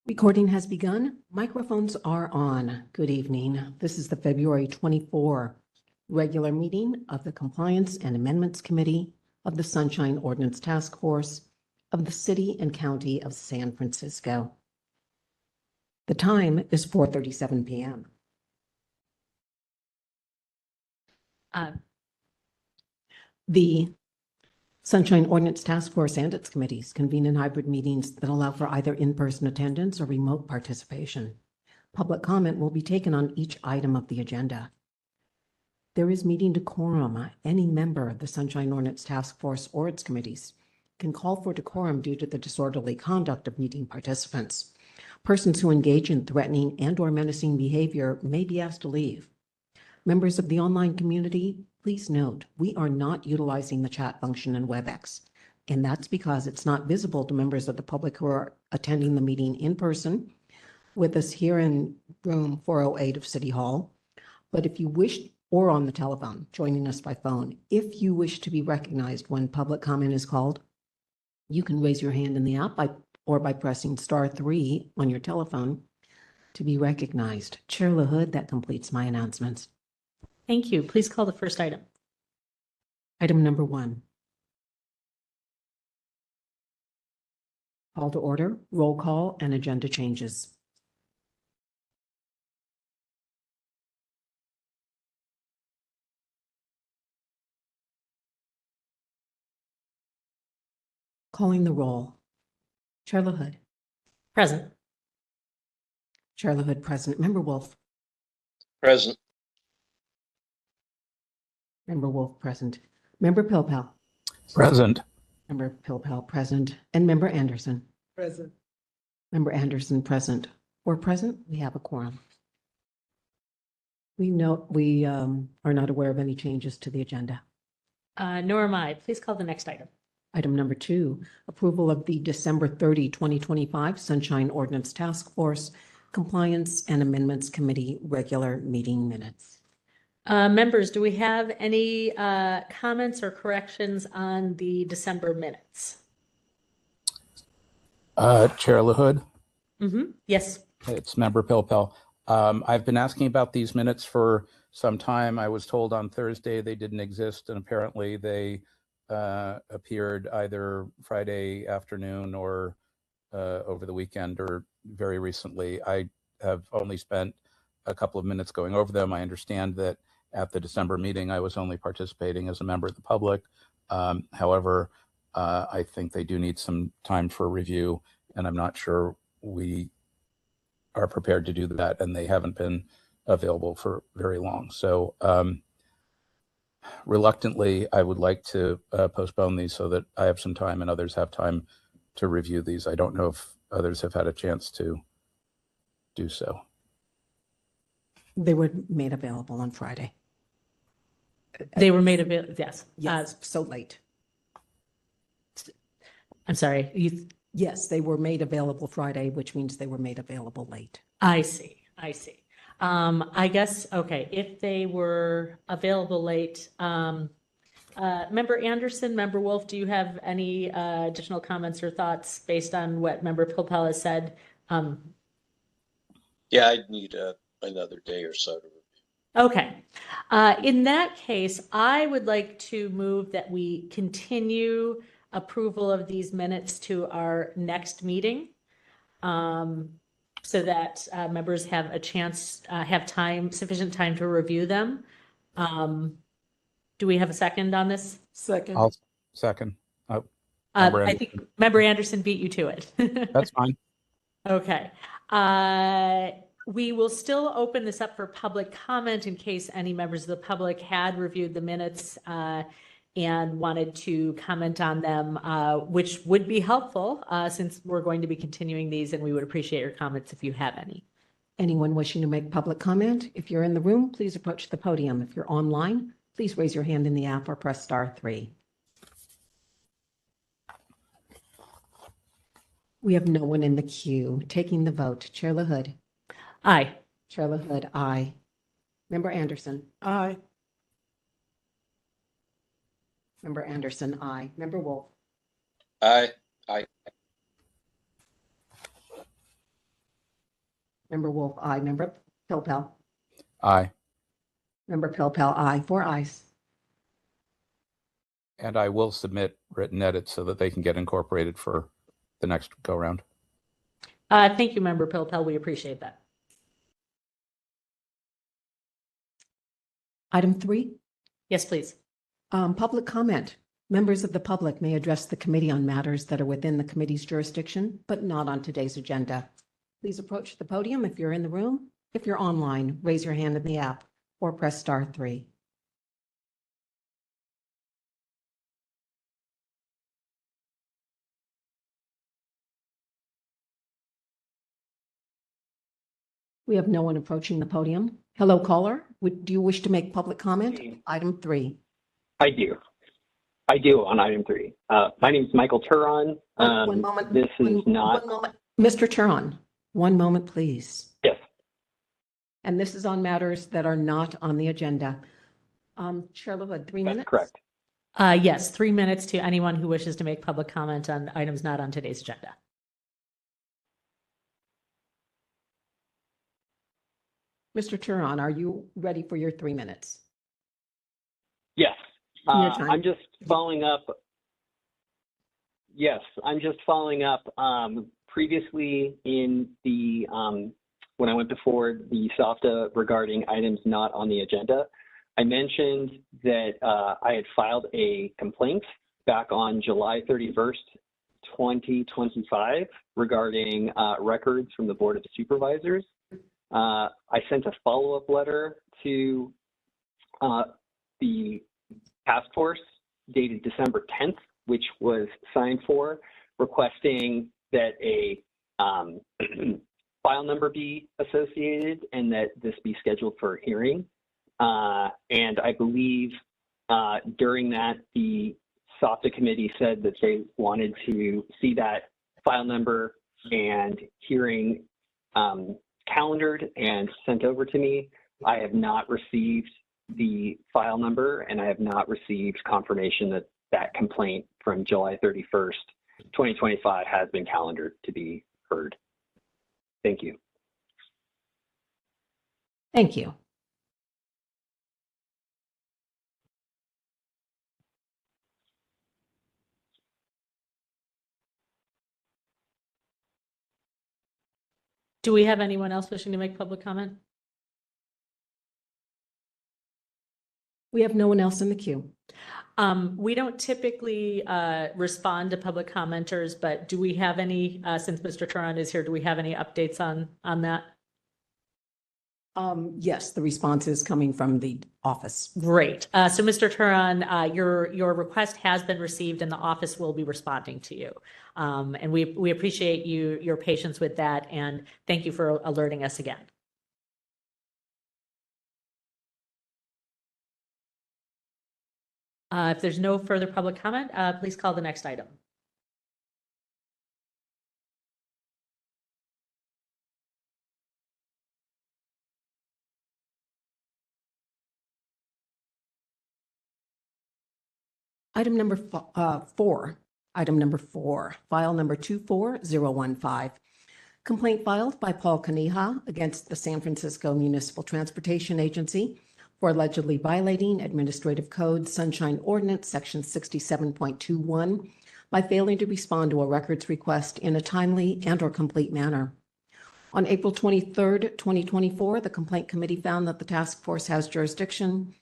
Recording has begun. Microphones are on. Good evening. This is the February 24 regular meeting of the Compliance and Amendments Committee of the Sunshine Ordinance Task Force of the City and County of San Francisco. The time is 4:37 p.m. The Sunshine Ordinance Task Force and its committees convene in hybrid meetings that allow for either in-person attendance or remote participation. Public comment will be taken on each item of the agenda. There is meeting decorum. Any member of the Sunshine Ordinance Task Force or its committees can call for decorum due to the disorderly conduct of meeting participants. Persons who engage in threatening and/or menacing behavior may be asked to leave. Members of the online community, please note, we are not utilizing the chat function in WebEx, and that's because it's not visible to members of the public who are attending the meeting in person with us here in room 408 of City Hall. But if you wish, or on the telephone, joining us by phone, if you wish to be recognized when public comment is called, you can raise your hand in the app or by pressing *3 on your telephone to be recognized. Chair LaHood, that completes my announcements. Thank you. Please call the first item. Item number 1. Call to order, roll call, and agenda changes. Calling the roll. Chair LaHood. Present. Chair LaHood present. Member Wolf. Present. Member Wolf present. Member Pilpel. Present. Member Pilpel present. And Member Anderson. Present. Member Anderson present. We're present. We have a quorum. We are not aware of any changes to the agenda. Nor am I. Please call the next item. Item number 2, approval of the December 30, 2025 Sunshine Ordinance Task Force Compliance and Amendments Committee regular meeting minutes. Members, do we have any comments or corrections on the December minutes? Chair LaHood, Yes. it's Member Pilpel. I've been asking about these minutes for some time. I was told on Thursday they didn't exist, and apparently they appeared either Friday afternoon or over the weekend or very recently. I have only spent a couple of minutes going over them. I understand that at the December meeting, I was only participating as a member of the public. However, I think they do need some time for review, and I'm not sure we are prepared to do that, and they haven't been available for very long. So reluctantly, I would like to postpone these so that I have some time and others have time to review these. I don't know if others have had a chance to do so. They were made available on Friday. They were made available. Yes. Yes, so late. I'm sorry. Yes, they were made available Friday, which means they were made available late. I see. I guess, okay, if they were available late, Member Anderson, Member Wolf, do you have any additional comments or thoughts based on what Member Pilpel has said? Yeah, I'd need another day or so to review. Okay. In that case, I would like to move that we continue approval of these minutes to our next meeting, so that members have a chance, have sufficient time to review them. Do we have a second on this? Second. I'll second. I think Member Anderson beat you to it. That's fine. Okay. We will still open this up for public comment in case any members of the public had reviewed the minutes and wanted to comment on them, which would be helpful since we're going to be continuing these, and we would appreciate your comments if you have any. Anyone wishing to make public comment? If you're in the room, please approach the podium. If you're online, please raise your hand in the app or press *3. We have no one in the queue. Taking the vote, Chair LaHood. Aye. Chair LaHood, aye. Member Anderson. Aye. Member Anderson, aye. Member Wolf. Aye. Member Wolf, aye. Member Pilpel. Aye. Member Pilpel, aye. 4 ayes. And I will submit written edits so that they can get incorporated for the next go round. Thank you, Member Pilpel. We appreciate that. Item 3, Yes, please. public comment. Members of the public may address the committee on matters that are within the committee's jurisdiction, but not on today's agenda. Please approach the podium if you're in the room. If you're online, raise your hand in the app or press *3. We have no one approaching the podium. Hello, caller. Do you wish to make public comment? Item 3. I do. I do on item 3. My name is Michael Turon. One moment. This is not. One moment. Mr. Turon, one moment, please. Yes. And this is on matters that are not on the agenda. Chair LaHood, 3 minutes? That's correct. Yes, 3 minutes to anyone who wishes to make public comment on items not on today's agenda. Mr. Turon, are you ready for your 3 minutes? Yes. Your time. I'm just following up. Yes, I'm just following up. Previously in the, when I went before the SOFTA regarding items not on the agenda, I mentioned that I had filed a complaint back on July 31st, 2025 regarding records from the Board of Supervisors. I sent a follow-up letter to the task force dated December 10th, which was signed for, requesting that a file number be associated and that this be scheduled for a hearing. And I believe during that, the SOFTA committee said that they wanted to see that file number and hearing calendared and sent over to me. I have not received the file number, and I have not received confirmation that that complaint from July 31st, 2025 has been calendared to be heard. Thank you. Thank you. Do we have anyone else wishing to make public comment? We have no one else in the queue. We don't typically respond to public commenters, but do we have any, since Mr. Turon is here, do we have any updates on that? Yes, the response is coming from the office. Great. So Mr. Turon, your request has been received and the office will be responding to you. And we appreciate your patience with that, and thank you for alerting us again. If there's no further public comment, please call the next item. Item number 4. Item number 4, file number 24015. Complaint filed by Paul Kaniha against the San Francisco Municipal Transportation Agency for allegedly violating Administrative Code Sunshine Ordinance Section 67.21 by failing to respond to a records request in a timely and/or complete manner. On April 23rd, 2024, the Complaint Committee found that the task force has jurisdiction,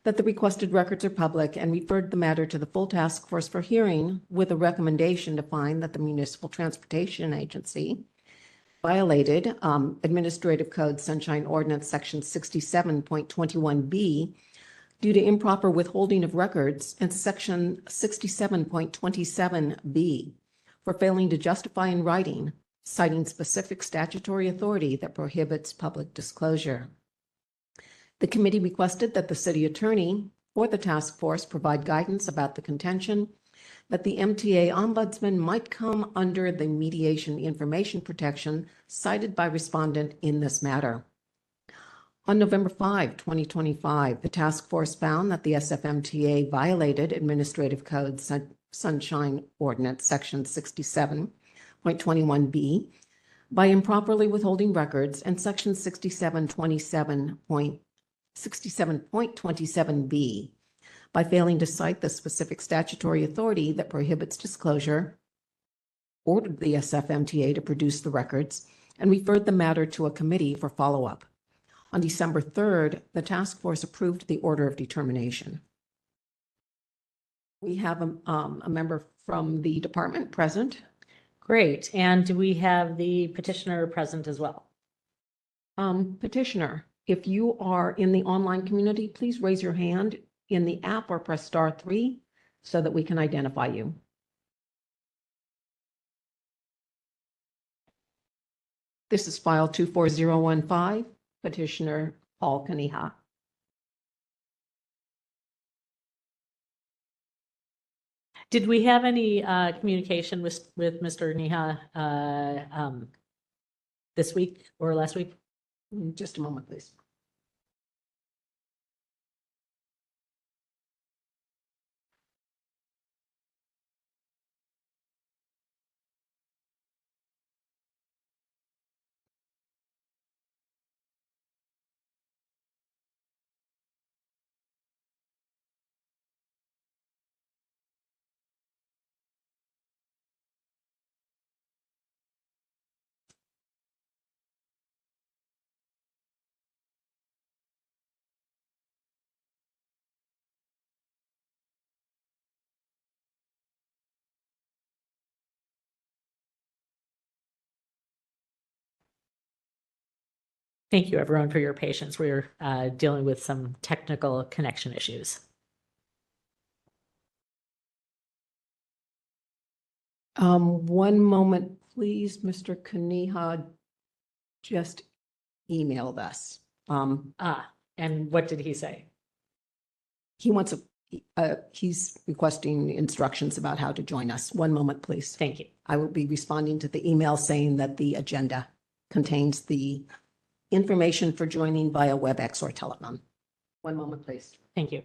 that the requested records are public, and referred the matter to the full task force for hearing with a recommendation to find that the Municipal Transportation Agency violated Administrative Code Sunshine Ordinance Section 67.21b due to improper withholding of records, and Section 67.27b for failing to justify in writing, citing specific statutory authority that prohibits public disclosure. The committee requested that the city attorney or the task force provide guidance about the contention that the MTA ombudsman might come under the mediation information protection cited by respondent in this matter. On November 5, 2025, the task force found that the SFMTA violated Administrative Code Sunshine Ordinance Section 67.21b by improperly withholding records, and Section 67.27B by failing to cite the specific statutory authority that prohibits disclosure, ordered the SFMTA to produce the records, and referred the matter to a committee for follow-up. On December 3rd, the task force approved the order of determination. We have a member from the department present. Great. And do we have the petitioner present as well? Petitioner, if you are in the online community, please raise your hand in the app or press *3 so that we can identify you. This is file 24015, petitioner Paul Kaniha. Did we have any communication with Mr. Niha this week or last week? Just a moment, please. Thank you, everyone, for your patience. We're dealing with some technical connection issues. One moment, please. Mr. Kaniha just emailed us. And what did he say? He wants he's requesting instructions about how to join us. One moment, please. Thank you. I will be responding to the email saying that the agenda contains the information for joining via WebEx or telephone. One moment, please. Thank you.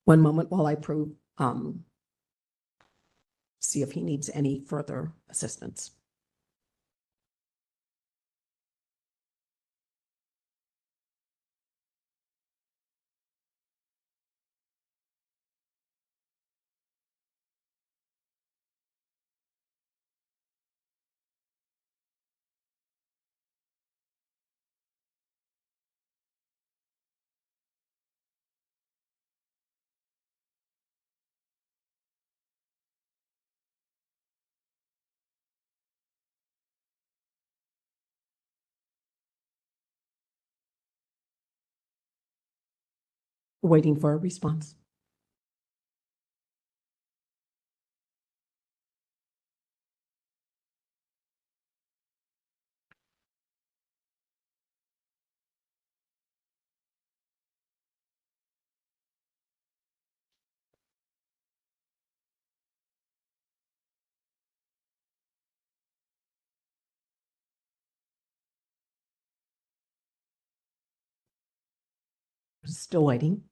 One moment while I see if he needs any further assistance. Waiting for a response. Still waiting.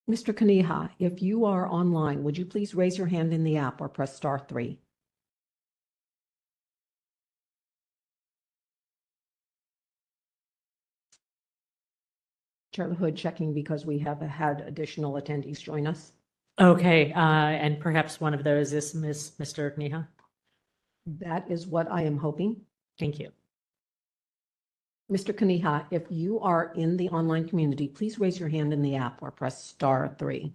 Mr. Kaniha, if you are online, would you please raise your hand in the app or press *3? Chair LaHood checking because we have had additional attendees join us. Okay, and perhaps one of those is Mr. Niha. That is what I am hoping. Thank you. Mr. Kaniha, if you are in the online community, please raise your hand in the app or press *3.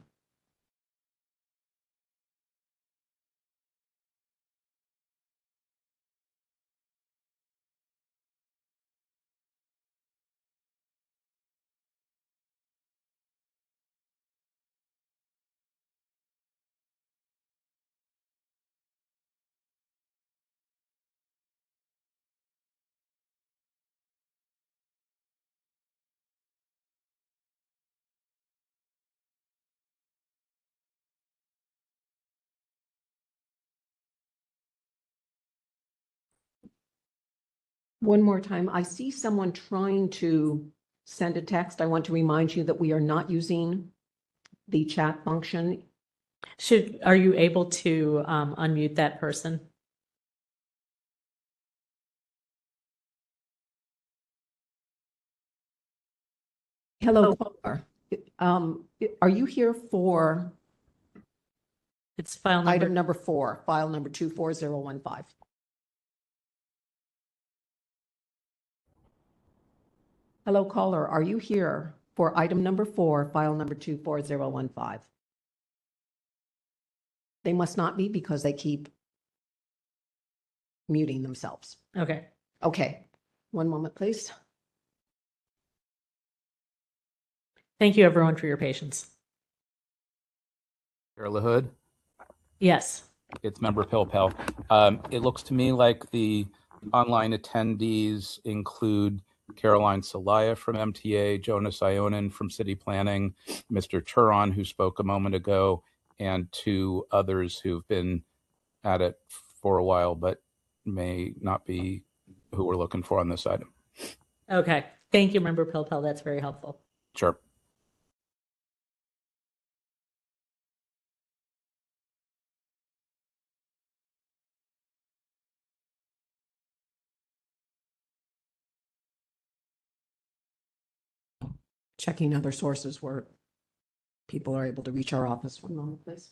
One more time, I see someone trying to send a text. I want to remind you that we are not using the chat function. Are you able to unmute that person? Hello, caller. Are you here for It's file item number. number 4, file number 24015? Hello, caller. Are you here for item number 4, file number 24015? They must not be because they keep muting themselves. Okay. Okay, one moment, please. Thank you, everyone, for your patience. Chair LaHood, Yes. it's Member Pilpel. It looks to me like the online attendees include Caroline Salaya from MTA, Jonas Ionin from City Planning, Mr. Turon, who spoke a moment ago, and 2 others who've been at it for a while, but may not be who we're looking for on this item. Okay. Thank you, Member Pilpel. That's very helpful. Sure. Checking other sources where people are able to reach our office. One moment, please.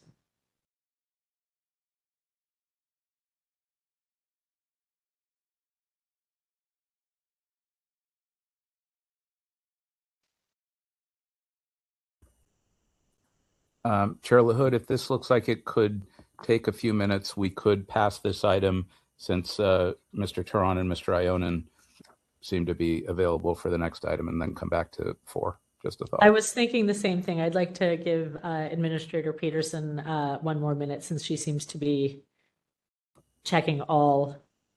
Chair LaHood, if this looks like it could take a few minutes, we could pass this item since Mr. Turon and Mr. Ionin seem to be available for the next item, and then come back to 4. Just a thought. I was thinking the same thing. I'd like to give Administrator Peterson 1 more minute since she seems to be checking all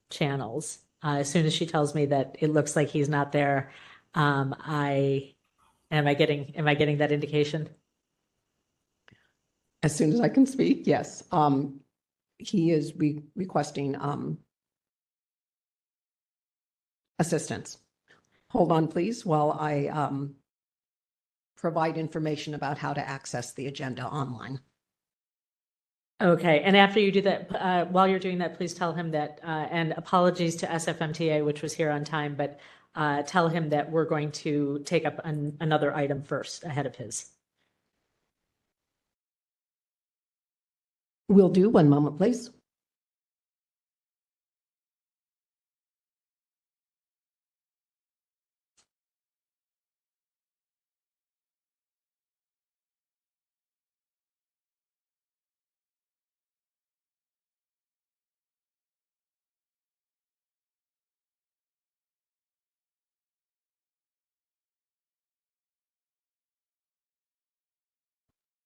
channels. As soon as she tells me that it looks like he's not there, am I getting that indication? As soon as I can speak, yes. He is requesting assistance. Hold on, please, while I provide information about how to access the agenda online. Okay, and after you do that, while you're doing that, please tell him that, and apologies to SFMTA, which was here on time, but tell him that we're going to take up another item first ahead of his. Will do. One moment, please.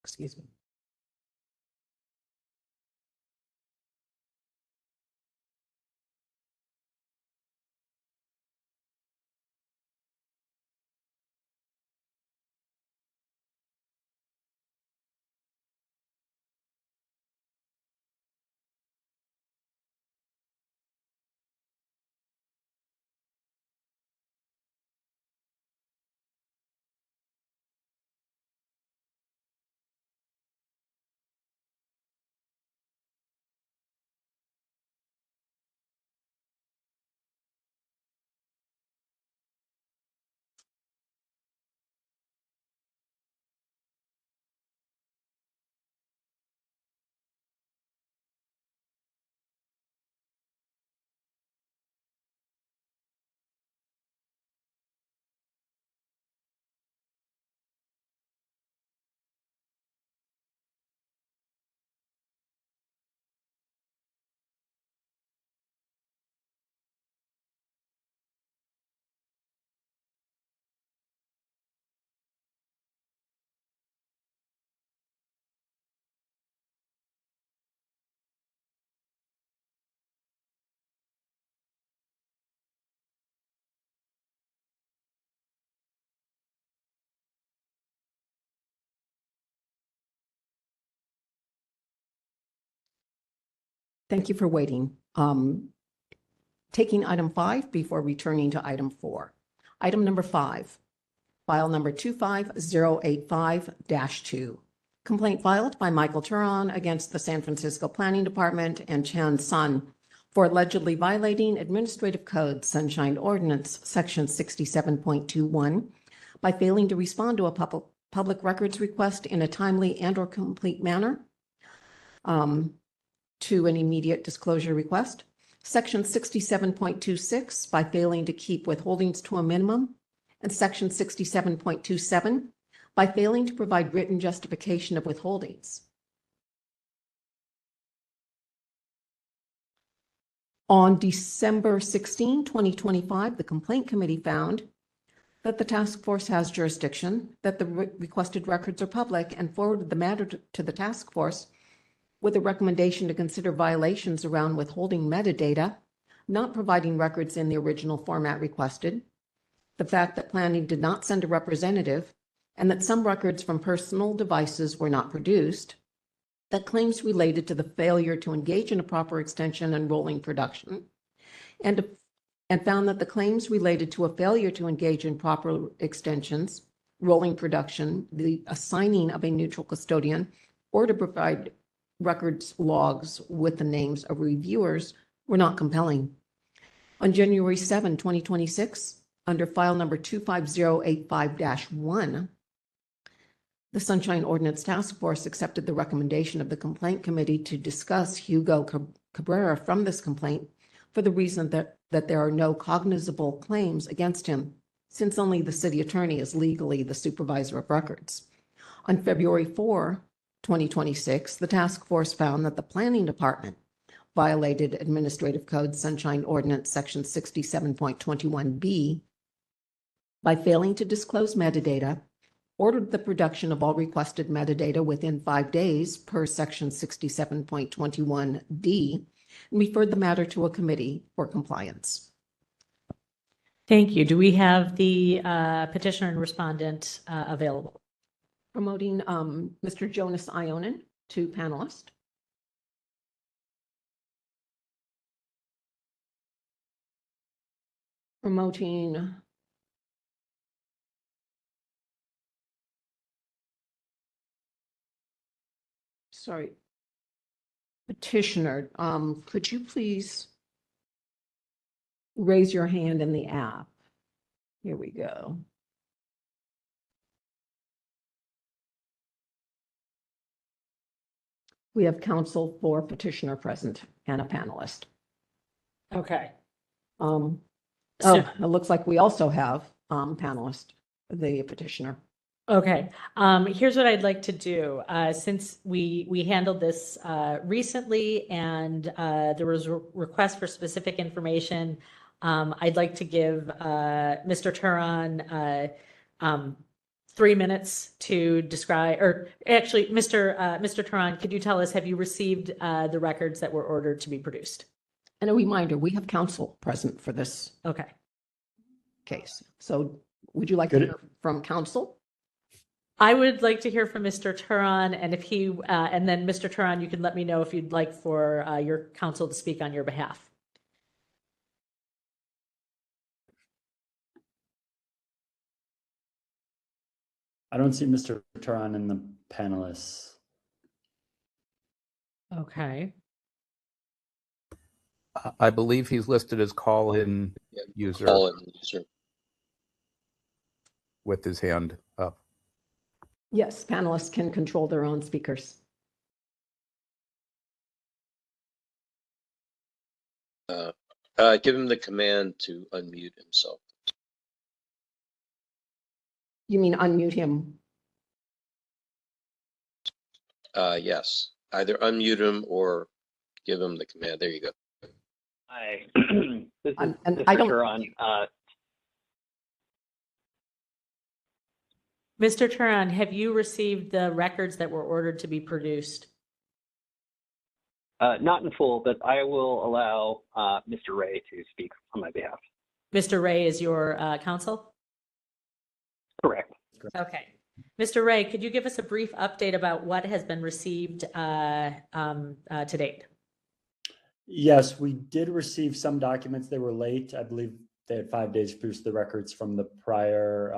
Excuse me. Thank you for waiting. taking item 5 before returning to item 4. Item number 5, file number 25085-2. Complaint filed by Michael Turon against the San Francisco Planning Department and Chan Sun for allegedly violating Administrative Code Sunshine Ordinance Section 67.21 by failing to respond to a public records request in a timely and/or complete manner to an immediate disclosure request. Section 67.26 by failing to keep withholdings to a minimum, and Section 67.27 by failing to provide written justification of withholdings. On December 16, 2025, the Complaint Committee found that the task force has jurisdiction, that the requested records are public, and forwarded the matter to the task force with a recommendation to consider violations around withholding metadata, not providing records in the original format requested, the fact that planning did not send a representative, and that some records from personal devices were not produced, that claims related to the failure to engage in a proper extension and rolling production, and found that the claims related to a failure to engage in proper extensions, rolling production, the assigning of a neutral custodian, or to provide records logs with the names of reviewers were not compelling. On January 7, 2026, under file number 25085-1, the Sunshine Ordinance Task Force accepted the recommendation of the Complaint Committee to discuss Hugo Cabrera from this complaint for the reason that there are no cognizable claims against him, since only the city attorney is legally the supervisor of records. On February 4, 2026, the task force found that the Planning Department violated Administrative Code Sunshine Ordinance Section 67.21b by failing to disclose metadata, ordered the production of all requested metadata within 5 days per Section 67.21d, and referred the matter to a committee for compliance. Thank you. Do we have the petitioner and respondent available? Promoting Mr. Jonas Ionen to panelist. Promoting petitioner. Could you please raise your hand in the app? Here we go. We have counsel for petitioner present and a panelist. Okay. Oh, it looks like we also have panelist, the petitioner. Okay. Here's what I'd like to do. Since we handled this recently and there was a request for specific information, I'd like to give Mr. Turon 3 minutes to describe, or actually, Mr. Turon, could you tell us, have you received the records that were ordered to be produced? And a reminder, we have counsel present for this Okay. case. So would you like to hear from counsel? I would like to hear from Mr. Turon, and if he, and then Mr. Turon, you can let me know if you'd like for your counsel to speak on your behalf. I don't see Mr. Turon in the panelists. Okay. I believe he's listed as call-in user Call-in user. with his hand up. Yes, panelists can control their own speakers. Give him the command to unmute himself. You mean unmute him? Yes, either unmute him or give him the command. There you go. Hi, this is And Mr. I don't- Turon. Mr. Turon, have you received the records that were ordered to be produced? Not in full, but I will allow Mr. Ray to speak on my behalf. Mr. Ray is your counsel? Correct. Okay. Mr. Ray, could you give us a brief update about what has been received to date? Yes, we did receive some documents. They were late. I believe they had 5 days to produce the records from the prior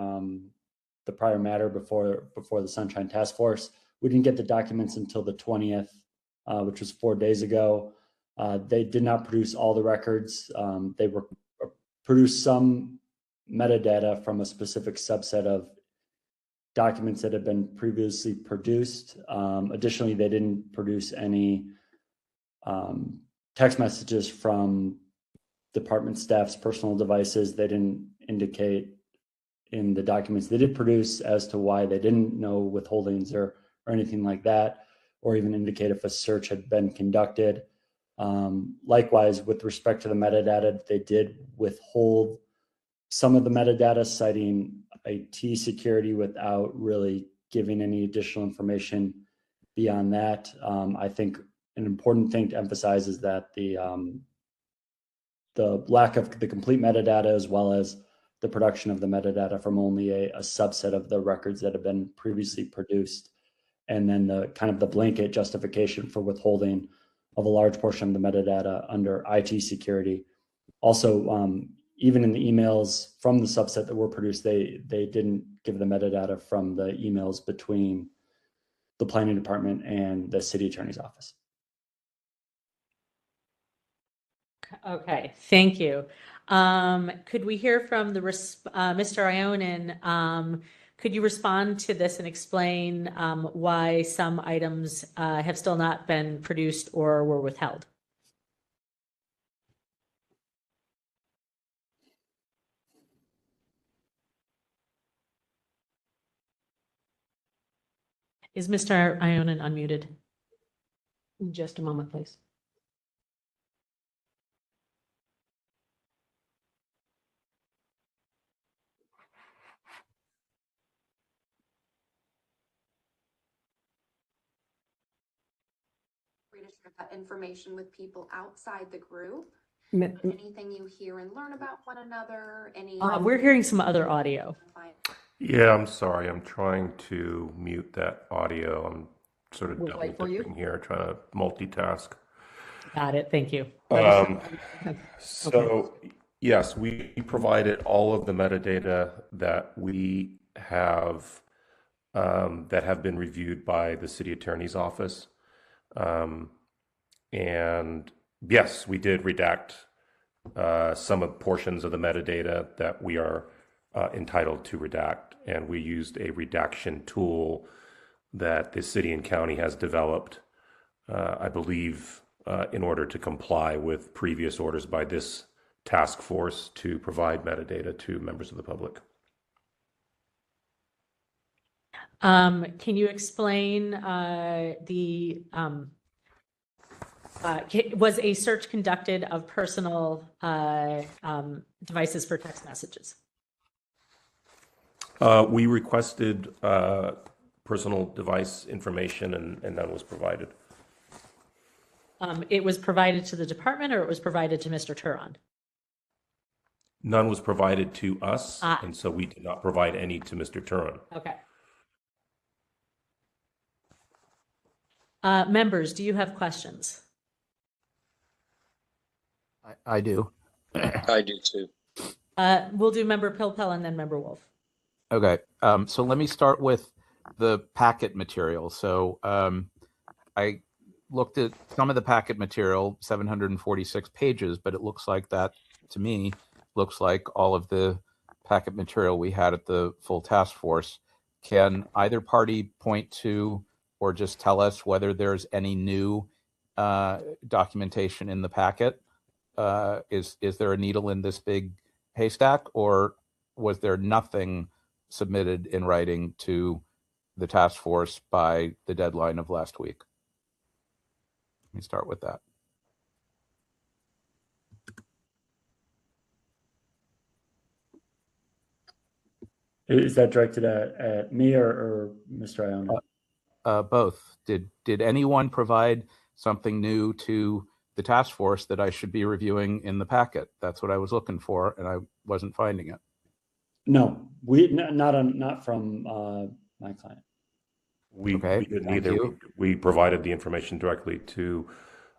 matter before the Sunshine Task Force. We didn't get the documents until the 20th, which was 4 days ago. They did not produce all the records. They were produced some metadata from a specific subset of documents that have been previously produced. Additionally, they didn't produce any text messages from department staff's personal devices. They didn't indicate in the documents they did produce as to why they didn't know withholdings or anything like that, or even indicate if a search had been conducted. Likewise, with respect to the metadata, they did withhold some of the metadata, citing IT security without really giving any additional information beyond that. I think an important thing to emphasize is that the lack of the complete metadata, as well as the production of the metadata from only a subset of the records that have been previously produced, and then the kind of the blanket justification for withholding of a large portion of the metadata under IT security. Also, even in the emails from the subset that were produced, they didn't give the metadata from the emails between the planning department and the city attorney's office. Okay, thank you. Could we hear from Mr. Ionin? Could you respond to this and explain why some items have still not been produced or were withheld? Is Mr. Ionin unmuted? Just a moment, please. To share that information with people outside the group. M- Anything you hear and learn about one another? We're hearing some other audio. Yeah, I'm sorry. I'm trying to mute that audio. I'm sort of We'll double wait for you. dipping here, trying to multitask. Got it. Thank you. So yes, we provided all of the metadata that we have that have been reviewed by the city attorney's office. And yes, we did redact some of portions of the metadata that we are entitled to redact. And we used a redaction tool that the city and county has developed, I believe, in order to comply with previous orders by this task force to provide metadata to members of the public. Can you explain was a search conducted of personal devices for text messages? We requested personal device information and none was provided. It was provided to the department, or it was provided to Mr. Turon? None was provided to us, and so we did not provide any to Mr. Turon. Okay. Members, do you have questions? I do. I do too. We'll do member Pilpel and then member Wolf. Okay, so let me start with the packet material. So I looked at some of the packet material, 746 pages, but it looks like that, to me, looks like all of the packet material we had at the full task force. Can either party point to or just tell us whether there's any new documentation in the packet? Is there a needle in this big haystack, or was there nothing submitted in writing to the task force by the deadline of last week? Let me start with that. Is that directed at me or Mr. Ionin? Both. Did anyone provide something new to the task force that I should be reviewing in the packet? That's what I was looking for, and I wasn't finding it. No, not from my client. We Okay, didn't thank either. you. We provided the information directly to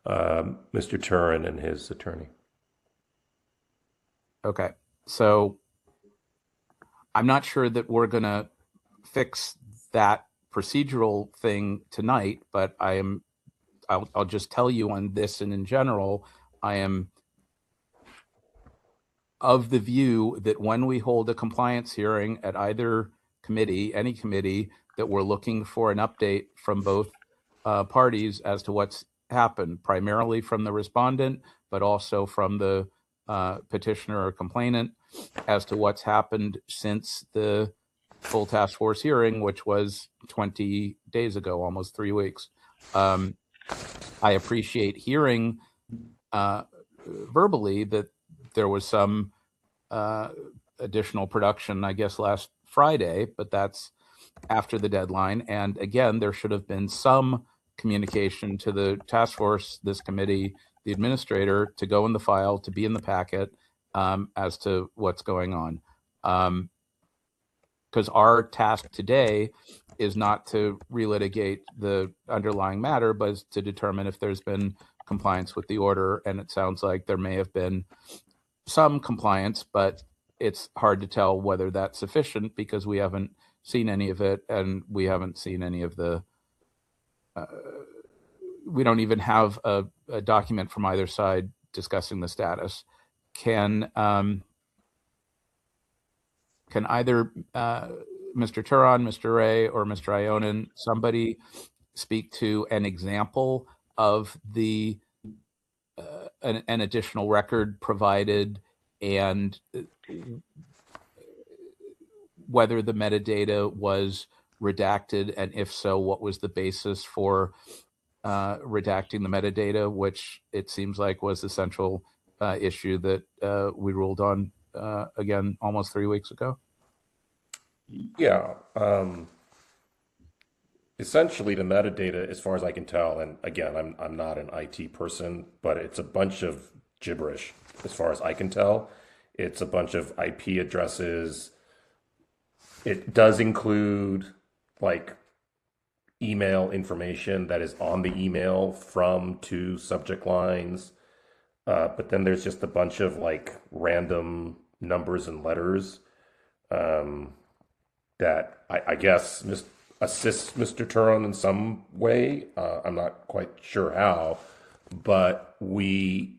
Mr. Turin and his attorney. Okay, so I'm not sure that we're going to fix that procedural thing tonight, but I'll just tell you on this and in general, I am of the view that when we hold a compliance hearing at either committee, any committee, that we're looking for an update from both parties as to what's happened, primarily from the respondent, but also from the petitioner or complainant as to what's happened since the full task force hearing, which was 20 days ago, almost 3 weeks. I appreciate hearing verbally that there was some additional production, I guess, last Friday, but that's after the deadline. And again, there should have been some communication to the task force, this committee, the administrator, to go in the file, to be in the packet as to what's going on. Because our task today is not to relitigate the underlying matter, but is to determine if there's been compliance with the order. And it sounds like there may have been some compliance, but it's hard to tell whether that's sufficient because we haven't seen any of it, and we haven't seen any of the we don't even have a document from either side discussing the status. Can either Mr. Turan, Mr. Ray, or Mr. Ionin, somebody speak to an example of the an additional record provided, and whether the metadata was redacted, and if so, what was the basis for redacting the metadata, which it seems like was the central issue that we ruled on again almost 3 weeks ago? Yeah. Essentially, the metadata, as far as I can tell, and again, I'm not an IT person, but it's a bunch of gibberish as far as I can tell. It's a bunch of IP addresses. It does include like email information that is on the email from to subject lines. But then there's just a bunch of like random numbers and letters that I guess assists Mr. Turan in some way. I'm not quite sure how, but we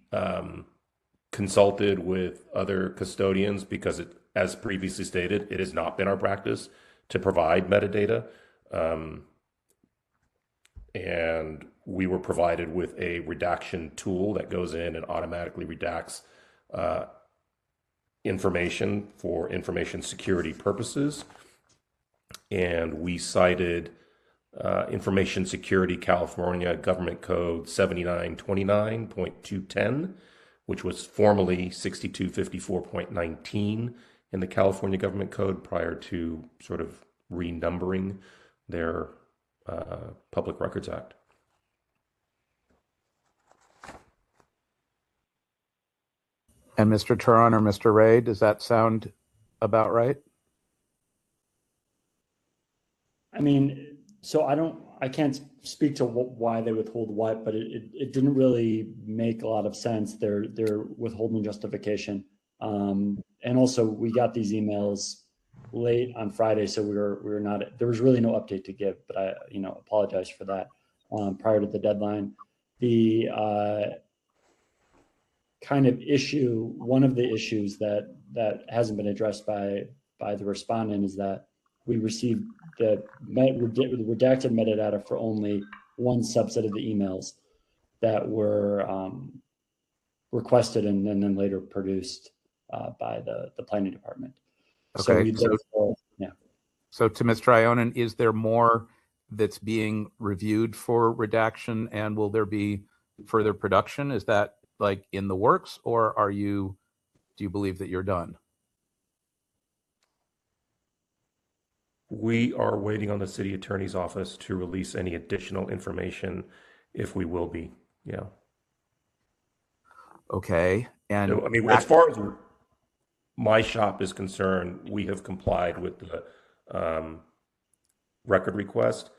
consulted with other custodians because it, as previously stated, it has not been our practice to provide metadata. And we were provided with a redaction tool that goes in and automatically redacts information for information security purposes. And we cited Information Security California Government Code 7929.210, which was formerly 6254.19 in the California Government Code prior to sort of renumbering their Public Records Act. And Mr. Turan or Mr. Ray, does that sound about right? I mean, so I can't speak to why they withhold what, but it didn't really make a lot of sense, their withholding justification. And also we got these emails late on Friday, so we were not, there was really no update to give, but I, apologize for that prior to the deadline. The kind of issue, one of the issues that hasn't been addressed by the respondent is that we received the redacted metadata for only one subset of the emails that were requested and then later produced by the planning department. Okay. Yeah. So to Mr. Ionin, is there more that's being reviewed for redaction, and will there be further production? Is that like in the works, or do you believe that you're done? We are waiting on the city attorney's office to release any additional information, if we will be. Yeah. Okay. And so, I mean, as far as my shop is concerned, we have complied with the record request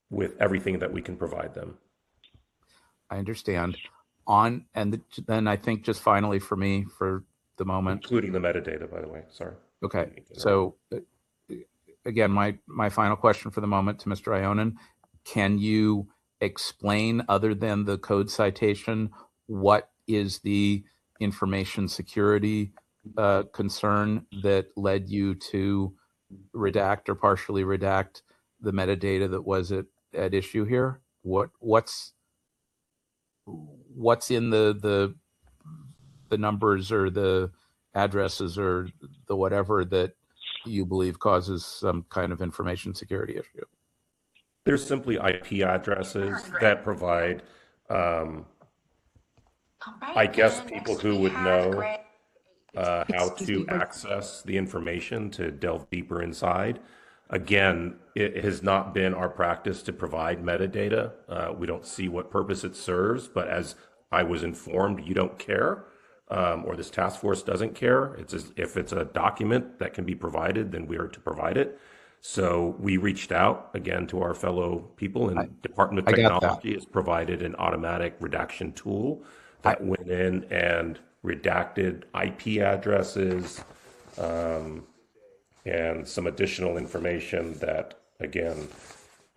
with everything that we can provide them. I understand. then I think just finally for me, for the moment, Including the metadata, by the way. Sorry. okay. So again, my final question for the moment to Mr. Ionin, can you explain, other than the code citation, what is the information security concern that led you to redact or partially redact the metadata that was at issue here? What's in the numbers or the addresses or the whatever that you believe causes some kind of information security issue? There's simply IP addresses that provide, I guess, people who would know how to access the information to delve deeper inside. Again, it has not been our practice to provide metadata. We don't see what purpose it serves, but as I was informed, you don't care, or this task force doesn't care. If it's a document that can be provided, then we are to provide it. So we reached out again to our fellow people, and Department of Technology has provided an automatic redaction tool that went in and redacted IP addresses and some additional information that, again,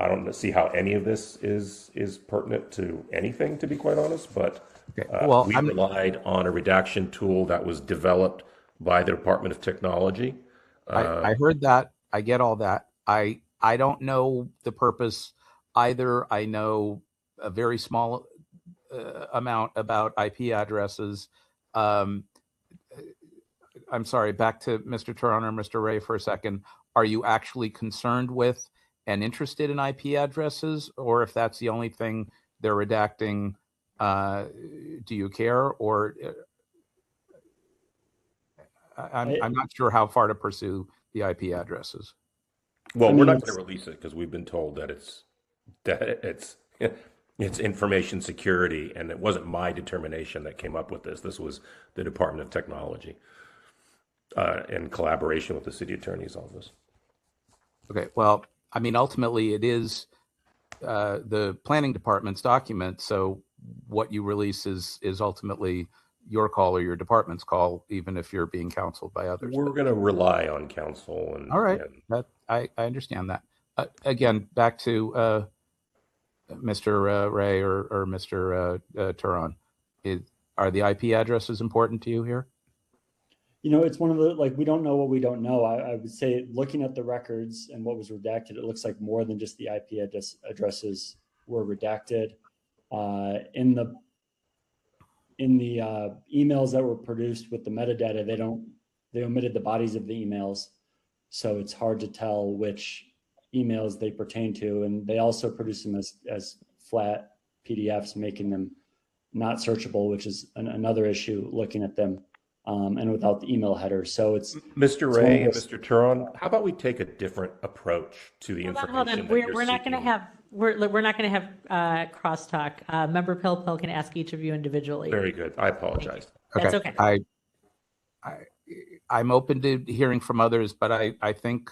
I don't see how any of this is pertinent to anything, to be quite honest, but we relied on a redaction tool that was developed by the Department of Technology. I heard that. I get all that. I don't know the purpose either. I know a very small amount about IP addresses. I'm sorry, back to Mr. Turon or Mr. Ray for a second. Are you actually concerned with and interested in IP addresses? Or if that's the only thing they're redacting, do you care? Or I'm not sure how far to pursue the IP addresses. Well, we're not going to release it because we've been told that it's information security, and it wasn't my determination that came up with this. This was the Department of Technology in collaboration with the city attorney's office. Okay, well, I mean, ultimately it is the planning department's document. So what you release is ultimately your call or your department's call, even if you're being counseled by others. We're going to rely on counsel. And all right, I understand that. Again, back to Mr. Ray or Mr. Turon. Are the IP addresses important to you here? You know, it's one of the, like, we don't know what we don't know. I would say, looking at the records and what was redacted, it looks like more than just the IP addresses were redacted. In the emails that were produced with the metadata, they omitted the bodies of the emails. So it's hard to tell which emails they pertain to. And they also produce them as flat PDFs, making them not searchable, which is another issue looking at them, and without the email header. So it's Mr. Ray and Mr. Turon, how about we take a different approach to the information? Hold on. We're not going to have crosstalk. Member Pilpil can ask each of you individually. Very good. I apologize. That's okay. I'm open to hearing from others, but I think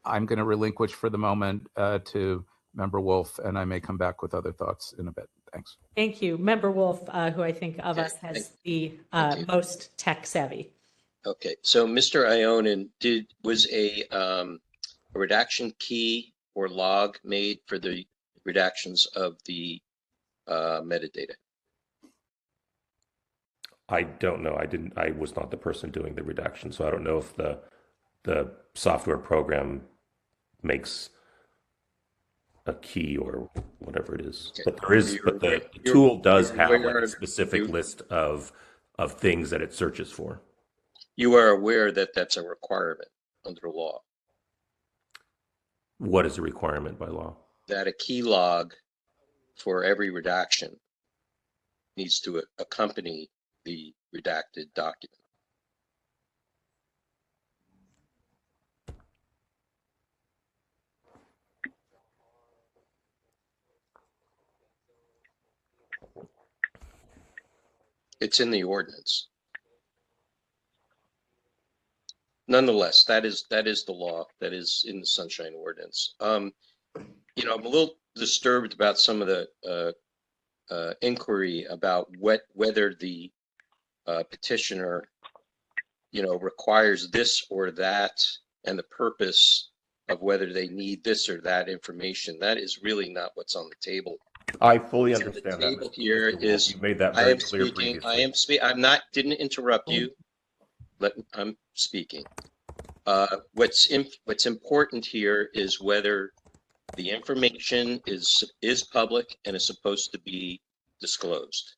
I'm going to relinquish for the moment to Member Wolf, and I may come back with other thoughts in a bit. Thanks. Thank you. Member Wolf, who I think of us has the most tech savvy. Okay, so Mr. Ionin, was a redaction key or log made for the redactions of the metadata? I don't know. I was not the person doing the redaction, so I don't know if the software program makes a key or whatever it is. Okay. But the tool does have a specific list of things that it searches for. You are aware that that's a requirement under law? What is a requirement by law? That a key log for every redaction needs to accompany the redacted document. It's in the ordinance. Nonetheless, that is the law that is in the Sunshine Ordinance. You know, I'm a little disturbed about some of the inquiry about whether the petitioner, requires this or that, and the purpose of whether they need this or that information. That is really not what's on the table. I fully What's on understand the that. table Mr. here Wolf. is You made that I very am clear speaking. previously. Didn't interrupt you. I'm speaking. What's important here is whether the information is public and is supposed to be disclosed.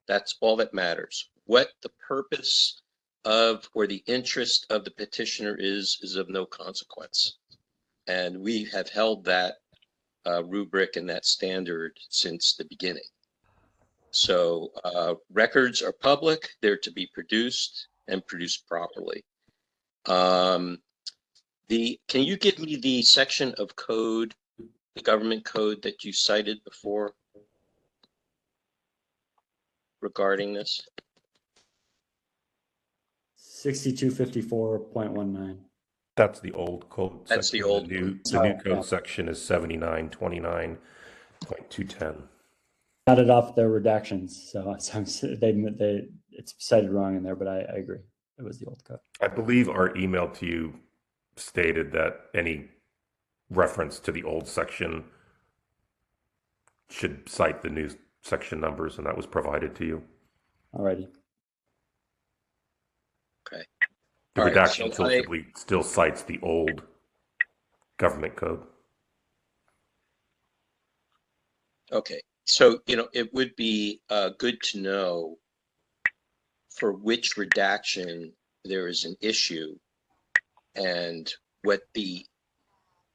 That's all that matters. What the purpose of or the interest of the petitioner is of no consequence. And we have held that rubric and that standard since the beginning. So records are public, they're to be produced and produced properly. Can you give me the section of code, the government code that you cited before regarding this? 6254.19. That's the old code That's section. the old The new one. code section is 7929.210. Got it off the redactions, so it's cited wrong in there, but I agree. It was the old code. I believe our email to you stated that any reference to the old section should cite the new section numbers, and that was provided to you. Alrighty. Okay. The All right, redaction so tool still cites the old government code. Okay. So, it would be good to know for which redaction there is an issue and what the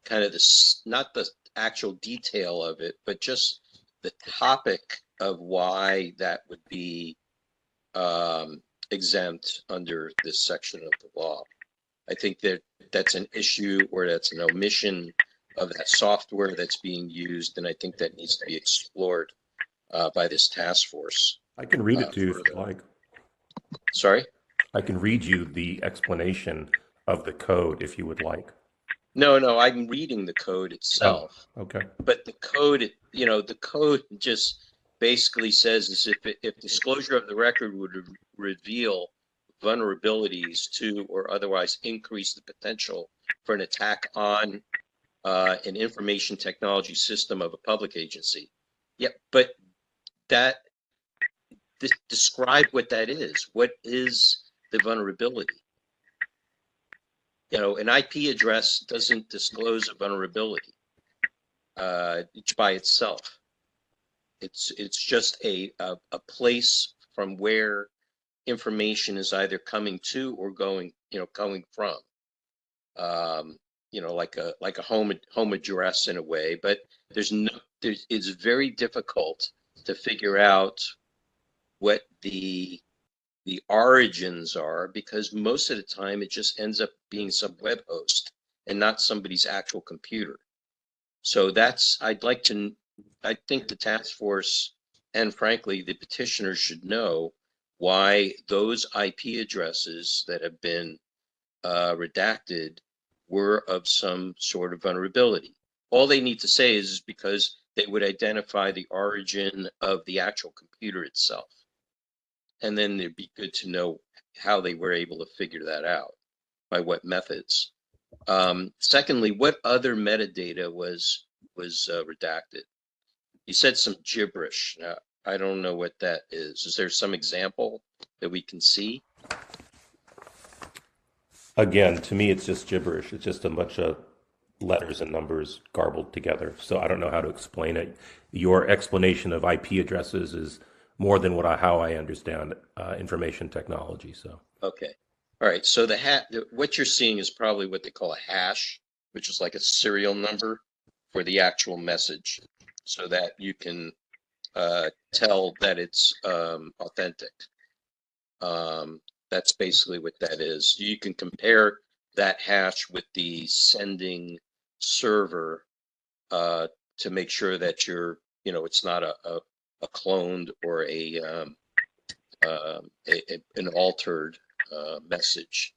kind of not the actual detail of it, but just the topic of why that would be exempt under this section of the law. I think that's an issue or that's an omission of that software that's being used, and I think that needs to be explored by this task force. I can read it to you if you like. Sorry? I can read you the explanation of the code if you would like. No, I'm reading the code itself. Oh, okay. But the code, the code just basically says is if disclosure of the record would reveal vulnerabilities to or otherwise increase the potential for an attack on an information technology system of a public agency. Yeah, but describe what that is. What is the vulnerability? An IP address doesn't disclose a vulnerability by itself. It's just a place from where information is either coming to or going from. Like a home address in a way, but it's very difficult to figure out what the origins are, because most of the time it just ends up being some web host and not somebody's actual computer. So I think the task force and frankly the petitioner should know why those IP addresses that have been redacted were of some sort of vulnerability. All they need to say is because they would identify the origin of the actual computer itself. And then it'd be good to know how they were able to figure that out, by what methods. Secondly, what other metadata was redacted? You said some gibberish. Now, I don't know what that is. Is there some example that we can see? Again, to me, it's just gibberish. It's just a bunch of letters and numbers garbled together. So I don't know how to explain it. Your explanation of IP addresses is more than how I understand information technology. So okay, all right. So what you're seeing is probably what they call a hash, which is like a serial number for the actual message, so that you can tell that it's authentic. That's basically what that is. You can compare that hash with the sending server to make sure that it's not a cloned or an altered message.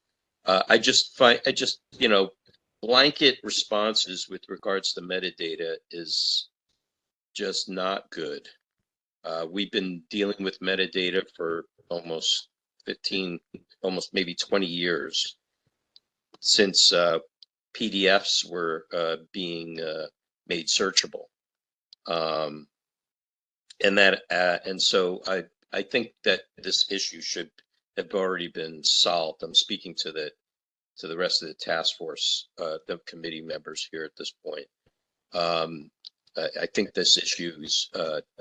Blanket responses with regards to metadata is just not good. We've been dealing with metadata for almost maybe 20 years since PDFs were being made searchable. And so I think that this issue should have already been solved. I'm speaking to the rest of the task force, the committee members here at this point. I think this issue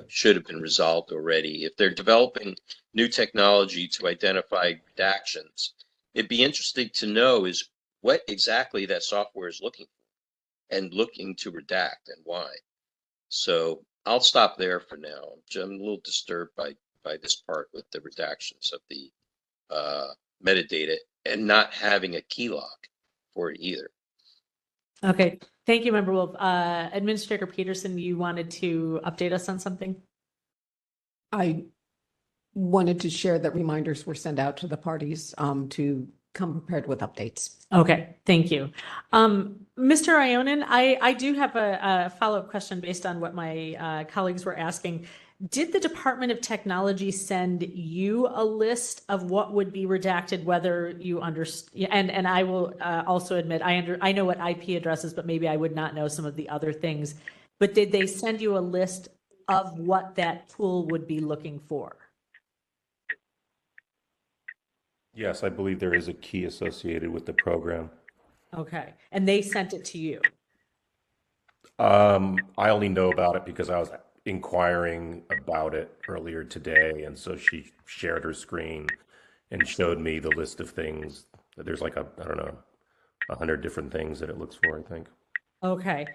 should have been resolved already. If they're developing new technology to identify redactions, it'd be interesting to know is what exactly that software is looking for and looking to redact and why. So I'll stop there for now. I'm a little disturbed by this part with the redactions of the metadata and not having a key lock for it either. Okay, thank you, Member Wolf. Administrator Peterson, you wanted to update us on something? I wanted to share that reminders were sent out to the parties to come prepared with updates. Okay, thank you. Mr. Ionin, I do have a follow-up question based on what my colleagues were asking. Did the Department of Technology send you a list of what would be redacted, whether you understand? And I will also admit, I know what IP addresses, but maybe I would not know some of the other things. But did they send you a list of what that tool would be looking for? Yes, I believe there is a key associated with the program. Okay, and they sent it to you? I only know about it because I was inquiring about it earlier today, and so she shared her screen and showed me the list of things. There's like I don't know, 100 different things that it looks for, I think. Okay.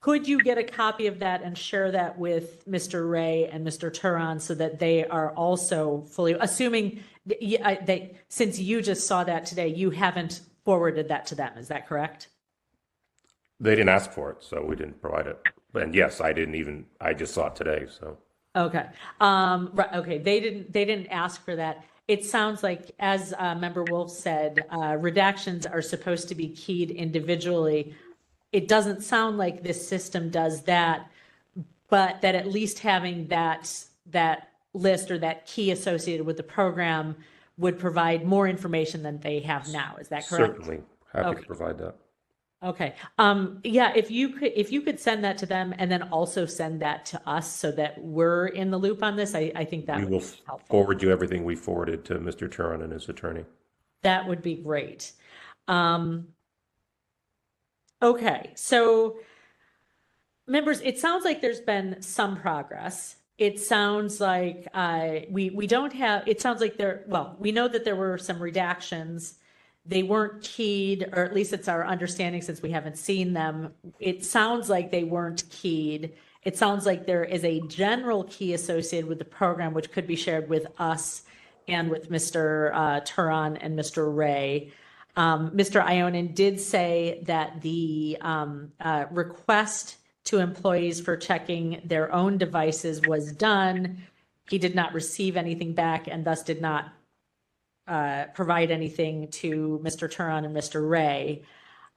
Could you get a copy of that and share that with Mr. Ray and Mr. Turan so that they are also fully, assuming since you just saw that today, you haven't forwarded that to them, is that correct? They didn't ask for it, so we didn't provide it. And yes, I just saw it today, so. Okay. Right. Okay. They didn't ask for that. It sounds like, as Member Wolf said, redactions are supposed to be keyed individually. It doesn't sound like this system does that, but that at least having that list or that key associated with the program would provide more information than they have now. Is that correct? Certainly. Happy to provide that. Okay. Yeah, if you could send that to them and then also send that to us so that we're in the loop on this, I think that would be helpful. Forward you everything we forwarded to Mr. Turan and his attorney. That would be great. Okay, so members, it sounds like there's been some progress. It sounds like we don't have, it sounds like we know that there were some redactions. They weren't keyed, or at least it's our understanding since we haven't seen them. It sounds like they weren't keyed. It sounds like there is a general key associated with the program, which could be shared with us and with Mr. Turan and Mr. Ray. Mr. Ionin did say that the request to employees for checking their own devices was done. He did not receive anything back and thus did not provide anything to Mr. Turan and Mr. Ray.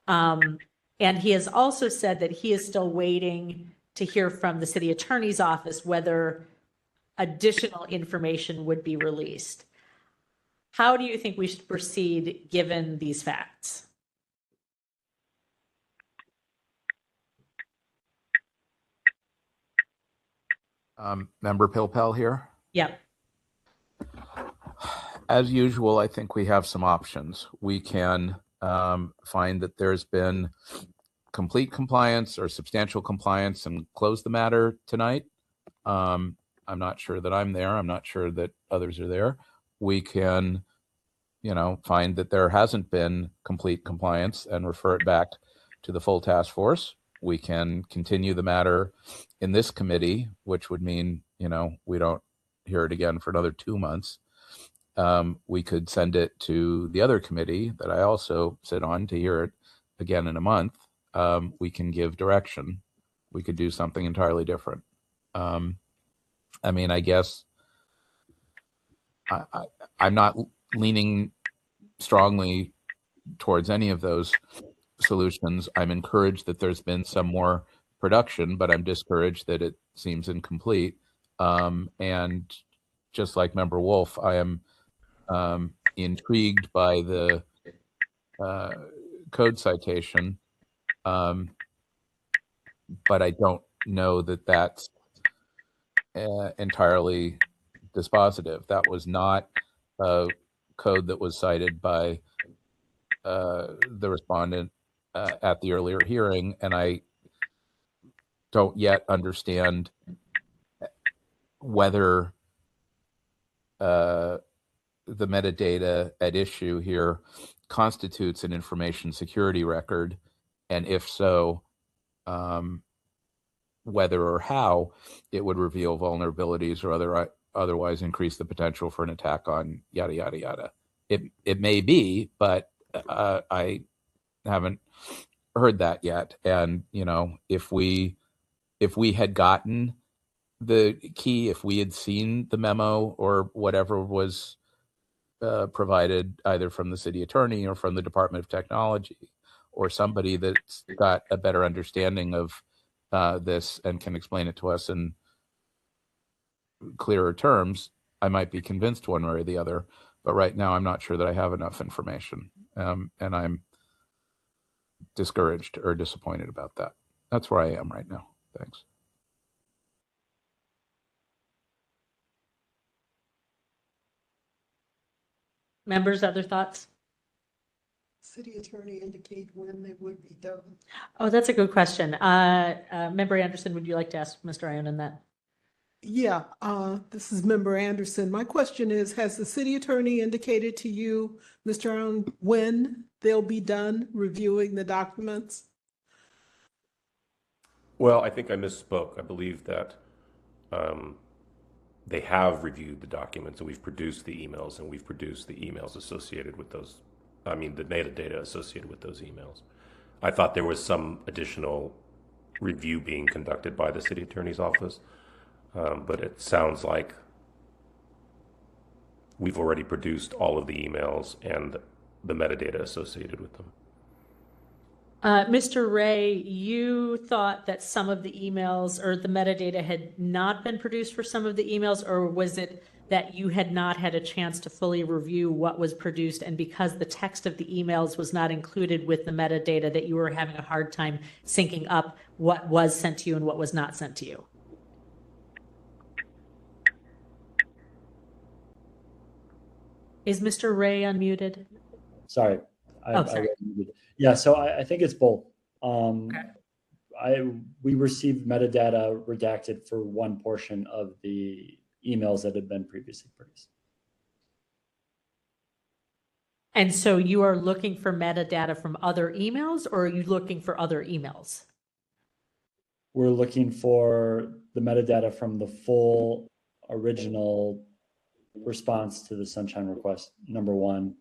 And he has also said that he is still waiting to hear from the city attorney's office whether additional information would be released. How do you think we should proceed given these facts? Member Pilpel here. Yep. As usual, I think we have some options. We can find that there's been complete compliance or substantial compliance and close the matter tonight. I'm not sure that I'm there. I'm not sure that others are there. We can, find that there hasn't been complete compliance and refer it back to the full task force. We can continue the matter in this committee, which would mean, we don't hear it again for another 2 months. We could send it to the other committee that I also sit on to hear it again in a month. We can give direction. We could do something entirely different. I guess I'm not leaning strongly towards any of those solutions. I'm encouraged that there's been some more production, but I'm discouraged that it seems incomplete. And just like Member Wolf, I am intrigued by the code citation, but I don't know that that's entirely dispositive. That was not a code that was cited by the respondent at the earlier hearing, and I don't yet understand whether the metadata at issue here constitutes an information security record, and if so, whether or how it would reveal vulnerabilities or otherwise increase the potential for an attack on yada yada yada. It may be, but I haven't heard that yet. And if we had gotten the key, if we had seen the memo or whatever was provided either from the city attorney or from the Department of Technology or somebody that's got a better understanding of this and can explain it to us in clearer terms, I might be convinced one way or the other. But right now, I'm not sure that I have enough information, and I'm discouraged or disappointed about that. That's where I am right now. Thanks. Members, other thoughts? City attorney indicate when they would be done. Oh, that's a good question. Member Anderson, would you like to ask Mr. Ionin that? Yeah, this is Member Anderson. My question is, has the city attorney indicated to you, Mr. Allen, when they'll be done reviewing the documents? Well, I think I misspoke. I believe that they have reviewed the documents, and we've produced the emails, and we've produced the emails associated with those. I mean, the metadata associated with those emails. I thought there was some additional review being conducted by the city attorney's office, but it sounds like we've already produced all of the emails and the metadata associated with them. Mr. Ray, you thought that some of the emails or the metadata had not been produced for some of the emails, or was it that you had not had a chance to fully review what was produced, and because the text of the emails was not included with the metadata, that you were having a hard time syncing up what was sent to you and what was not sent to you? Is Mr. Ray unmuted? Sorry. Sorry. Yeah, so I think it's both. Okay. We received metadata redacted for one portion of the emails that had been previously produced. And so you are looking for metadata from other emails, or are you looking for other emails? We're looking for the metadata from the full original response to the Sunshine request, number one.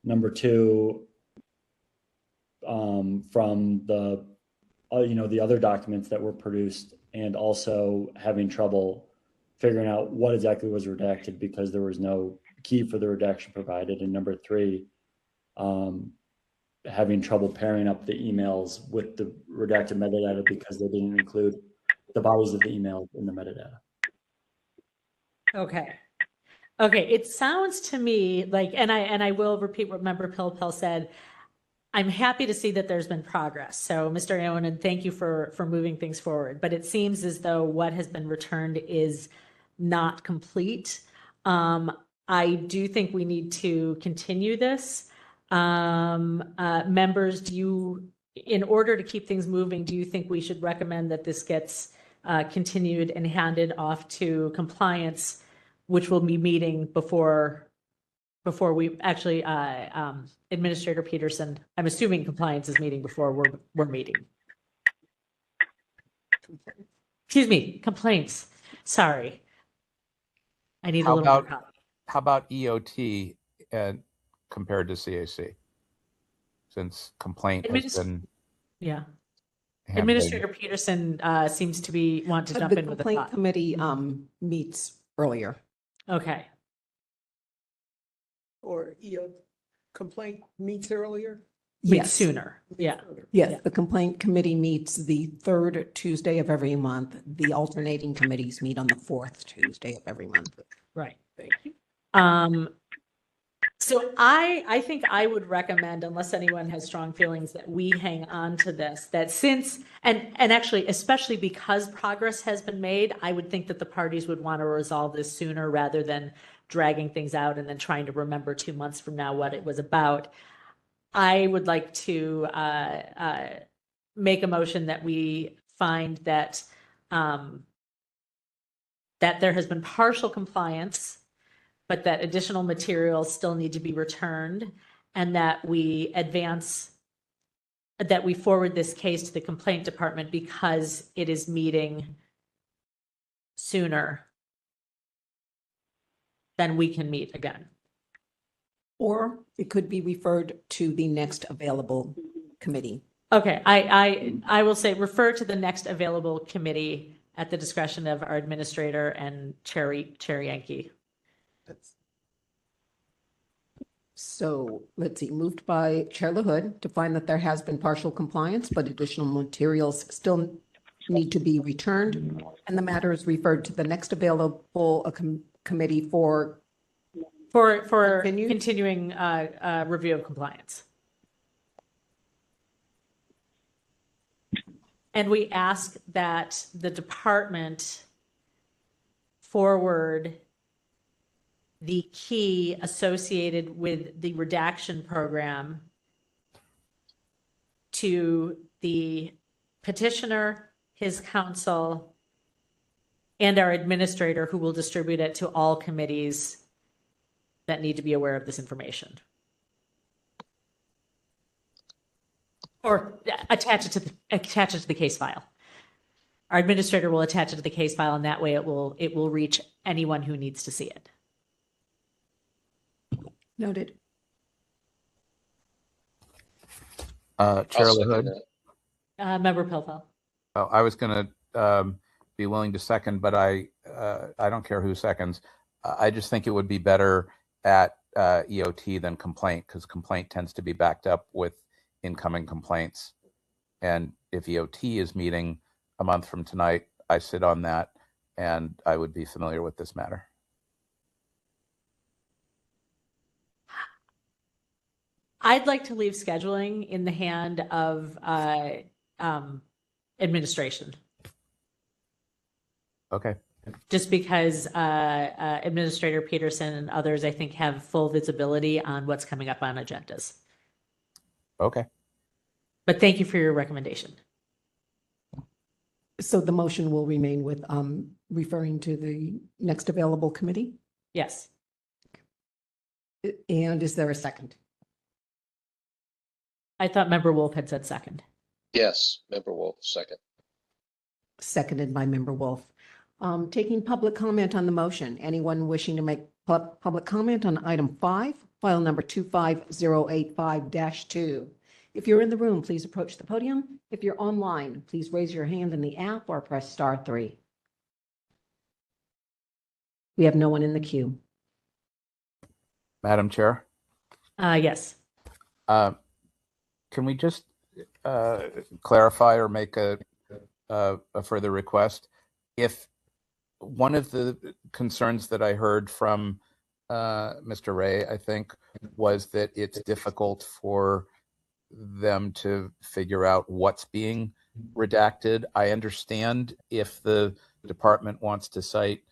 Number two, from the the other documents that were produced, and also having trouble figuring out what exactly was redacted because there was no key for the redaction provided. And number three, having trouble pairing up the emails with the redacted metadata because they didn't include the bodies of the email in the metadata. Okay. Okay. It sounds to me like, and I will repeat what Member Pilpel said. I'm happy to see that there's been progress. So, Mr. Ionin, thank you for moving things forward. But it seems as though what has been returned is not complete. I do think we need to continue this. Members, in order to keep things moving, do you think we should recommend that this gets continued and handed off to compliance, which will be meeting before we actually, Administrator Peterson, I'm assuming compliance is meeting before we're meeting. Excuse me, complaints. Sorry. I need a little more copy. How about EOT and compared to CAC? Since complaint has been. Yeah. Administrator Peterson seems to want to jump in with a thought. The complaint committee meets earlier. Okay. Or complaint meets earlier? Yes. sooner. Yeah. Yes, the complaint committee meets the third Tuesday of every month. The alternating committees meet on the fourth Tuesday of every month. Right. So I think I would recommend, unless anyone has strong feelings, that we hang on to this, that since, and actually, especially because progress has been made, I would think that the parties would want to resolve this sooner rather than dragging things out and then trying to remember 2 months from now what it was about. I would like to make a motion that we find that that there has been partial compliance, but that additional materials still need to be returned, and that we forward this case to the complaint department because it is meeting sooner than we can meet again. Or it could be referred to the next available committee. Okay, I will say refer to the next available committee at the discretion of our administrator and Chair Yankee. So let's see, moved by Chair LaHood to find that there has been partial compliance, but additional materials still need to be returned. And the matter is referred to the next available committee for continuing review of compliance. And we ask that the department forward the key associated with the redaction program to the petitioner, his counsel, and our administrator, who will distribute it to all committees that need to be aware of this information. Or attach it to the case file. Our administrator will attach it to the case file, and that way it will reach anyone who needs to see it. Noted. I'll Chair second LaHood. that. Member Pilfel. Oh, I was going to be willing to second, but I don't care who seconds. I just think it would be better at EOT than complaint, because complaint tends to be backed up with incoming complaints. And if EOT is meeting a month from tonight, I sit on that, and I would be familiar with this matter. I'd like to leave scheduling in the hand of administration. Okay. Just because Administrator Peterson and others, I think, have full visibility on what's coming up on agendas. Okay. But thank you for your recommendation. So the motion will remain with referring to the next available committee? Yes. And is there a second? I thought Member Wolf had said second. Yes, Member Wolf, second. Seconded by Member Wolf. Taking public comment on the motion. Anyone wishing to make public comment on item 5, file number 25085-2. If you're in the room, please approach the podium. If you're online, please raise your hand in the app or press *3. We have no one in the queue. Madam Chair, Yes. can we just clarify or make a further request? If one of the concerns that I heard from Mr. Ray, I think, was that it's difficult for them to figure out what's being redacted. I understand if the department wants to cite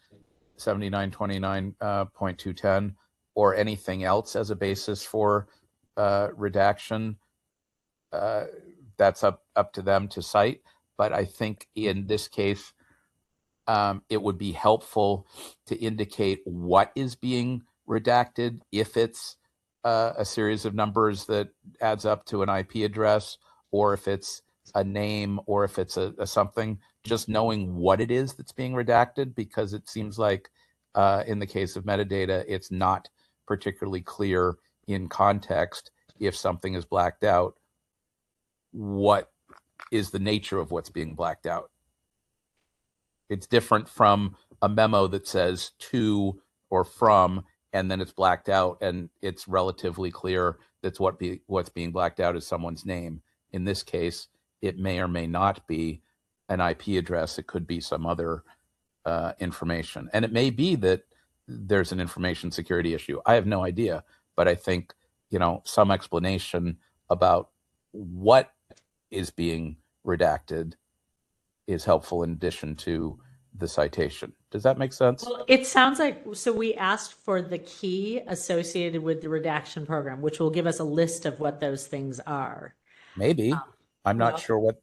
7929.210 or anything else as a basis for redaction. That's up to them to cite. But I think in this case, it would be helpful to indicate what is being redacted, if it's a series of numbers that adds up to an IP address, or if it's a name, or if it's a something, just knowing what it is that's being redacted, because it seems like in the case of metadata, it's not particularly clear in context if something is blacked out, what is the nature of what's being blacked out. It's different from a memo that says to or from, and then it's blacked out and it's relatively clear what's being blacked out is someone's name. In this case, it may or may not be an IP address. It could be some other information. And it may be that there's an information security issue. I have no idea, but I think, some explanation about what is being redacted is helpful in addition to the citation. Does that make sense? Well, it sounds like, so we asked for the key associated with the redaction program, which will give us a list of what those things are. Maybe. I'm not sure what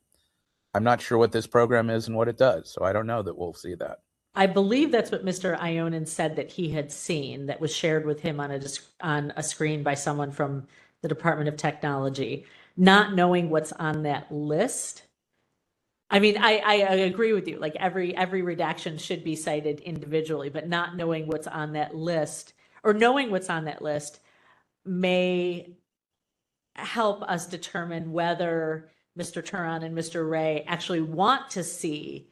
this program is and what it does. So I don't know that we'll see that. I believe that's what Mr. Ionin said that he had seen, that was shared with him on a screen by someone from the Department of Technology. Not knowing what's on that list. I mean, I agree with you. Like every redaction should be cited individually, but not knowing what's on that list, or knowing what's on that list, may help us determine whether Mr. Turan and Mr. Ray actually want to see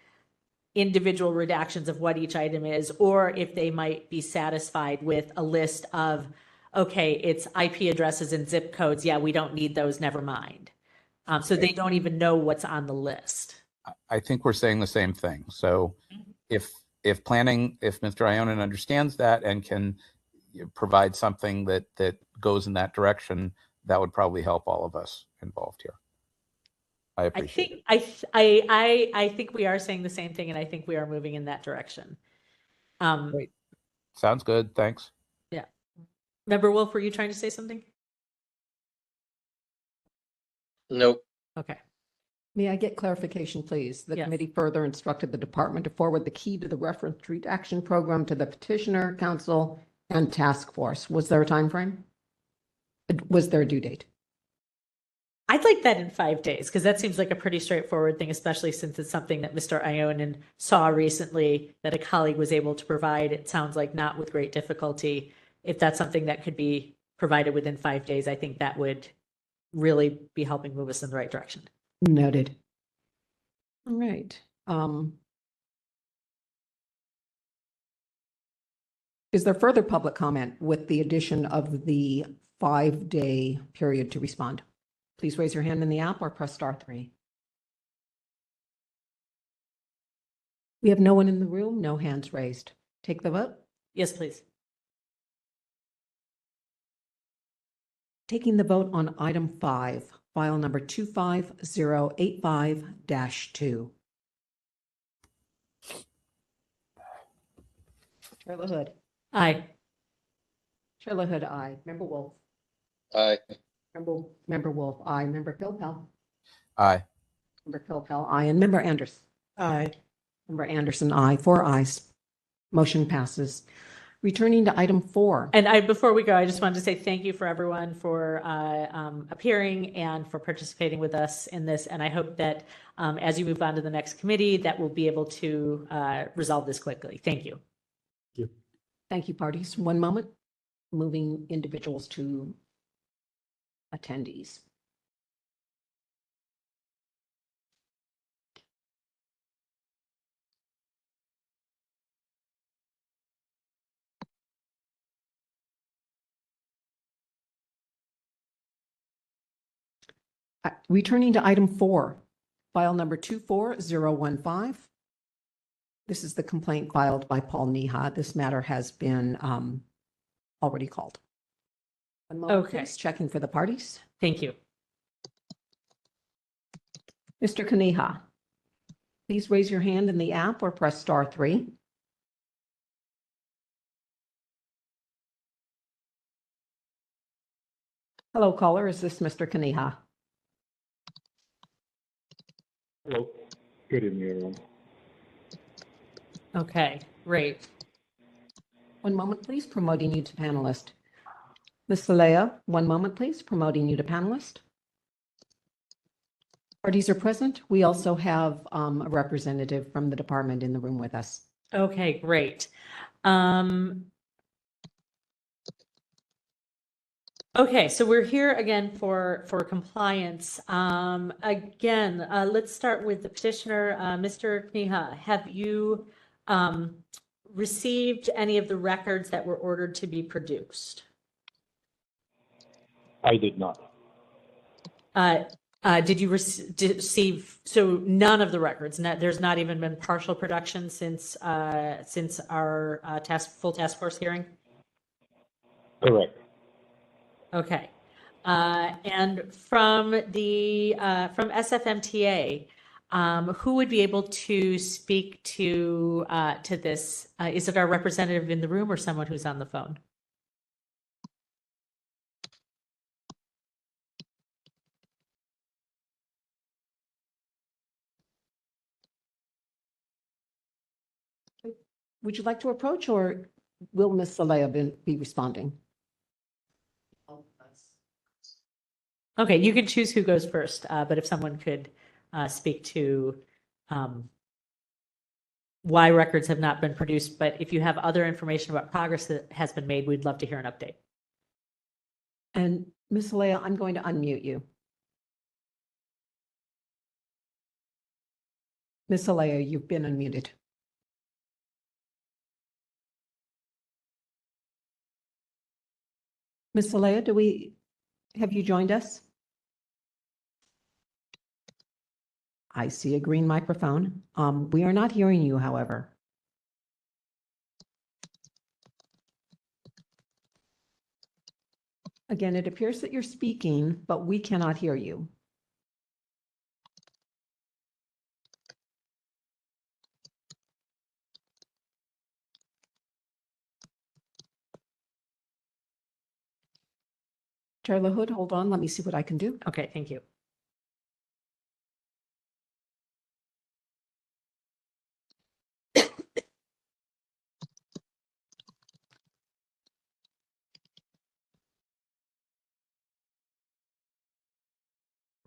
individual redactions of what each item is, or if they might be satisfied with a list of, okay, it's IP addresses and zip codes. Yeah, we don't need those. Never mind. So they don't even know what's on the list. I think we're saying the same thing. So if Mr. Ionin understands that and can provide something that goes in that direction, that would probably help all of us involved here. I appreciate it. I think we are saying the same thing, and I think we are moving in that direction. Great. Sounds good. Thanks. Yeah. Member Wolf, were you trying to say something? Nope. Okay. May I get clarification, please? The Yes. committee further instructed the department to forward the key to the reference redaction program to the petitioner, council, and task force. Was there a time frame? Was there a due date? I'd like that in 5 days, because that seems like a pretty straightforward thing, especially since it's something that Mr. Ionin saw recently that a colleague was able to provide. It sounds like not with great difficulty. If that's something that could be provided within 5 days, I think that would really be helping move us in the right direction. Noted. All right. Is there further public comment with the addition of the 5-day period to respond? Please raise your hand in the app or press *3. We have no one in the room, no hands raised. Take the vote. Yes, please. Taking the vote on item 5, file number 25085-2. Chair LaHood. Aye. Chair LaHood, aye. Member Wolf. Aye. Member Wolf, aye. Member Philpell. Aye. Member Philpell, aye. And Member Anderson. Aye. Member Anderson, aye. 4 ayes. Motion passes. Returning to item 4. And before we go, I just wanted to say thank you for everyone for appearing and for participating with us in this. And I hope that as you move on to the next committee, that we'll be able to resolve this quickly. Thank you. Thank you, parties. One moment. Moving individuals to attendees. Returning to item 4, file number 24015. This is the complaint filed by Paul Neha. This matter has been already called. One moment, Okay. please. Checking for the parties. Thank you. Mr. Kaniha, please raise your hand in the app or press *3. Hello, caller. Is this Mr. Kaniha? Hello. Good evening, everyone. Okay, great. One moment, please. Promoting you to panelist. Ms. Salea, one moment, please. Promoting you to panelist. Parties are present. We also have a representative from the department in the room with us. Okay, great. Okay, so we're here again for compliance. Again, let's start with the petitioner, Mr. Kniha. Have you received any of the records that were ordered to be produced? I did not. Did you receive, so none of the records, there's not even been partial production since our full task force hearing? Correct. Okay. And from SFMTA, who would be able to speak to this? Is it our representative in the room or someone who's on the phone? Would you like to approach, or will Ms. Saleha be responding? Okay, you can choose who goes first, but if someone could speak to why records have not been produced, but if you have other information about progress that has been made, we'd love to hear an update. And Ms. Saleha, I'm going to unmute you. Ms. Saleha, you've been unmuted. Ms. Saleha, have you joined us? I see a green microphone. We are not hearing you, however. Again, it appears that you're speaking, but we cannot hear you. Chair LaHood, hold on. Let me see what I can do. Okay, thank you.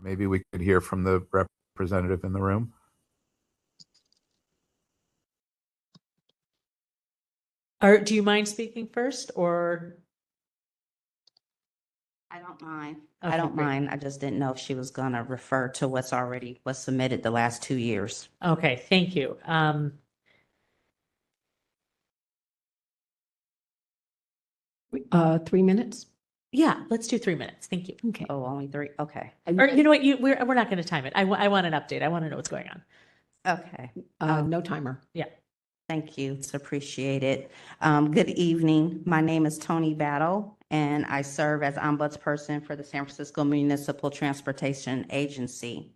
Maybe we could hear from the representative in the room. Or do you mind speaking first, or? I don't mind. Okay, I don't great. mind. I just didn't know if she was going to refer to what's submitted the last 2 years. Okay, thank you. 3 minutes? Yeah, let's do 3 minutes. Thank you. Okay. Oh, only 3? Okay. Or you know what? We're not going to time it. I want an update. I want to know what's going on. Okay. No timer. Yeah. Thank you. It's appreciated. Good evening. My name is Tony Battle, and I serve as ombudsperson for the San Francisco Municipal Transportation Agency.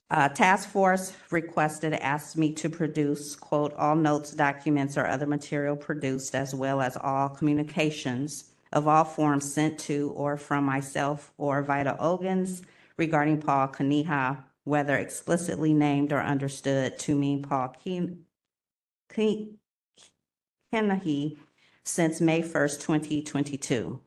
Task Force asked me to produce, quote, all notes, documents, or other material produced, as well as all communications of all forms sent to or from myself or Vida Ogans regarding Paul Kaniha, whether explicitly named or understood to mean Paul Kenihi, since May 1st, 2022.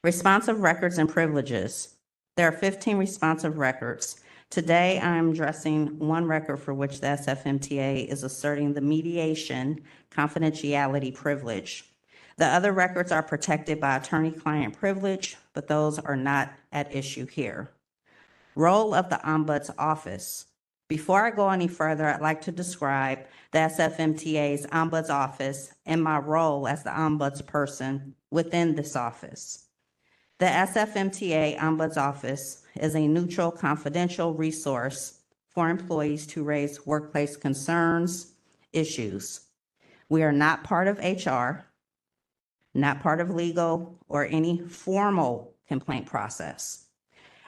Responsive records and privileges. There are 15 responsive records. Today, I'm addressing one record for which the SFMTA is asserting the mediation confidentiality privilege. The other records are protected by attorney-client privilege, but those are not at issue here. Role of the Ombuds Office. Before I go any further, I'd like to describe the SFMTA's Ombuds Office and my role as the ombudsperson within this office. The SFMTA Ombuds Office is a neutral, confidential resource for employees to raise workplace concerns, issues. We are not part of HR, not part of legal or any formal complaint process.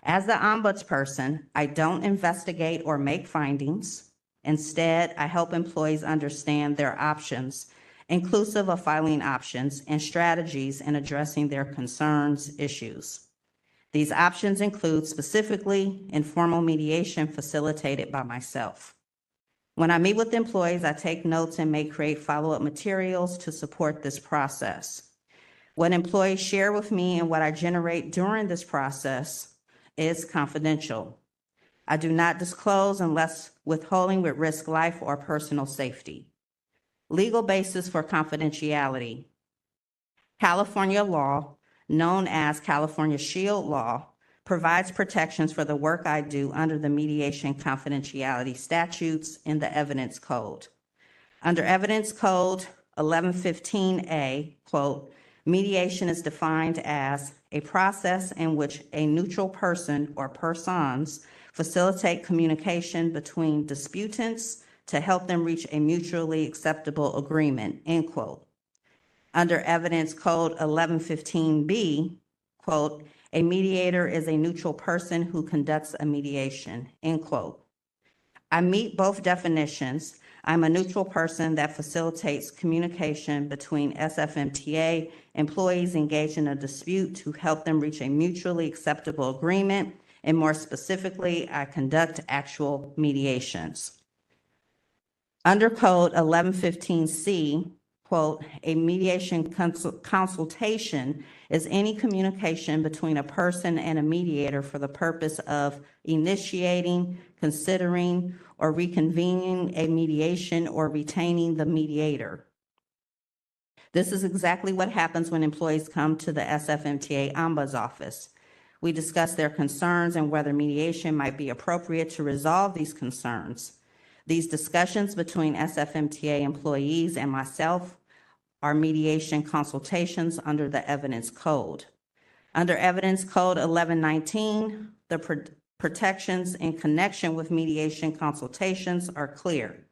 As the ombudsperson, I don't investigate or make findings. Instead, I help employees understand their options, inclusive of filing options and strategies in addressing their concerns, issues. These options include specifically informal mediation facilitated by myself. When I meet with employees, I take notes and may create follow-up materials to support this process. What employees share with me and what I generate during this process is confidential. I do not disclose unless withholding would risk life or personal safety. Legal basis for confidentiality. California law, known as California Shield Law, provides protections for the work I do under the mediation confidentiality statutes in the Evidence Code. Under Evidence Code 1115A, quote, Mediation is defined as a process in which a neutral person or persons facilitate communication between disputants to help them reach a mutually acceptable agreement, end quote. Under Evidence Code 1115B, quote, a mediator is a neutral person who conducts a mediation, end quote. I meet both definitions. I'm a neutral person that facilitates communication between SFMTA employees engaged in a dispute to help them reach a mutually acceptable agreement, and more specifically, I conduct actual mediations. Under Code 1115C, quote, a mediation consultation is any communication between a person and a mediator for the purpose of initiating, considering, or reconvening a mediation or retaining the mediator. This is exactly what happens when employees come to the SFMTA Ombuds Office. We discuss their concerns and whether mediation might be appropriate to resolve these concerns. These discussions between SFMTA employees and myself are mediation consultations under the Evidence Code. Under Evidence Code 1119, the protections in connection with mediation consultations are clear.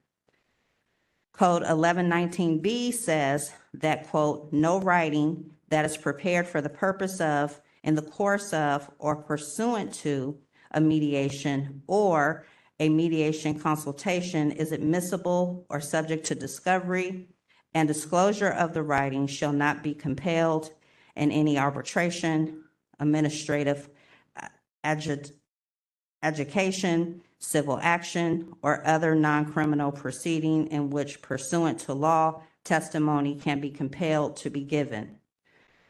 Code 1119B says that, quote, no writing that is prepared for the purpose of, in the course of, or pursuant to a mediation or a mediation consultation is admissible or subject to discovery, and disclosure of the writing shall not be compelled in any arbitration, administrative adjudication, civil action, or other non-criminal proceeding in which, pursuant to law, testimony can be compelled to be given.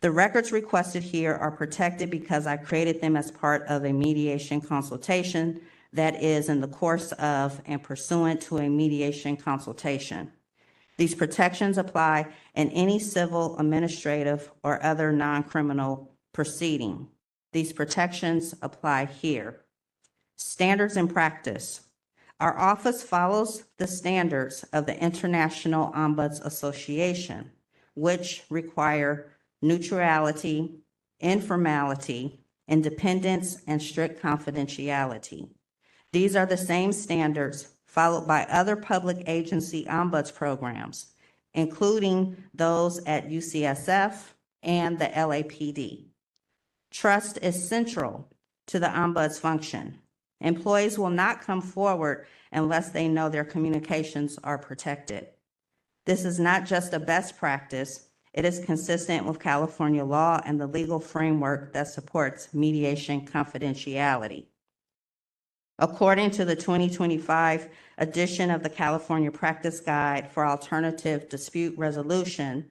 The records requested here are protected because I created them as part of a mediation consultation that is in the course of and pursuant to a mediation consultation. These protections apply in any civil, administrative, or other non-criminal proceeding. These protections apply here. Standards and practice. Our office follows the standards of the International Ombuds Association, which require neutrality, informality, independence, and strict confidentiality. These are the same standards followed by other public agency ombuds programs, including those at UCSF and the LAPD. Trust is central to the ombuds function. Employees will not come forward unless they know their communications are protected. This is not just a best practice, it is consistent with California law and the legal framework that supports mediation confidentiality. According to the 2025 edition of the California Practice Guide for Alternative Dispute Resolution,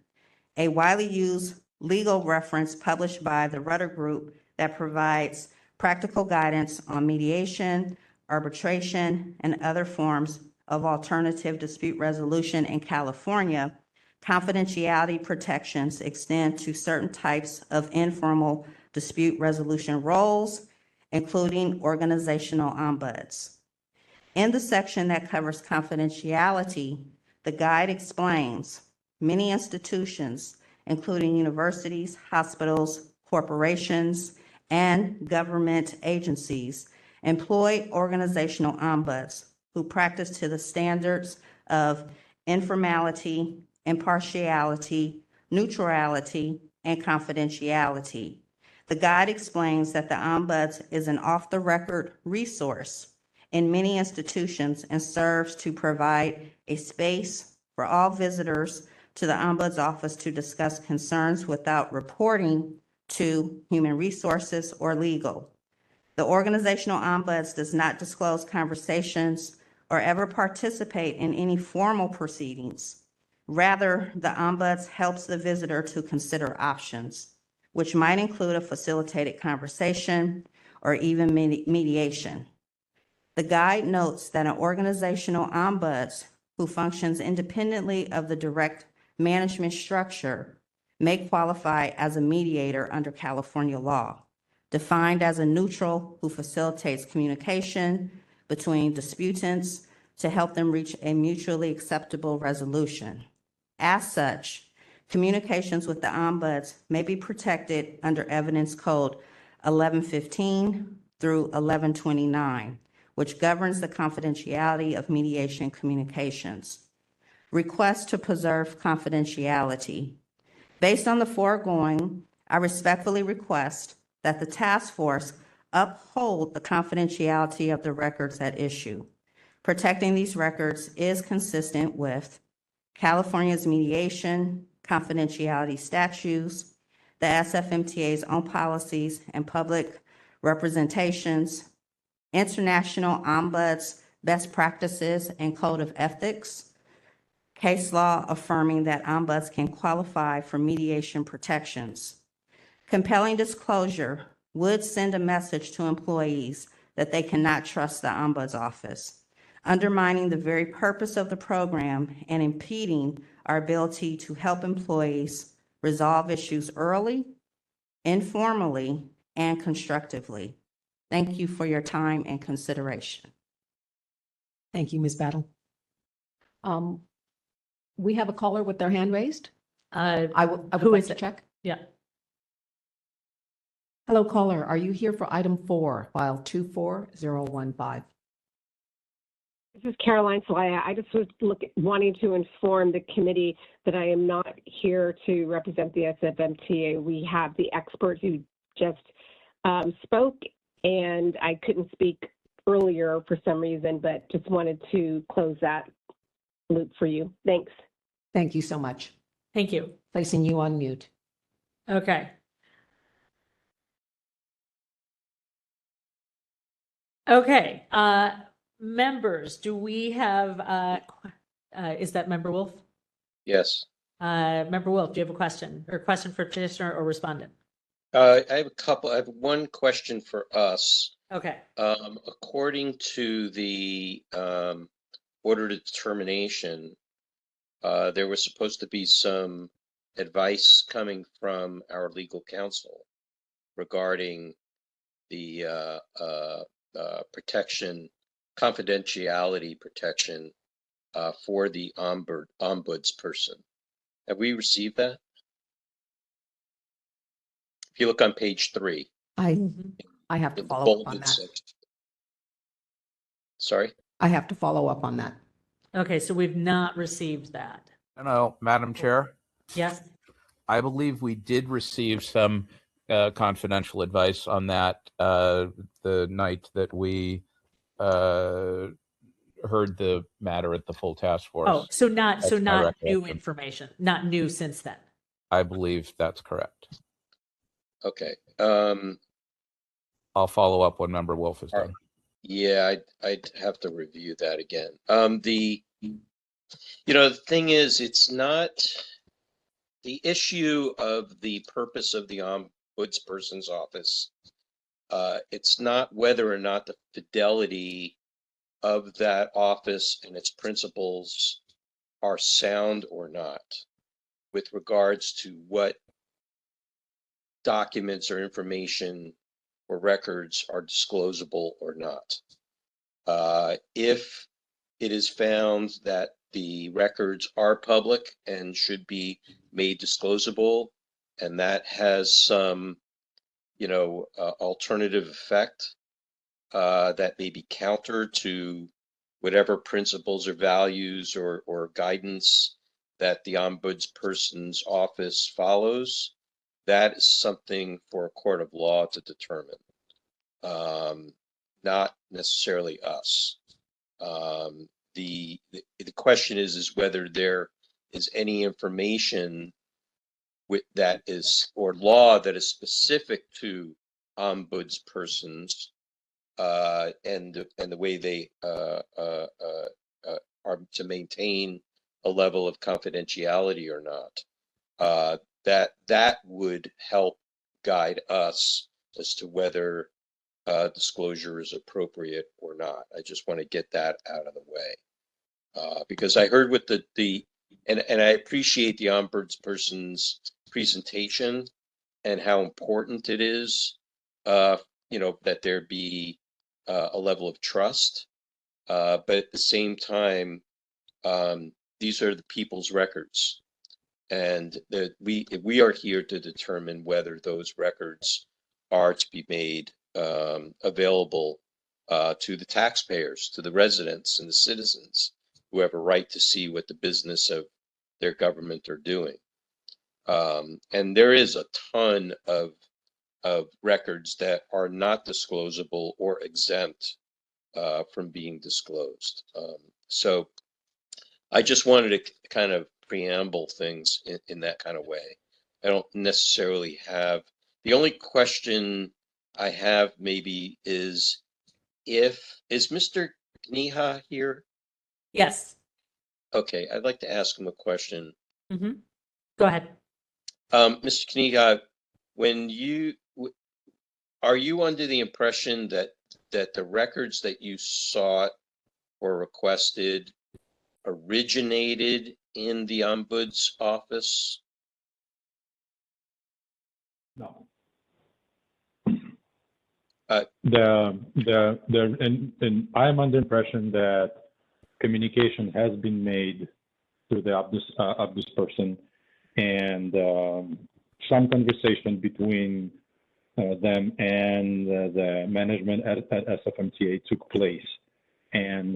a widely used legal reference published by the Rudder Group that provides practical guidance on mediation, arbitration, and other forms of alternative dispute resolution in California, confidentiality protections extend to certain types of informal dispute resolution roles, including organizational ombuds. In the section that covers confidentiality, the guide explains many institutions, including universities, hospitals, corporations, and government agencies, employ organizational ombuds who practice to the standards of informality, impartiality, neutrality, and confidentiality. The guide explains that the ombuds is an off-the-record resource in many institutions and serves to provide a space for all visitors to the ombuds office to discuss concerns without reporting to human resources or legal. The organizational ombuds does not disclose conversations or ever participate in any formal proceedings. Rather, the ombuds helps the visitor to consider options, which might include a facilitated conversation or even mediation. The guide notes that an organizational ombuds who functions independently of the direct management structure may qualify as a mediator under California law, defined as a neutral who facilitates communication between disputants to help them reach a mutually acceptable resolution. As such, Communications with the ombuds may be protected under Evidence Code 1115 through 1129, which governs the confidentiality of mediation communications. Request to preserve confidentiality. Based on the foregoing, I respectfully request that the task force uphold the confidentiality of the records at issue. Protecting these records is consistent with California's mediation confidentiality statutes, the SFMTA's own policies and public representations, international ombuds best practices and code of ethics, case law affirming that ombuds can qualify for mediation protections. Compelling disclosure would send a message to employees that they cannot trust the ombuds office, undermining the very purpose of the program and impeding our ability to help employees resolve issues early, informally, and constructively. Thank you for your time and consideration. Thank you, Ms. Battle. We have a caller with their hand raised. I would Who like is to it? check. Yeah. Hello, caller. Are you here for item 4, file 24015? This is Caroline Salaya. I just was wanting to inform the committee that I am not here to represent the SFMTA. We have the expert who just spoke, and I couldn't speak earlier for some reason, but just wanted to close that loop for you. Thanks. Thank you so much. Thank you. Placing you on mute. Okay. Okay. Members, do we have, is that Member Wolf? Yes. Member Wolf, do you have a question for petitioner or respondent? I have a couple. I have one question for us. Okay. According to the order to determination, there was supposed to be some advice coming from our legal counsel regarding the protection, confidentiality protection for the ombuds person. Have we received that? If you look on page 3. I have to in the follow up on bolded that. section. Sorry? I have to follow up on that. Okay, so we've not received that. No, Madam Chair, Yes? I believe we did receive some confidential advice on that the night that we heard the matter at the full task force. Oh, so not That's my new recollection. information, not new since then. I believe that's correct. Okay. I'll follow up when Member Wolf is done. Yeah, I'd have to review that again. The thing is, it's not the issue of the purpose of the ombudsperson's office. It's not whether or not the fidelity of that office and its principles are sound or not, with regards to what documents or information or records are disclosable or not. If it is found that the records are public and should be made disclosable, and that has some, alternative effect that may be counter to whatever principles or values or guidance that the ombudsperson's office follows, that is something for a court of law to determine, not necessarily us. The question is whether there is any information that is, or law that is specific to ombudspersons and the way they are to maintain a level of confidentiality or not. That would help guide us as to whether disclosure is appropriate or not. I just want to get that out of the way because I heard with and I appreciate the ombudsperson's presentation and how important it is, that there be a level of trust, but at the same time, these are the people's records. And we are here to determine whether those records are to be made available to the taxpayers, to the residents and the citizens who have a right to see what the business of their government are doing. And there is a ton of records that are not disclosable or exempt from being disclosed. So I just wanted to kind of preamble things in that kind of way. I don't necessarily have, the only question I have maybe is is Mr. Kniha here? Yes. Okay, I'd like to ask him a question. Mm-hmm. Go ahead. Mr. Kniha, are you under the impression that the records that you sought or requested originated in the Ombuds office? No. Uh, and I'm under the impression that communication has been made to the Ombuds person, and some conversation between them and the management at SFMTA took place, and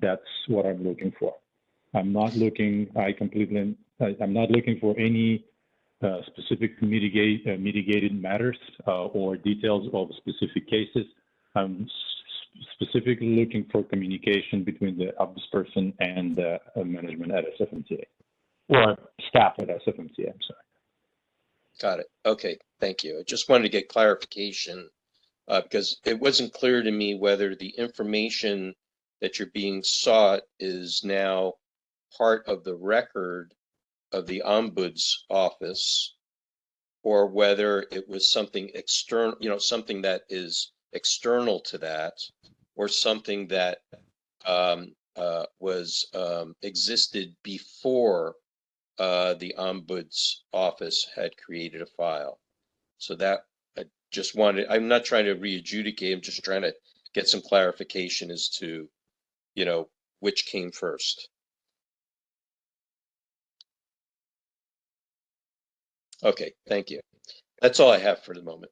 that's what I'm looking for. I'm not looking for any specific mitigated matters or details of specific cases. I'm specifically looking for communication between the ombudsperson and the management at SFMTA, or staff at SFMTA, I'm sorry. Got it. Okay, thank you. I just wanted to get clarification because it wasn't clear to me whether the information that you're being sought is now part of the record of the Ombuds office, or whether it was something external, something that is external to that, or something that existed before the Ombuds office had created a file. So that I'm not trying to re-adjudicate, I'm just trying to get some clarification as to, which came first. Okay, thank you. That's all I have for the moment.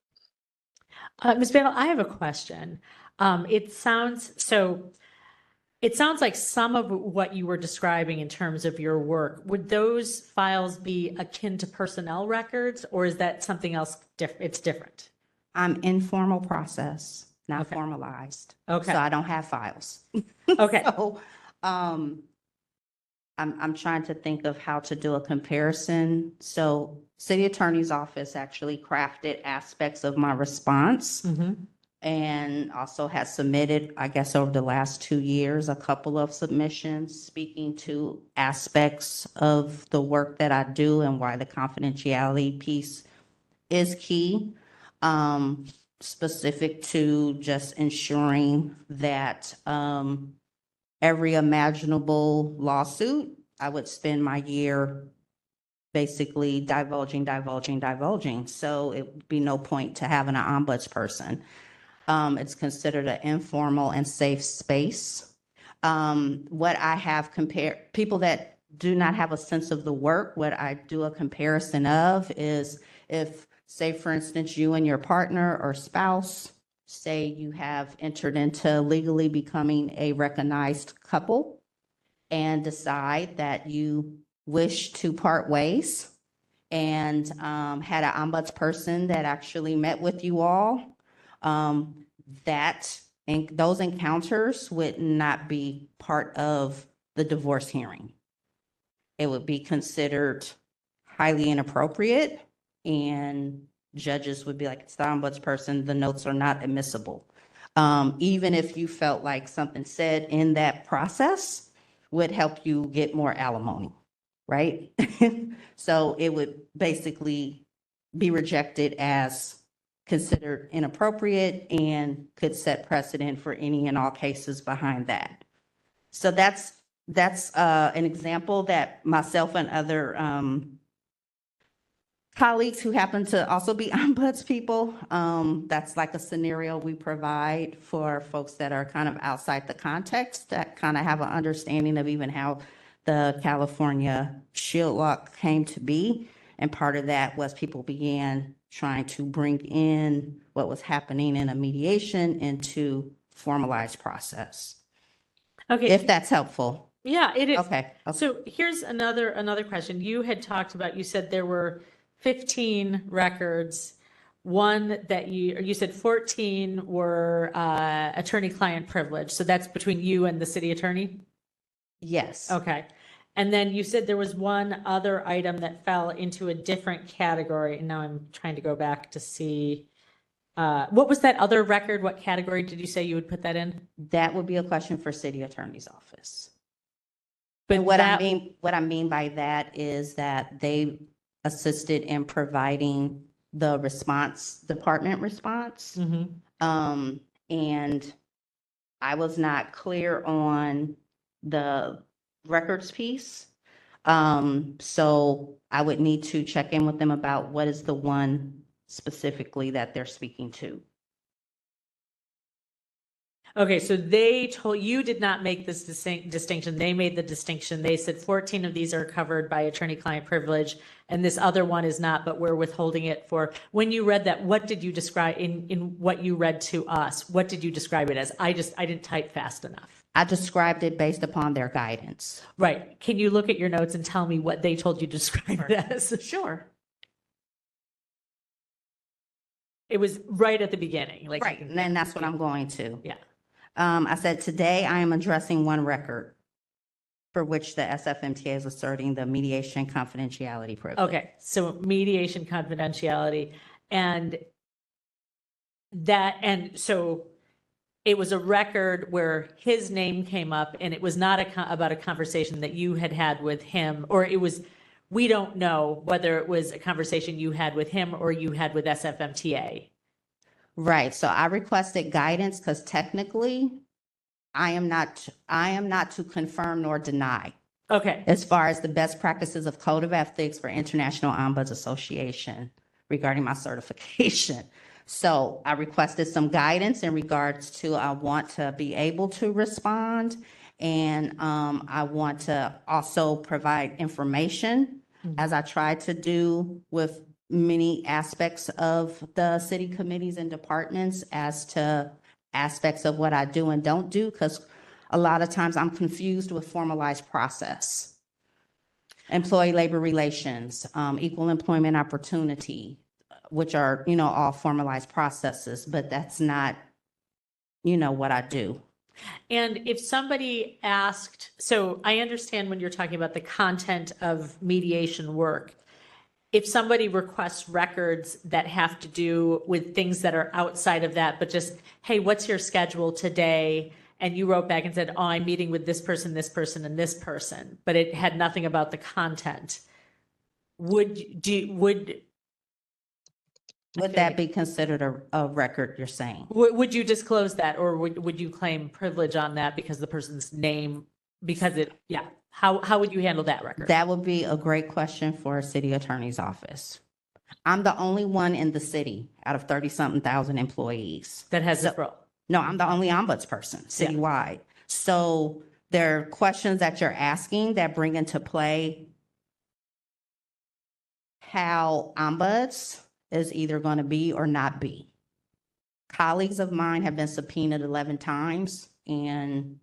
Ms. Bandel, I have a question. It sounds like some of what you were describing in terms of your work, would those files be akin to personnel records, or is that something else? It's different. Informal process, not Okay. formalized. Okay. So I don't have files. Okay. So, I'm trying to think of how to do a comparison. So City Attorney's Office actually crafted aspects of my response. Mm-hmm. And also has submitted, I guess, over the last 2 years, a couple of submissions speaking to aspects of the work that I do and why the confidentiality piece is key, specific to just ensuring that every imaginable lawsuit, I would spend my year basically divulging. So it would be no point to having an ombudsperson. It's considered an informal and safe space. What I have compared, people that do not have a sense of the work, what I do a comparison of is if, say, for instance, you and your partner or spouse, say you have entered into legally becoming a recognized couple and decide that you wish to part ways, and had an ombudsperson that actually met with you all, those encounters would not be part of the divorce hearing. It would be considered highly inappropriate, and judges would be like, it's the ombudsperson, the notes are not admissible. Even if you felt like something said in that process would help you get more alimony, right? So it would basically be rejected as considered inappropriate and could set precedent for any and all cases behind that. So that's an example that myself and other colleagues who happen to also be ombuds people, that's like a scenario we provide for folks that are kind of outside the context, that kind of have an understanding of even how the California Shield Law came to be. And part of that was people began trying to bring in what was happening in a mediation into formalized process. Okay. If that's helpful. Yeah, it is. Okay. So here's another question. You had talked about, you said there were 15 records. One that you said 14 were attorney-client privilege. So that's between you and the city attorney? Yes. Okay. And then you said there was one other item that fell into a different category. And now I'm trying to go back to see. What was that other record? What category did you say you would put that in? That would be a question for city attorney's office. But And what I mean by that is that they assisted in providing the department response. And I was not clear on the records piece. So I would need to check in with them about what is the one specifically that they're speaking to. Okay, so they told you did not make this distinction. They made the distinction. They said 14 of these are covered by attorney-client privilege, and this other one is not, but we're withholding it for. When you read that, what did you describe in what you read to us? What did you describe it as? I didn't type fast enough. I described it based upon their guidance. Right. Can you look at your notes and tell me what they told you to describe it as? Sure. It was right at the beginning. Like, right, and that's what I'm going to. Yeah. I said, today I am addressing one record for which the SFMTA is asserting the mediation confidentiality privilege. Okay, so mediation confidentiality and so it was a record where his name came up and it was not about a conversation that you had with him, or it was, we don't know whether it was a conversation you had with him or you had with SFMTA. Right. So I requested guidance because technically I am not to confirm nor deny. Okay. As far as the best practices of Code of Ethics for International Ombuds Association regarding my certification. So I requested some guidance in regards to, I want to be able to respond, and I want to also provide information as I try to do with many aspects of the city committees and departments as to aspects of what I do and don't do, because a lot of times I'm confused with formalized process, employee labor relations, equal employment opportunity, which are, all formalized processes, but that's not, what I do. And if somebody asked, so I understand when you're talking about the content of mediation work, if somebody requests records that have to do with things that are outside of that, but just, hey, what's your schedule today? And you wrote back and said, oh, I'm meeting with this person, and this person, but it had nothing about the content. Would that be considered a record, you're saying? Would you disclose that, or would you claim privilege on that because the person's name, how would you handle that record? That would be a great question for a city attorney's office. I'm the only one in the city out of 30-something thousand employees that has this role. No, I'm the only ombuds person citywide. Yeah. So there are questions that you're asking that bring into play how ombuds is either going to be or not be. Colleagues of mine have been subpoenaed 11 times and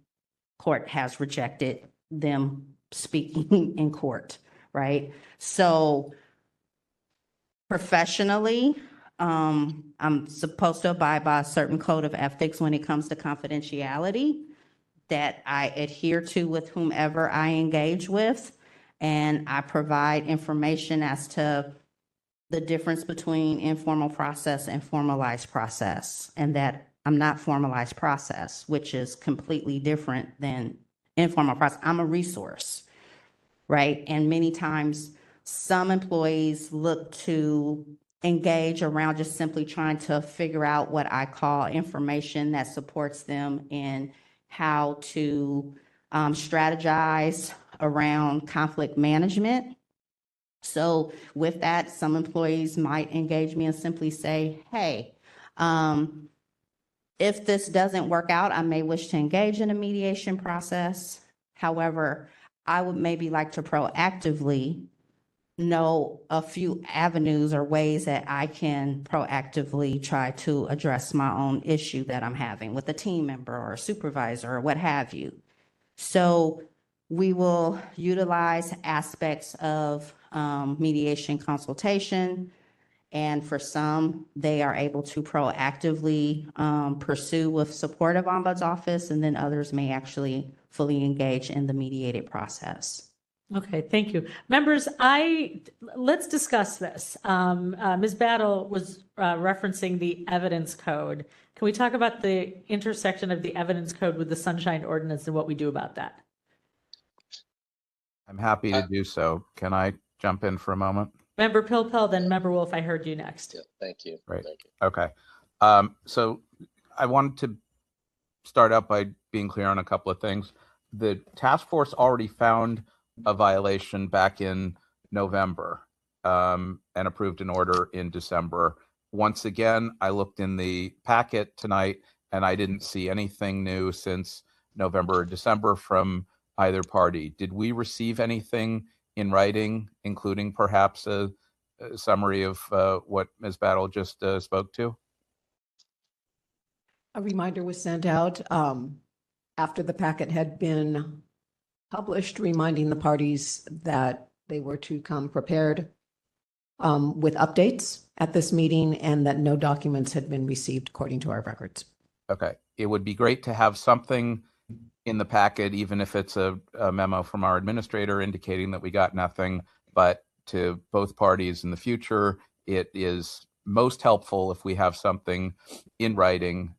court has rejected them speaking in court, right? So professionally, I'm supposed to abide by a certain code of ethics when it comes to confidentiality that I adhere to with whomever I engage with, and I provide information as to the difference between informal process and formalized process, and that I'm not formalized process, which is completely different than informal process. I'm a resource, right? And many times some employees look to engage around just simply trying to figure out what I call information that supports them in how to strategize around conflict management. So with that, some employees might engage me and simply say, hey, if this doesn't work out, I may wish to engage in a mediation process. However, I would maybe like to proactively know a few avenues or ways that I can proactively try to address my own issue that I'm having with a team member or a supervisor or what have you. So we will utilize aspects of mediation consultation. And for some, they are able to proactively pursue with support of Ombuds Office, and then others may actually fully engage in the mediated process. Okay, thank you. Members, let's discuss this. Ms. Battle was referencing the evidence code. Can we talk about the intersection of the evidence code with the Sunshine Ordinance and what we do about that? I'm happy to do so. Can I jump in for a moment? Member Pilpel, then Member Wolf, I heard you next. Yeah, thank you. Right. Thank you. Okay. So I wanted to start out by being clear on a couple of things. The task force already found a violation back in November and approved an order in December. Once again, I looked in the packet tonight and I didn't see anything new since November or December from either party. Did we receive anything in writing, including perhaps a summary of what Ms. Battle just spoke to? A reminder was sent out after the packet had been published, reminding the parties that they were to come prepared with updates at this meeting and that no documents had been received according to our records. Okay. It would be great to have something in the packet, even if it's a memo from our administrator indicating that we got nothing, but to both parties in the future, it is most helpful if we have something in writing,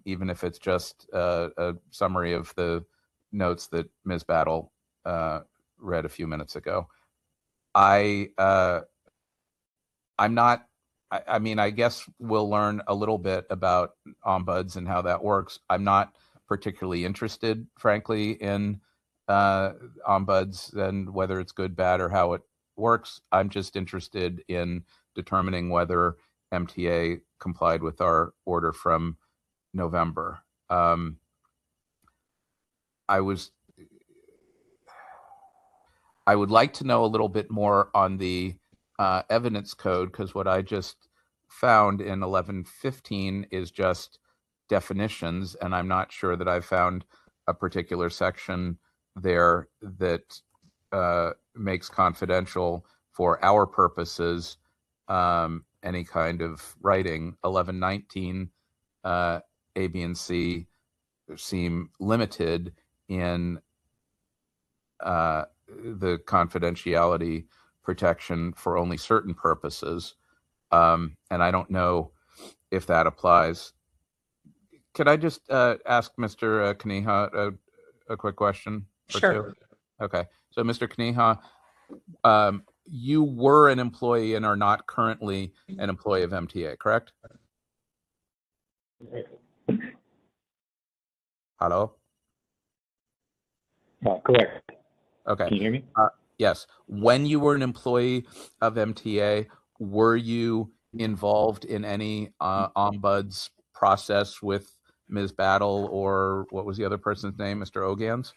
even if it's just a summary of the notes that Ms. Battle read a few minutes ago. I mean, I guess we'll learn a little bit about ombuds and how that works. I'm not particularly interested, frankly, in ombuds and whether it's good, bad, or how it works. I'm just interested in determining whether MTA complied with our order from November. I would like to know a little bit more on the evidence code, because what I just found in 1115 is just definitions, and I'm not sure that I found a particular section there that makes confidential for our purposes any kind of writing. 1119 A, B, and C seem limited in the confidentiality protection for only certain purposes, and I don't know if that applies. Could I just ask Mr. Kaniha a quick question? Sure. Okay. So, Mr. Kaniha, you were an employee and are not currently an employee of MTA, correct? Hello? Correct. Okay. Can you hear me? Yes. When you were an employee of MTA, were you involved in any ombuds process with Ms. Battle, or what was the other person's name, Mr. Ogans?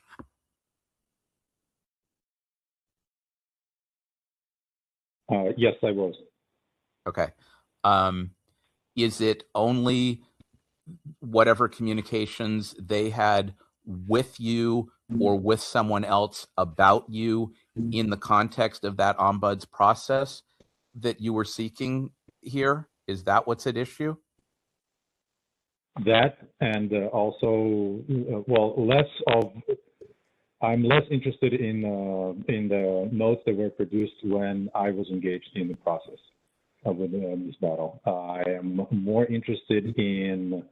Yes, I was. Okay. Is it only whatever communications they had with you or with someone else about you in the context of that ombuds process that you were seeking here? Is that what's at issue? That, and also, I'm less interested in the notes that were produced when I was engaged in the process of this battle. I am more interested in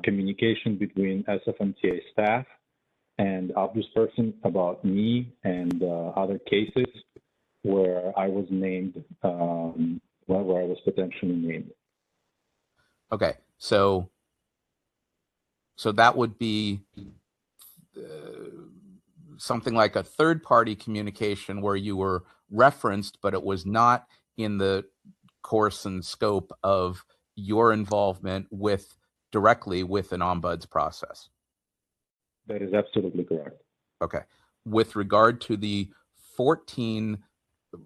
communication between SFMTA staff and ombudsperson about me and other cases where I was named, where I was potentially named. Okay, so that would be something like a third-party communication where you were referenced, but it was not in the course and scope of your involvement directly with an ombuds process. That is absolutely correct. Okay. with regard to the 14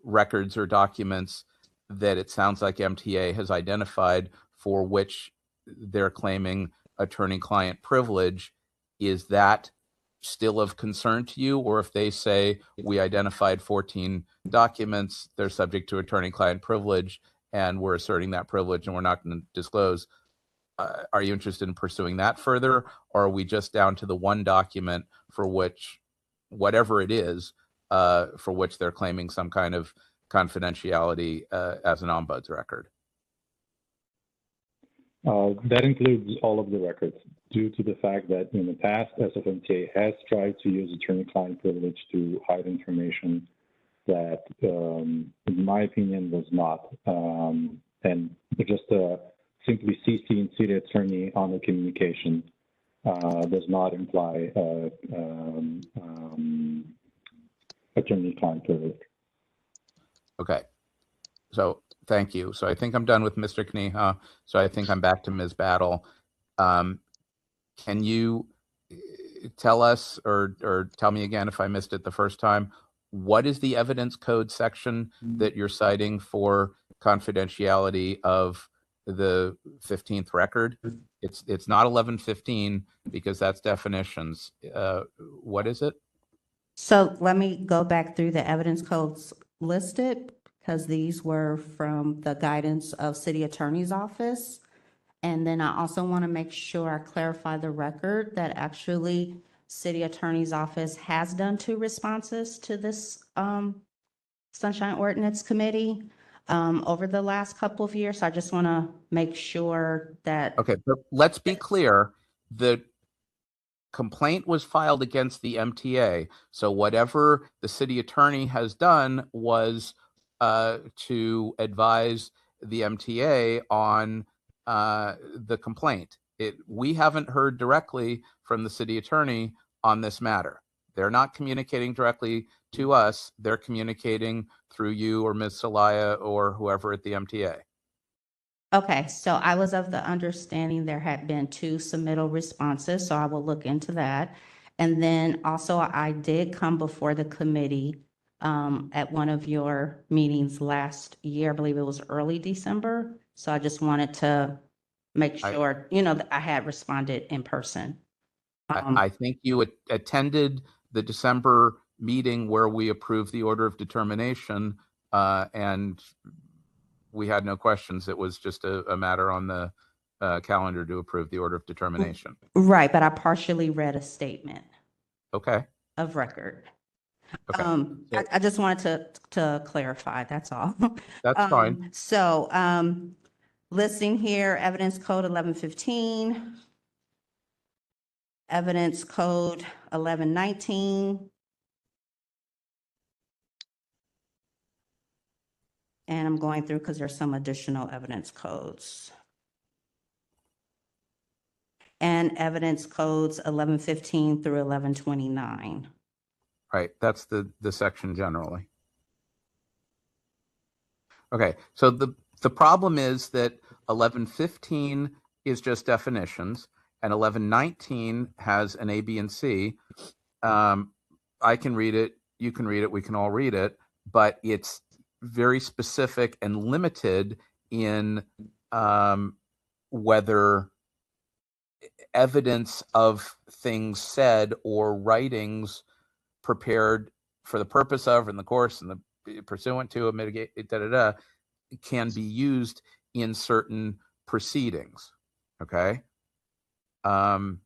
records or documents that it sounds like MTA has identified for which they're claiming attorney-client privilege, is that still of concern to you? Or if they say we identified 14 documents, they're subject to attorney-client privilege and we're asserting that privilege and we're not going to disclose, are you interested in pursuing that further? Or are we just down to the one document for which, whatever it is, for which they're claiming some kind of confidentiality as an ombuds record? That includes all of the records, due to the fact that in the past, SFMTA has tried to use attorney-client privilege to hide information that, in my opinion, was not. And just simply CCing city attorney on the communication does not imply attorney-client privilege. Okay. So thank you. So I think I'm done with Mr. Kniha. So I think I'm back to Ms. Battle. Can you tell us or tell me again if I missed it the first time, what is the evidence code section that you're citing for confidentiality of the 15th record? It's not 1115 because that's definitions. What is it? So let me go back through the evidence codes listed, because these were from the guidance of City Attorney's Office. And then I also want to make sure I clarify the record that actually City Attorney's Office has done 2 responses to this Sunshine Ordinance Committee over the last couple of years. So I just want to make sure that. Okay, but let's be clear. The complaint was filed against the MTA. So whatever the city attorney has done was to advise the MTA on the complaint. We haven't heard directly from the city attorney on this matter. They're not communicating directly to us. They're communicating through you or Ms. Celaya or whoever at the MTA. Okay, so I was of the understanding there had been 2 submittal responses, so I will look into that. And then also I did come before the committee at one of your meetings last year. I believe it was early December. So I just wanted to make sure, that I had responded in person. I think you attended the December meeting where we approved the order of determination, and we had no questions. It was just a matter on the calendar to approve the order of determination. Right, but I partially read a statement. Okay. Of record. Okay. I just wanted to clarify, that's all. That's fine. So listing here, evidence code 1115, evidence code 1119, and I'm going through because there's some additional evidence codes. And evidence codes 1115 through 1129. Right, that's the section generally. Okay, so the problem is that 1115 is just definitions, and 1119 has an A, B, and C. I can read it, you can read it, we can all read it, but it's very specific and limited in whether evidence of things said or writings prepared for the purpose of, in the course, and the pursuant to, a mitigate, can be used in certain proceedings. Okay. And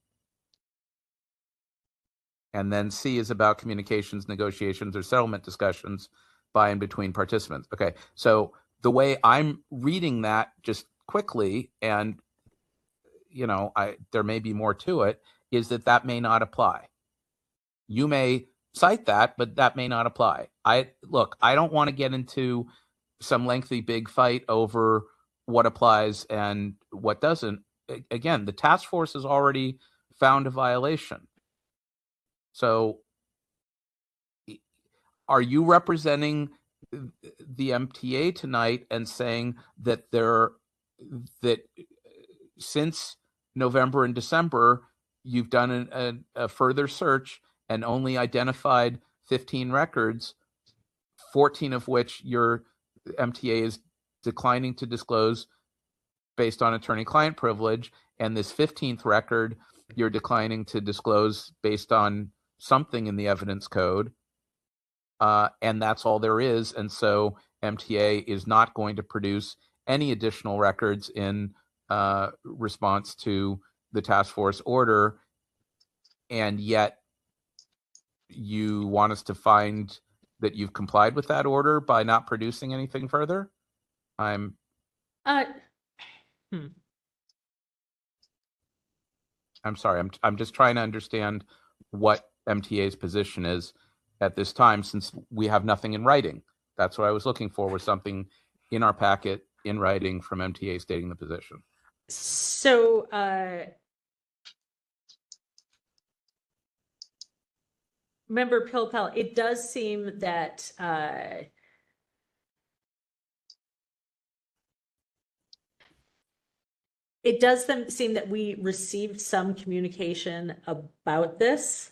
then C is about communications, negotiations, or settlement discussions by and between participants. Okay. So the way I'm reading that just quickly, and there may be more to it, is that may not apply. You may cite that, but that may not apply. I don't want to get into some lengthy big fight over what applies and what doesn't. Again, the task force has already found a violation. So are you representing the MTA tonight and saying that that since November and December, you've done a further search and only identified 15 records, 14 of which your MTA is declining to disclose based on attorney-client privilege, and this 15th record you're declining to disclose based on something in the evidence code, and that's all there is. And so MTA is not going to produce any additional records in response to the task force order, and yet you want us to find that you've complied with that order by not producing anything further? I'm sorry. I'm just trying to understand what MTA's position is at this time, since we have nothing in writing. That's what I was looking for, was something in our packet in writing from MTA stating the position. So, Member Pilpel, it does seem that seem that we received some communication about this.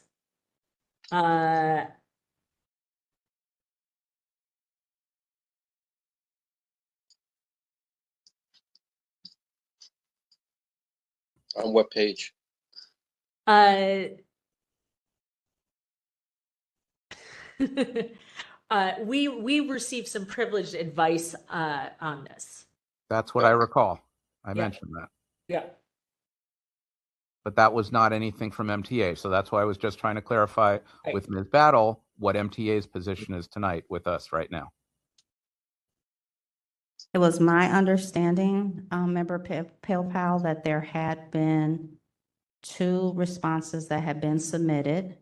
On what page? We received some privileged advice on this. That's what I recall. I Yeah. mentioned that. Yeah. But that was not anything from MTA. So that's why I was just trying to clarify with Ms. Battle what MTA's position is tonight with us right now. It was my understanding, Member Pilpel, that there had been 2 responses that had been submitted.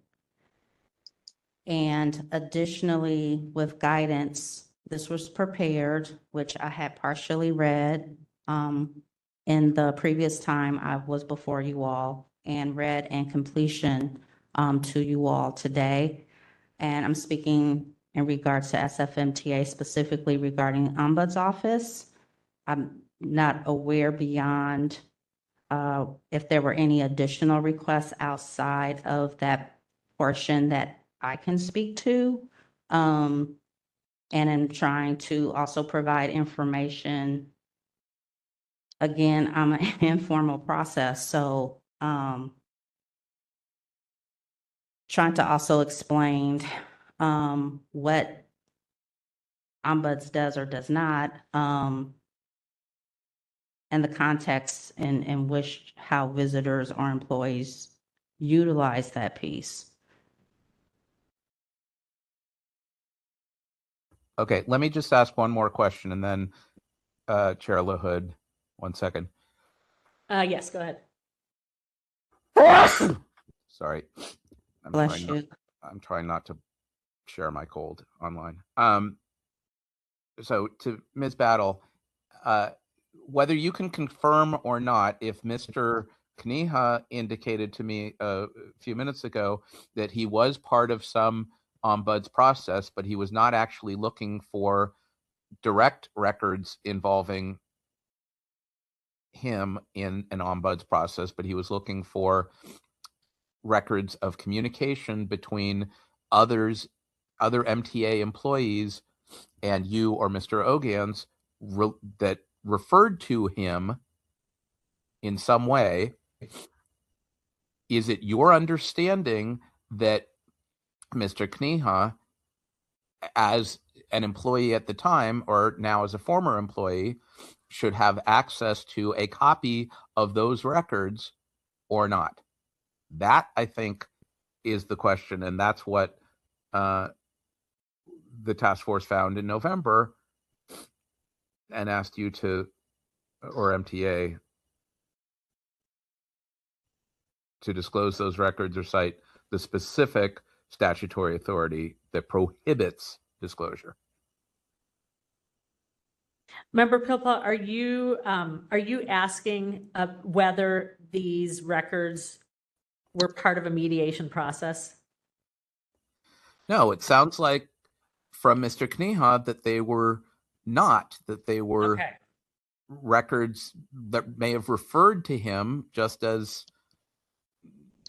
And additionally, with guidance, this was prepared, which I had partially read in the previous time I was before you all, and read in completion to you all today. And I'm speaking in regards to SFMTA, specifically regarding Ombuds Office. I'm not aware beyond if there were any additional requests outside of that portion that I can speak to. And I'm trying to also provide information. Again, I'm an informal process, so trying to also explain what Ombuds does or does not, and the context in which how visitors or employees utilize that piece. Okay, let me just ask one more question, and then Chair LaHood, 1 second. Yes, go ahead. Sorry. Bless you. I'm trying not to share my cold online. So to Ms. Battle, whether you can confirm or not, if Mr. Kaniha indicated to me a few minutes ago that he was part of some ombuds process, but he was not actually looking for direct records involving him in an ombuds process, but he was looking for records of communication between other MTA employees and you or Mr. Ogans that referred to him in some way. Is it your understanding that Mr. Kaniha, as an employee at the time or now as a former employee, should have access to a copy of those records or not? That, I think, is the question, and that's what the task force found in November and asked you to, or MTA, to disclose those records or cite the specific statutory authority that prohibits disclosure. Member Pilpel, are you asking whether these records were part of a mediation process? No, it sounds like from Mr. Kaniha that they were not, that they were records that may have referred to him, just as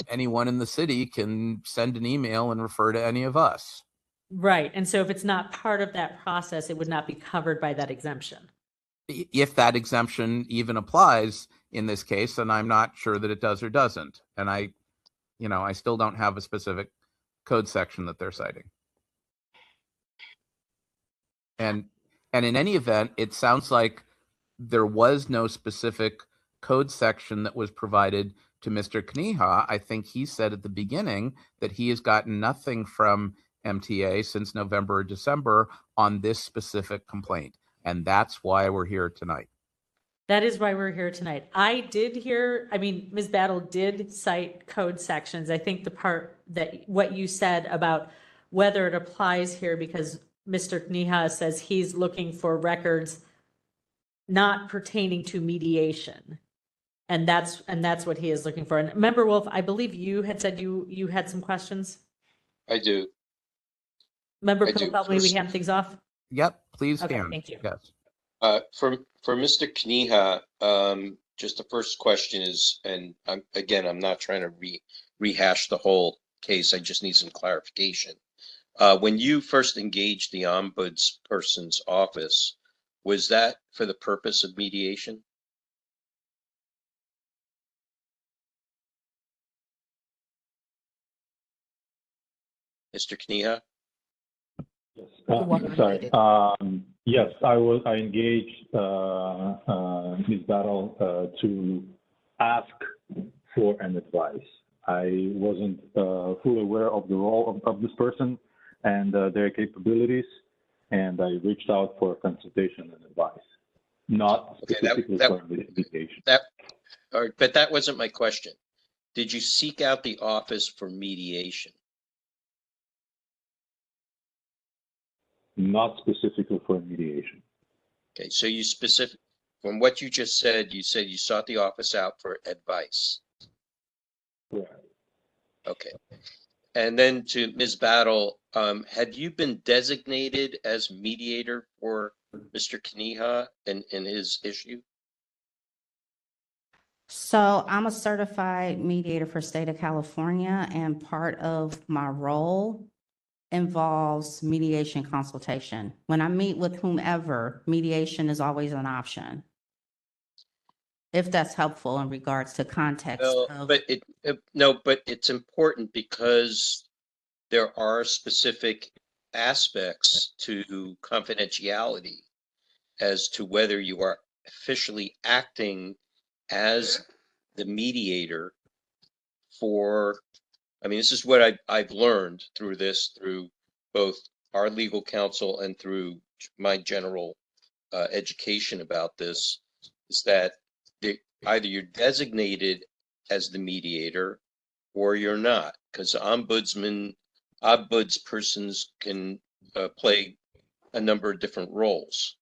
anyone in the city can send an email and refer to any of us. Right. And so if it's not part of that process, it would not be covered by that exemption. If that exemption even applies in this case, and I'm not sure that it does or doesn't. And I still don't have a specific code section that they're citing. And in any event, it sounds like there was no specific code section that was provided to Mr. Kaniha. I think he said at the beginning that he has gotten nothing from MTA since November or December on this specific complaint. And that's why we're here tonight. That is why we're here tonight. Ms. Battle did cite code sections. I think the part that what you said about whether it applies here, because Mr. Kaniha says he's looking for records not pertaining to mediation. And that's what he is looking for. And Member Wolf, I believe you had said you had some questions. I do. Member I do. Pilpel, may we hand things off? Yep, please. Okay, hand. thank you. Yes. For Mr. Kaniha, just the first question is, and I'm not trying to rehash the whole case. I just need some clarification. When you first engaged the ombudsperson's office, was that for the purpose of mediation? Mr. Kaniha? Yes. Sorry. Yes, I engaged Ms. Battle to ask for an advice. I wasn't fully aware of the role of this person and their capabilities, and I reached out for consultation and advice, not specifically for mediation. All right, but that wasn't my question. Did you seek out the office for mediation? Not specifically for mediation. Okay, so from what you just said, you said you sought the office out for advice. Right. Okay. And then to Ms. Battle, had you been designated as mediator for Mr. Kaniha in his issue? So I'm a certified mediator for state of California, and part of my role involves mediation consultation. When I meet with whomever, mediation is always an option. If that's helpful in regards to context. But it's important because there are specific aspects to confidentiality as to whether you are officially acting as the mediator this is what I've learned through both our legal counsel and through my general education about this, is that either you're designated as the mediator or you're not, because ombudspersons can play a number of different roles.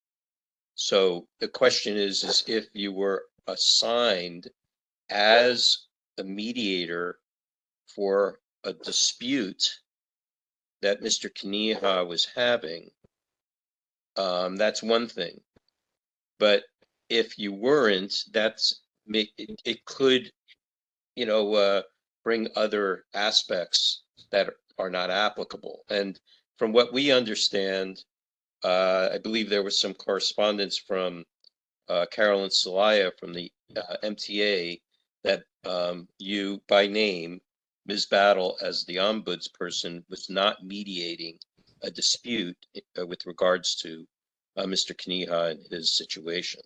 So the question is if you were assigned as a mediator for a dispute that Mr. Kaniha was having, that's one thing. But if you weren't, it could, bring other aspects that are not applicable. And from what we understand, I believe there was some correspondence from Carolyn Celaya from the MTA that you, by name, Ms. Battle, as the ombudsperson, was not mediating a dispute with regards to Mr. Kaniha and his situation.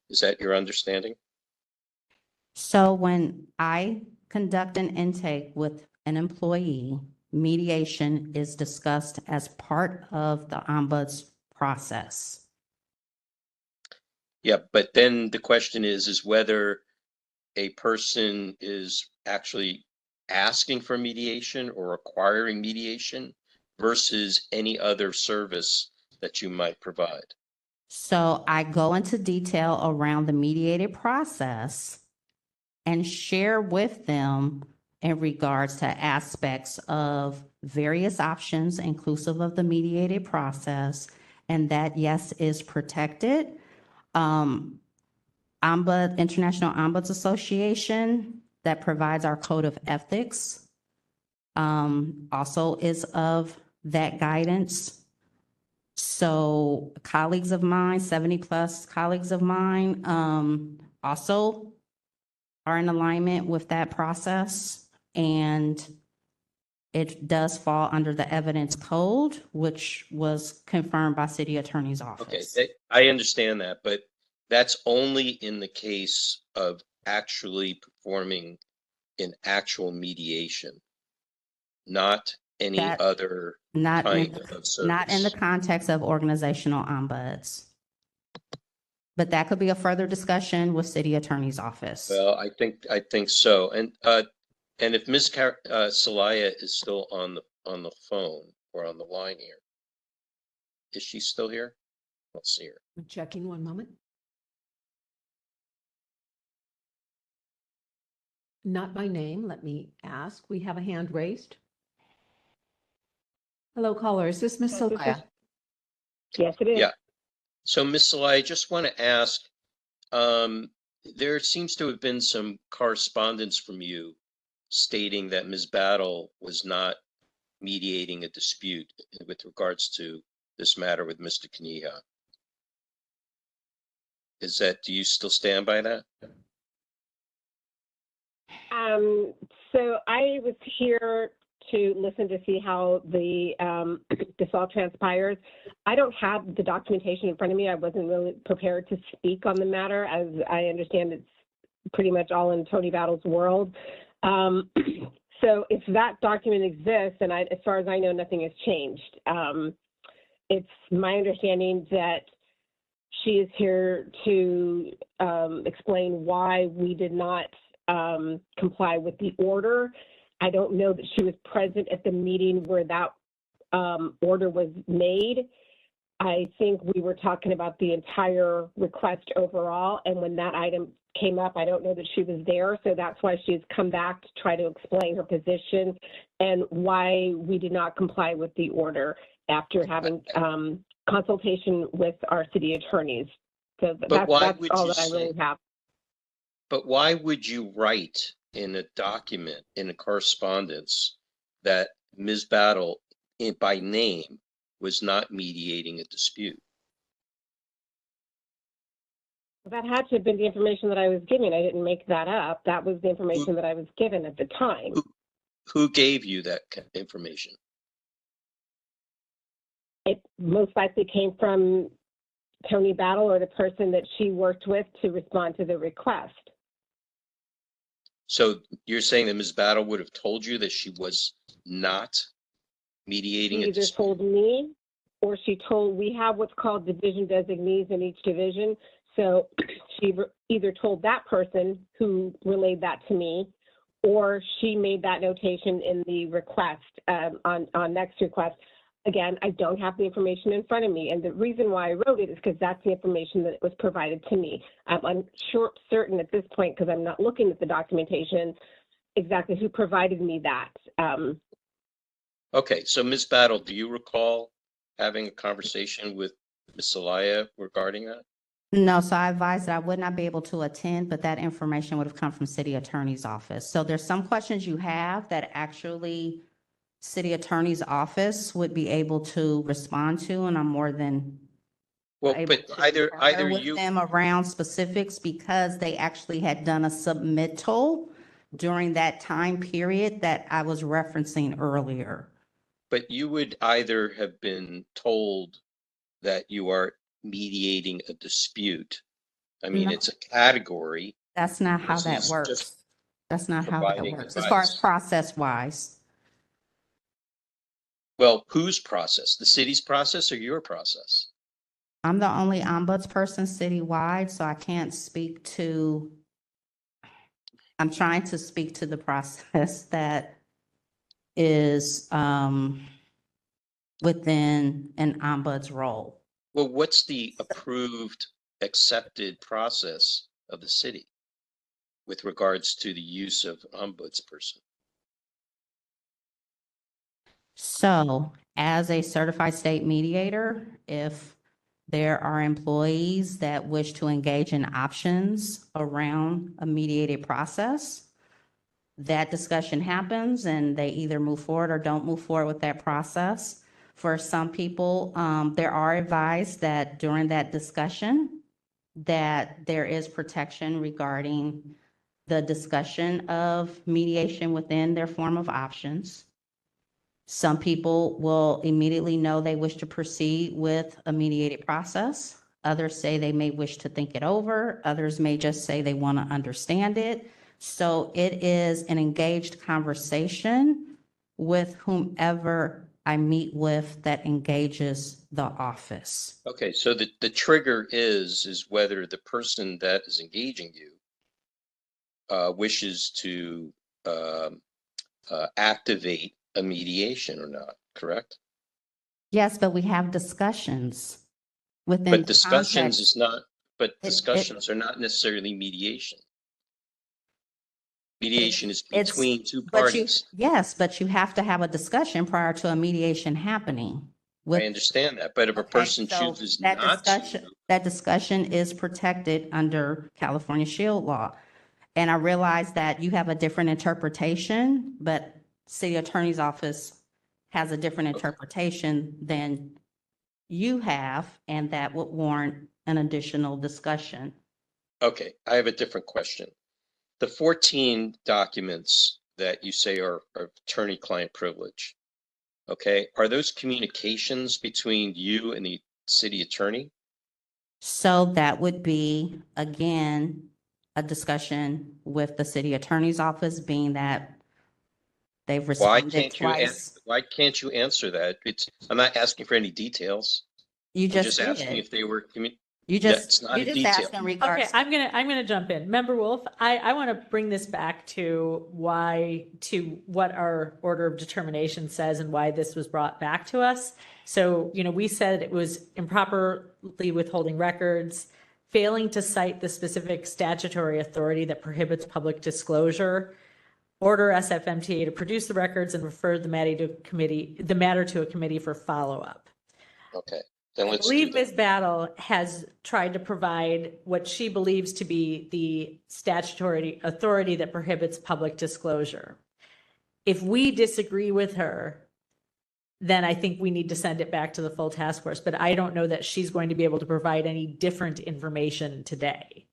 Is that your understanding? So when I conduct an intake with an employee, mediation is discussed as part of the ombuds process. Yeah, but then the question is whether a person is actually asking for mediation or acquiring mediation versus any other service that you might provide. So I go into detail around the mediated process and share with them in regards to aspects of various options, inclusive of the mediated process, and that, yes, is protected. International Ombuds Association, that provides our code of ethics also is of that guidance. So colleagues of mine, 70+ colleagues of mine, also are in alignment with that process. And it does fall under the evidence code, which was confirmed by City Attorney's Office. Okay, I understand that, but that's only in the case of actually performing an actual mediation, not any other kind of service. Not in the context of organizational ombuds. But that could be a further discussion with City Attorney's Office. Well, I think so. And if Ms. Celaya is still on the phone or on the line here, is she still here? Let's see her. I'm checking, one moment. Not by name, let me ask. We have a hand raised. Hello, caller. Is this Ms. Celaya? Yes, it is. Yeah. So, Ms. Celaya, I just want to ask, there seems to have been some correspondence from you stating that Ms. Battle was not mediating a dispute with regards to this matter with Mr. Kaniha. Do you still stand by that? So I was here to listen to see how the this all transpires. I don't have the documentation in front of me. I wasn't really prepared to speak on the matter, as I understand it's pretty much all in Tony Battle's world. So if that document exists, and as far as I know, nothing has changed. It's my understanding that she is here to explain why we did not comply with the order. I don't know that she was present at the meeting where that order was made. I think we were talking about the entire request overall, and when that item came up, I don't know that she was there, so that's why she's come back to try to explain her position and why we did not comply with the order after having consultation with our city attorneys. So that's all that I really have. But why would you write in a document, in a correspondence, that Ms. Battle, by name, was not mediating a dispute? That had to have been the information that I was given. I didn't make that up. That was the information that I was given at the time. Who gave you that information? It most likely came from Tony Battle or the person that she worked with to respond to the request. So you're saying that Ms. Battle would have told you that she was not mediating a dispute? She either told me, or she told, we have what's called division designees in each division. So she either told that person who relayed that to me, or she made that notation in the request on next request. Again, I don't have the information in front of me, and the reason why I wrote it is because that's the information that was provided to me. I'm certain at this point, because I'm not looking at the documentation, exactly who provided me that. Okay, so Ms. Battle, do you recall having a conversation with Ms. Celaya regarding that? No, so I advised that I would not be able to attend, but that information would have come from City Attorney's Office. So there's some questions you have that actually City Attorney's Office would be able to respond to, and I'm more than able but to either with you them around specifics, because they actually had done a submittal during that time period that I was referencing earlier. But you would either have been told that you are mediating a dispute. I mean, No. it's a category. That's not how that versus works. just That's not how that providing works, as far as advice. process-wise. Well, whose process? The city's process or your process? I'm the only ombudsperson citywide, so I can't speak to, I'm trying to speak to the process that is within an ombuds role. Well, what's the approved, accepted process of the city with regards to the use of ombudsperson? So as a certified state mediator, if there are employees that wish to engage in options around a mediated process, that discussion happens and they either move forward or don't move forward with that process. For some people, there are advised that during that discussion, that there is protection regarding the discussion of mediation within their form of options. Some people will immediately know they wish to proceed with a mediated process. Others say they may wish to think it over. Others may just say they want to understand it. So it is an engaged conversation with whomever I meet with that engages the office. Okay, so the trigger is whether the person that is engaging you wishes to activate a mediation or not, correct? Yes, but we have discussions within But the discussions context. is not, but It- discussions are not necessarily mediation. Mediation is between two But you, parties. yes, but you have to have a discussion prior to a mediation happening. I understand that, but if a Okay, person so chooses that not to, discussion, that discussion is protected under California Shield Law. And I realize that you have a different interpretation, but city attorney's office has a different interpretation than you have, and that would warrant an additional discussion. okay, I have a different question. The 14 documents that you say are attorney-client privilege, okay, are those communications between you and the city attorney? So that would be, again, a discussion with the city attorney's office, being that they've Why responded can't you twice. why can't you answer that? I'm not asking for any details. You I'm just asking did. if they were You that's not you a just detail. asked in regards. Okay, I'm gonna jump in. Member Wolf, I want to bring this back to what our order of determination says and why this was brought back to us. So, we said it was improperly withholding records, failing to cite the specific statutory authority that prohibits public disclosure, order SFMTA to produce the records and refer the matter to a committee for follow-up. Okay, then I let's do believe that. Ms. Battle has tried to provide what she believes to be the statutory authority that prohibits public disclosure. If we disagree with her, then I think we need to send it back to the full task force, but I don't know that she's going to be able to provide any different information today.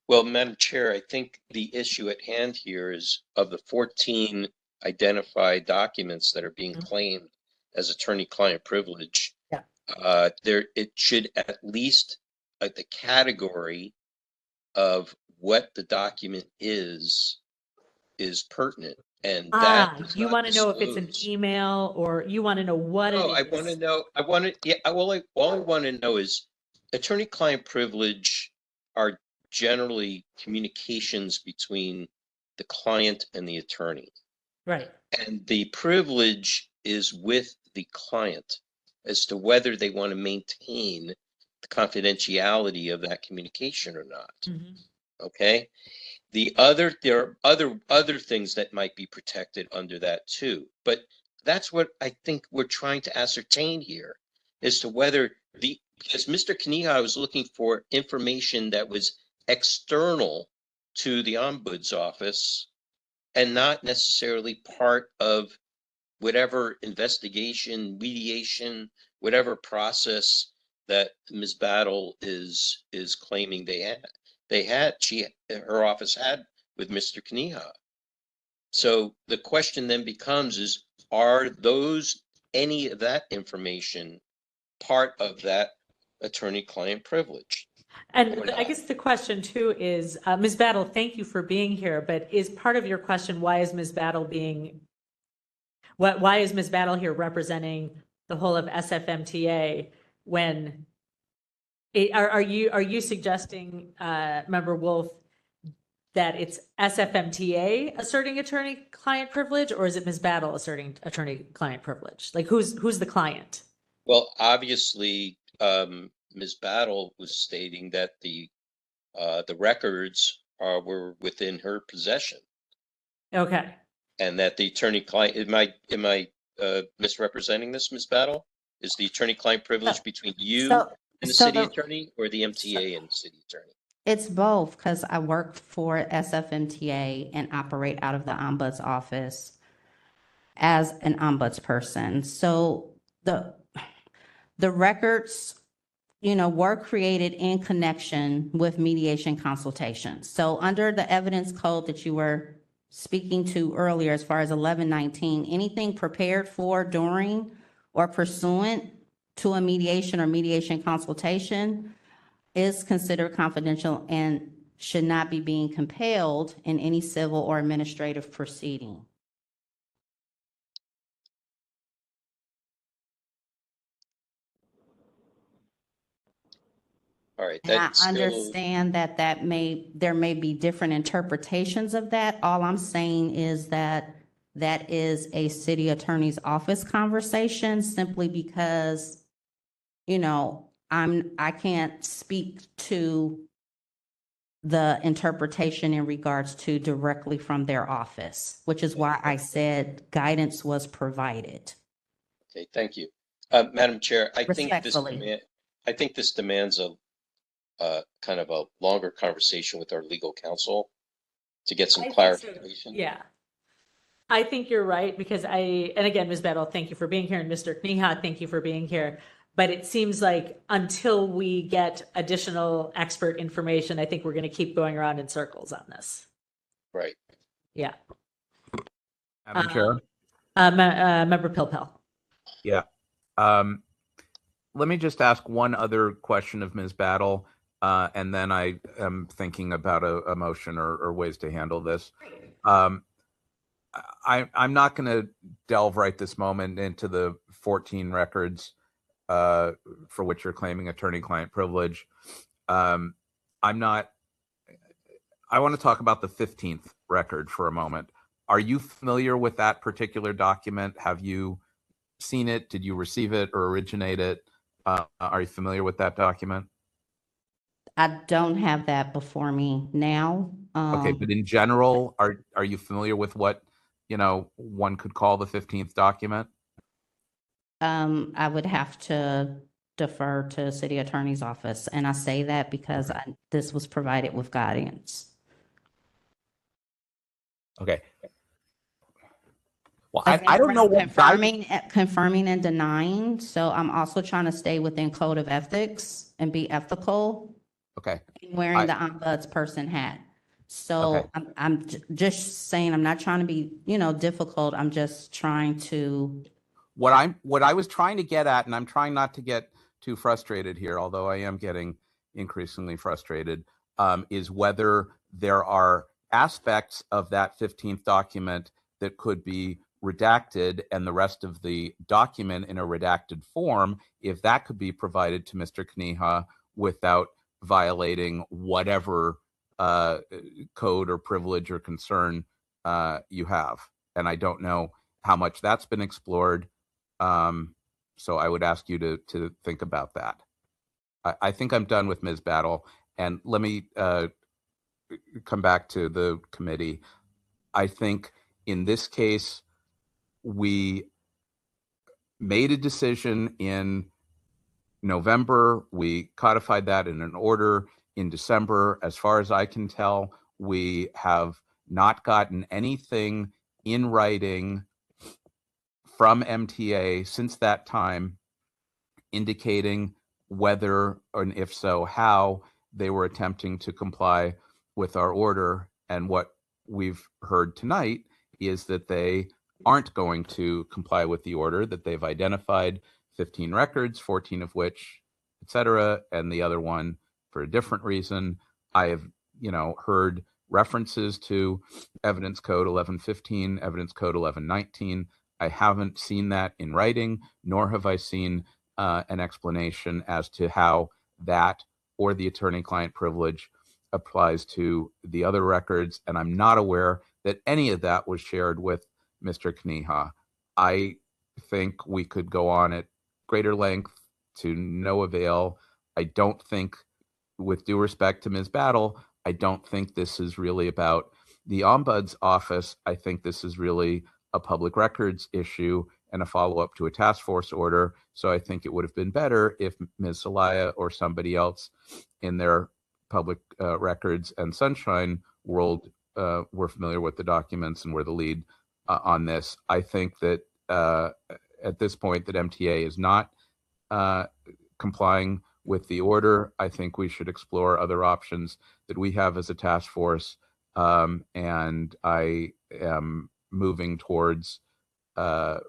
Well, Madam Chair, I think the issue at hand here is of the 14 identified documents that are being claimed as attorney-client privilege. Yeah. It should at least the category of what the document is pertinent, and that does You not want to know if it's an disclose. email, or you want to know what No, it I is? want to know. All I want to know is attorney-client privilege are generally communications between the client and the attorney. Right. And the privilege is with the client as to whether they want to maintain the confidentiality of that communication or not. Mhm. Okay. There are other things that might be protected under that too. But that's what I think we're trying to ascertain here, as to whether because Mr. Kaniha was looking for information that was external to the ombuds office and not necessarily part of whatever investigation, mediation, whatever process that Ms. Battle is claiming her office had with Mr. Kaniha. So the question then becomes are any of that information part of that attorney-client privilege? And I guess the question too is, Ms. Battle, thank you for being here, but is part of your question, why is Ms. Battle here representing the whole of SFMTA when are you suggesting, Member Wolf, that it's SFMTA asserting attorney-client privilege, or is it Ms. Battle asserting attorney-client privilege? Like who's the client? Well, obviously, Ms. Battle was stating that the records were within her possession. Okay. And that the attorney-client, am I misrepresenting this, Ms. Battle? Is the attorney-client privilege between you and the city attorney, or the MTA and the city attorney? It's both, because I work for SFMTA and operate out of the ombuds office as an ombuds person. So the records, were created in connection with mediation consultations. So under the evidence code that you were speaking to earlier, as far as 1119, anything prepared for, during, or pursuant to a mediation or mediation consultation is considered confidential and should not be being compelled in any civil or administrative proceeding. All right, And I that's still, understand that there may be different interpretations of that. All I'm saying is that that is a city attorney's office conversation, simply because, I can't speak to the interpretation in regards to directly from their office, which is why I said guidance was provided. okay, thank you. Madam Chair, I think Respectfully. this demands a kind of a longer conversation with our legal counsel to get some I think so. clarification. Yeah. I think you're right, because and again, Ms. Battle, thank you for being here, and Mr. Kneha, thank you for being here. But it seems like until we get additional expert information, I think we're going to keep going around in circles on this. Right. Yeah. Madam Chair? Member Pilpel. Yeah. Let me just ask one other question of Ms. Battle, and then I am thinking about a motion or ways to handle this. I'm not going to delve right this moment into the 14 records for which you're claiming attorney-client privilege. I want to talk about the 15th record for a moment. Are you familiar with that particular document? Have you seen it? Did you receive it or originate it? Are you familiar with that document? I don't have that before me now. Okay, but in general, are you familiar with what, one could call the 15th document? I would have to defer to city attorney's office. And I say that because this was provided with guidance. Okay. Well, I don't know what confirming and denying. So I'm also trying to stay within code of ethics and be ethical. Okay. Wearing the ombuds person hat. So Okay. I'm just saying, I'm not trying to be, difficult. I'm just trying to. What I was trying to get at, and I'm trying not to get too frustrated here, although I am getting increasingly frustrated, is whether there are aspects of that 15th document that could be redacted and the rest of the document in a redacted form, if that could be provided to Mr. Kneha without violating whatever code or privilege or concern you have. And I don't know how much that's been explored. So I would ask you to think about that. I think I'm done with Ms. Battle. And let me come back to the committee. I think in this case, we made a decision in November. We codified that in an order in December. As far as I can tell, we have not gotten anything in writing from MTA since that time indicating whether, and if so, how they were attempting to comply with our order. And what we've heard tonight is that they aren't going to comply with the order, that they've identified 15 records, 14 of which, et cetera, and the other one for a different reason. I have, heard references to Evidence Code 1115, Evidence Code 1119. I haven't seen that in writing, nor have I seen an explanation as to how that or the attorney-client privilege applies to the other records. And I'm not aware that any of that was shared with Mr. Kneha. I think we could go on at greater length to no avail. I don't think, with due respect to Ms. Battle, I don't think this is really about the Ombuds office. I think this is really a public records issue and a follow-up to a task force order. So I think it would have been better if Ms. Zelaya or somebody else in their public records and Sunshine world were familiar with the documents and were the lead on this. I think that at this point that MTA is not complying with the order. I think we should explore other options that we have as a task force. And I am moving towards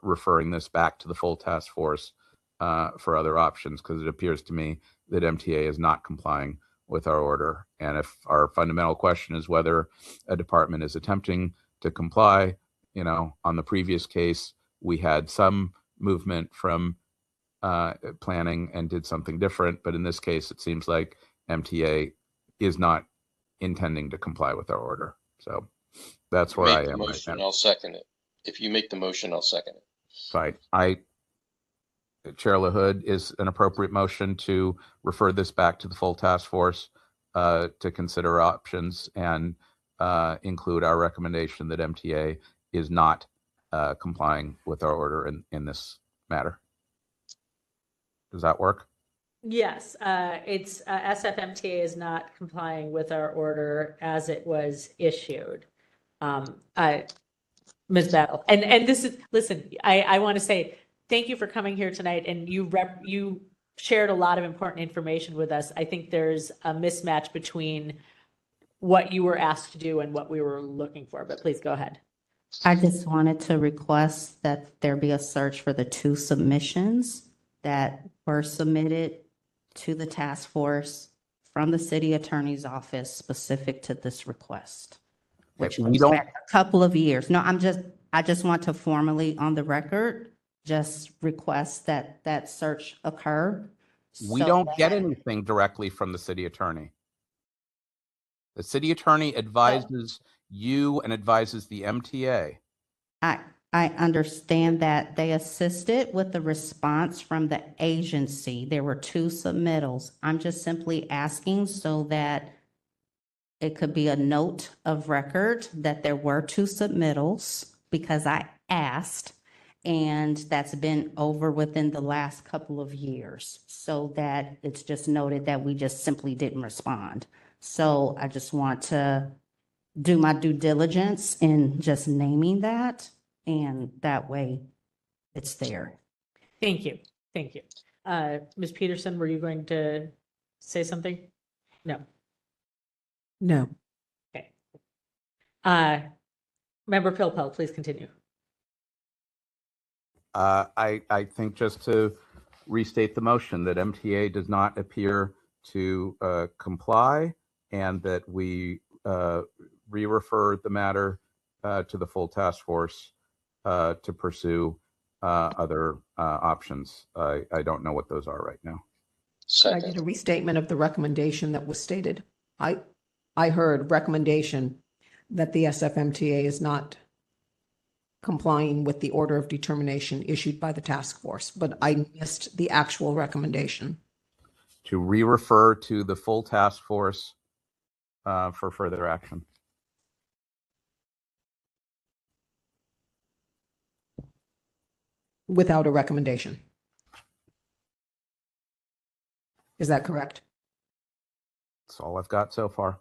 referring this back to the full task force for other options, because it appears to me that MTA is not complying with our order. And if our fundamental question is whether a department is attempting to comply, on the previous case, we had some movement from planning and did something different. But in this case, it seems like MTA is not intending to comply with our order. So that's where I am right now. I'll second it. If you make the motion, I'll second it. Fine. Chair LaHood, is an appropriate motion to refer this back to the full task force to consider options and include our recommendation that MTA is not complying with our order in this matter. Does that work? Yes, it's SFMTA is not complying with our order as it was issued. Ms. Battle, and this is, listen, I want to say thank you for coming here tonight, and you shared a lot of important information with us. I think there's a mismatch between what you were asked to do and what we were looking for, but please go ahead. I just wanted to request that there be a search for the 2 submissions that were submitted to the task force from the city attorney's office specific to this request, which goes back a couple of years. No, I just want to formally on the record just request that that search occur. We don't get anything directly from the city attorney. The city attorney advises you and advises the MTA. I understand that they assisted with the response from the agency. There were 2 submittals. I'm just simply asking so that it could be a note of record that there were 2 submittals because I asked, and that's been over within the last couple of years, so that it's just noted that we just simply didn't respond. So I just want to do my due diligence in just naming that, and that way it's there. Thank you. Thank you. Ms. Peterson, were you going to say something? No. No. Okay. Member Pilpel, please continue. I think just to restate the motion that MTA does not appear to comply, and that we re-refer the matter to the full task force to pursue other options. I don't know what those are right now. I did a restatement of the recommendation that was stated. I heard recommendation that the SFMTA is not complying with the order of determination issued by the task force, but I missed the actual recommendation. To re-refer to the full task force for further action. Without a recommendation. Is that correct? That's all I've got so far.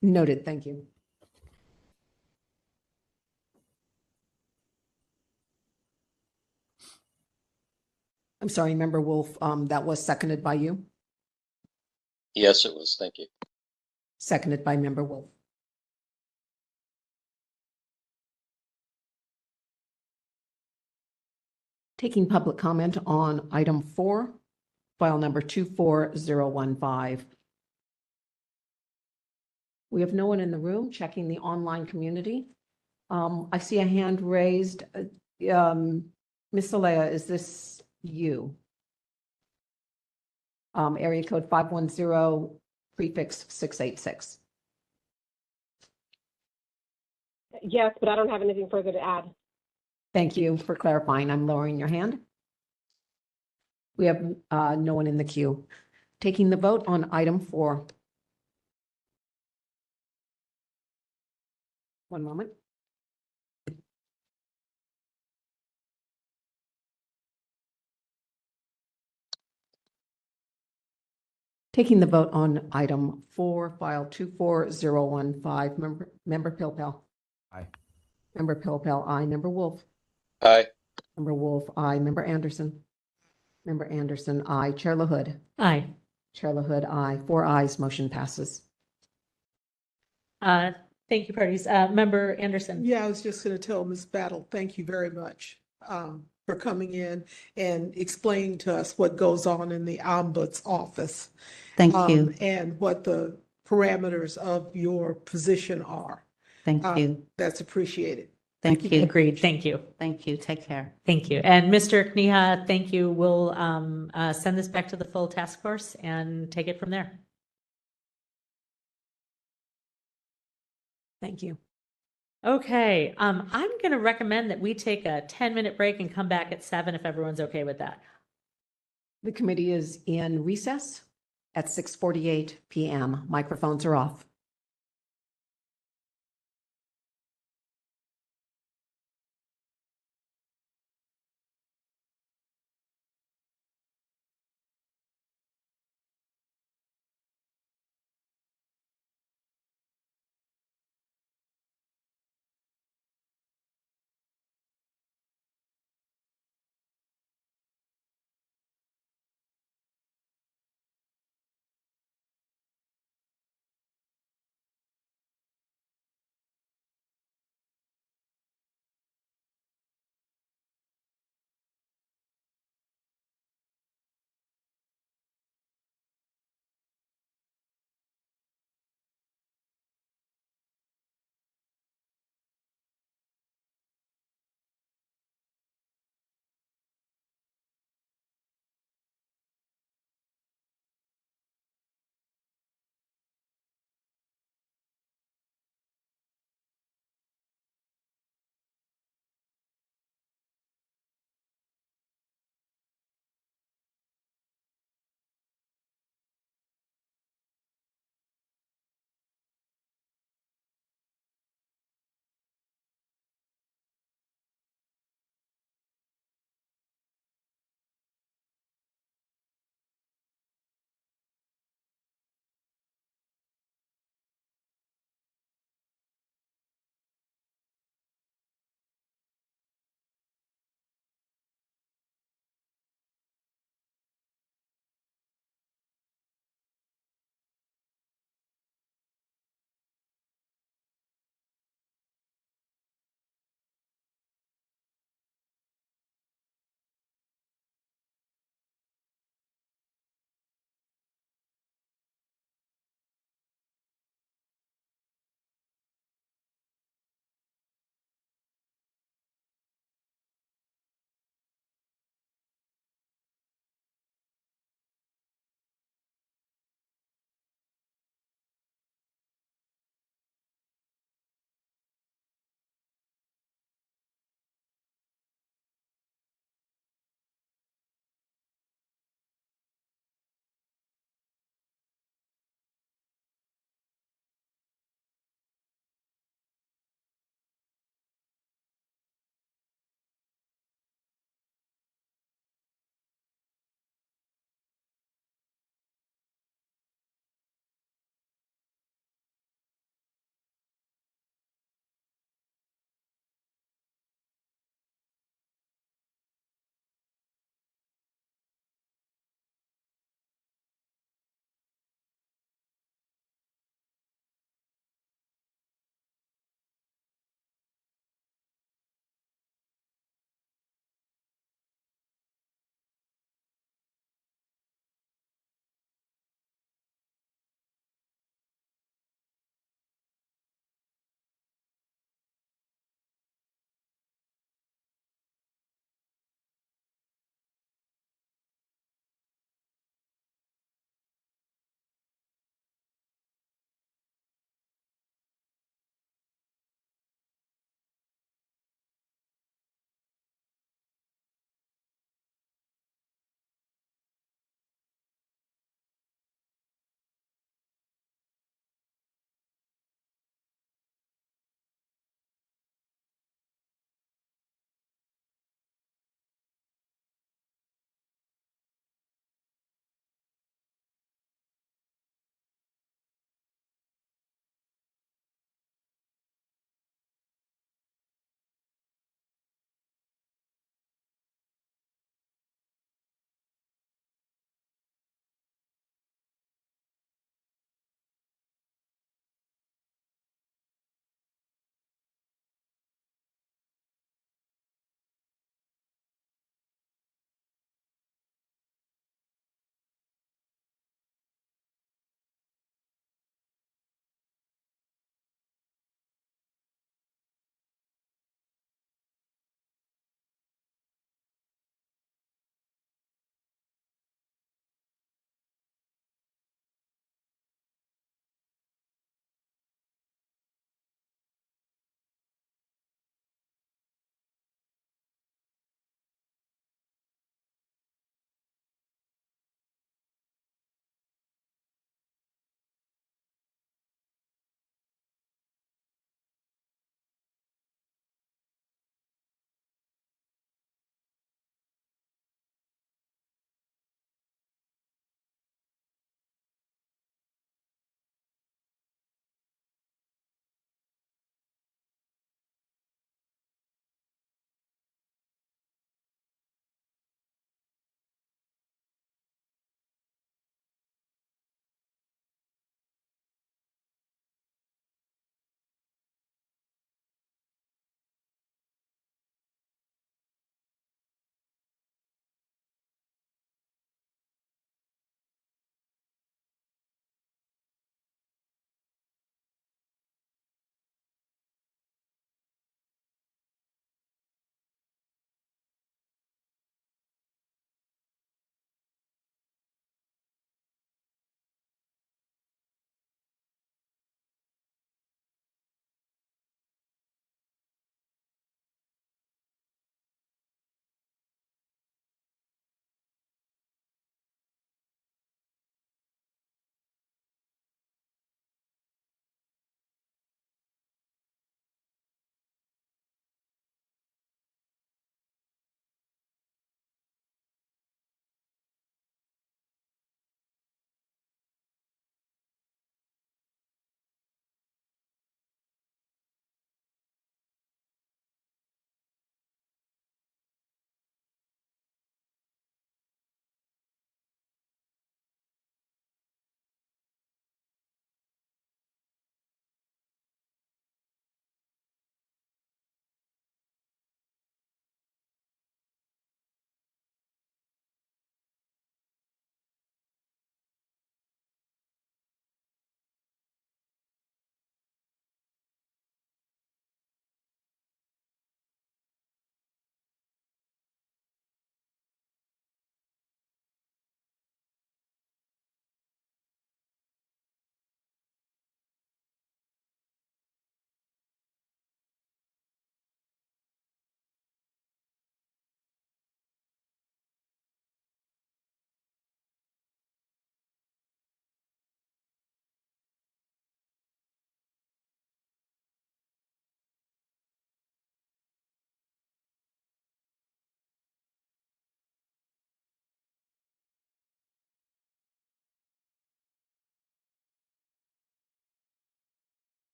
Noted. Thank you. I'm sorry, Member Wolf, that was seconded by you? Yes, it was. Thank you. Seconded by Member Wolf. Taking public comment on item 4, file number 24015. We have no one in the room. Checking the online community. I see a hand raised. Ms. Alea, is this you? Area code 510, prefix 686. Yes, but I don't have anything further to add. Thank you for clarifying. I'm lowering your hand. We have no one in the queue. Taking the vote on item 4. One moment. Taking the vote on item 4, file 24015, Member Pilpel. Aye. Member Pilpel, aye. Member Wolf. Aye. Member Wolf, aye. Member Anderson. Member Anderson, aye. Chair LaHood. Aye. Chair LaHood, aye. 4 ayes, motion passes. Thank you, parties. Member Anderson. Yeah, I was just going to tell Ms. Battle, thank you very much for coming in and explaining to us what goes on in the Ombuds office. Thank you. And what the parameters of your position are. Thank you. That's appreciated. Thank you. Agreed. Thank you. Thank you. Take care. Thank you. And Mr. Kniha, thank you. We'll send this back to the full task force and take it from there. Thank you. Okay, I'm going to recommend that we take a 10-minute break and come back at 7 if everyone's okay with that. The committee is in recess at 6:48 p.m. Microphones are off.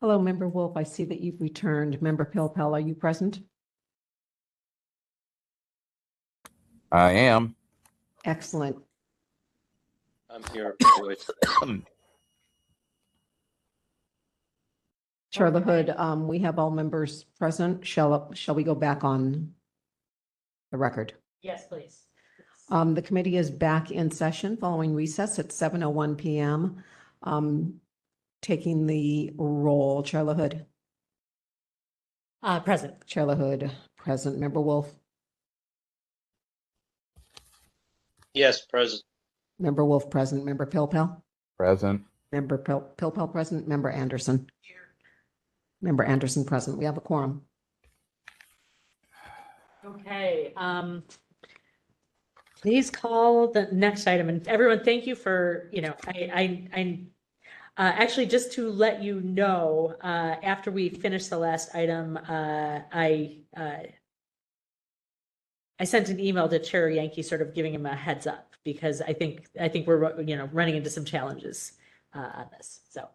Hello, Member Wolf. I see that you've returned. Member Pilpel, are you present? I am. Excellent. I'm here. Good. Chair LaHood, we have all members present. Shall we go back on the record? Yes, please. The committee is back in session following recess at 7:01 p.m. Taking the roll, Chair LaHood. Present. Chair LaHood, present. Member Wolf. Yes, present. Member Wolf, present. Member Pilpel. Present. Member Pilpel, present. Member Anderson. Member Anderson, present. We have a quorum. Okay. Please call the next item. And everyone, thank you for, actually, just to let you know, after we finish the last item, I sent an email to Chair Yankee, sort of giving him a heads up, because I think we're, running into some challenges on this. So.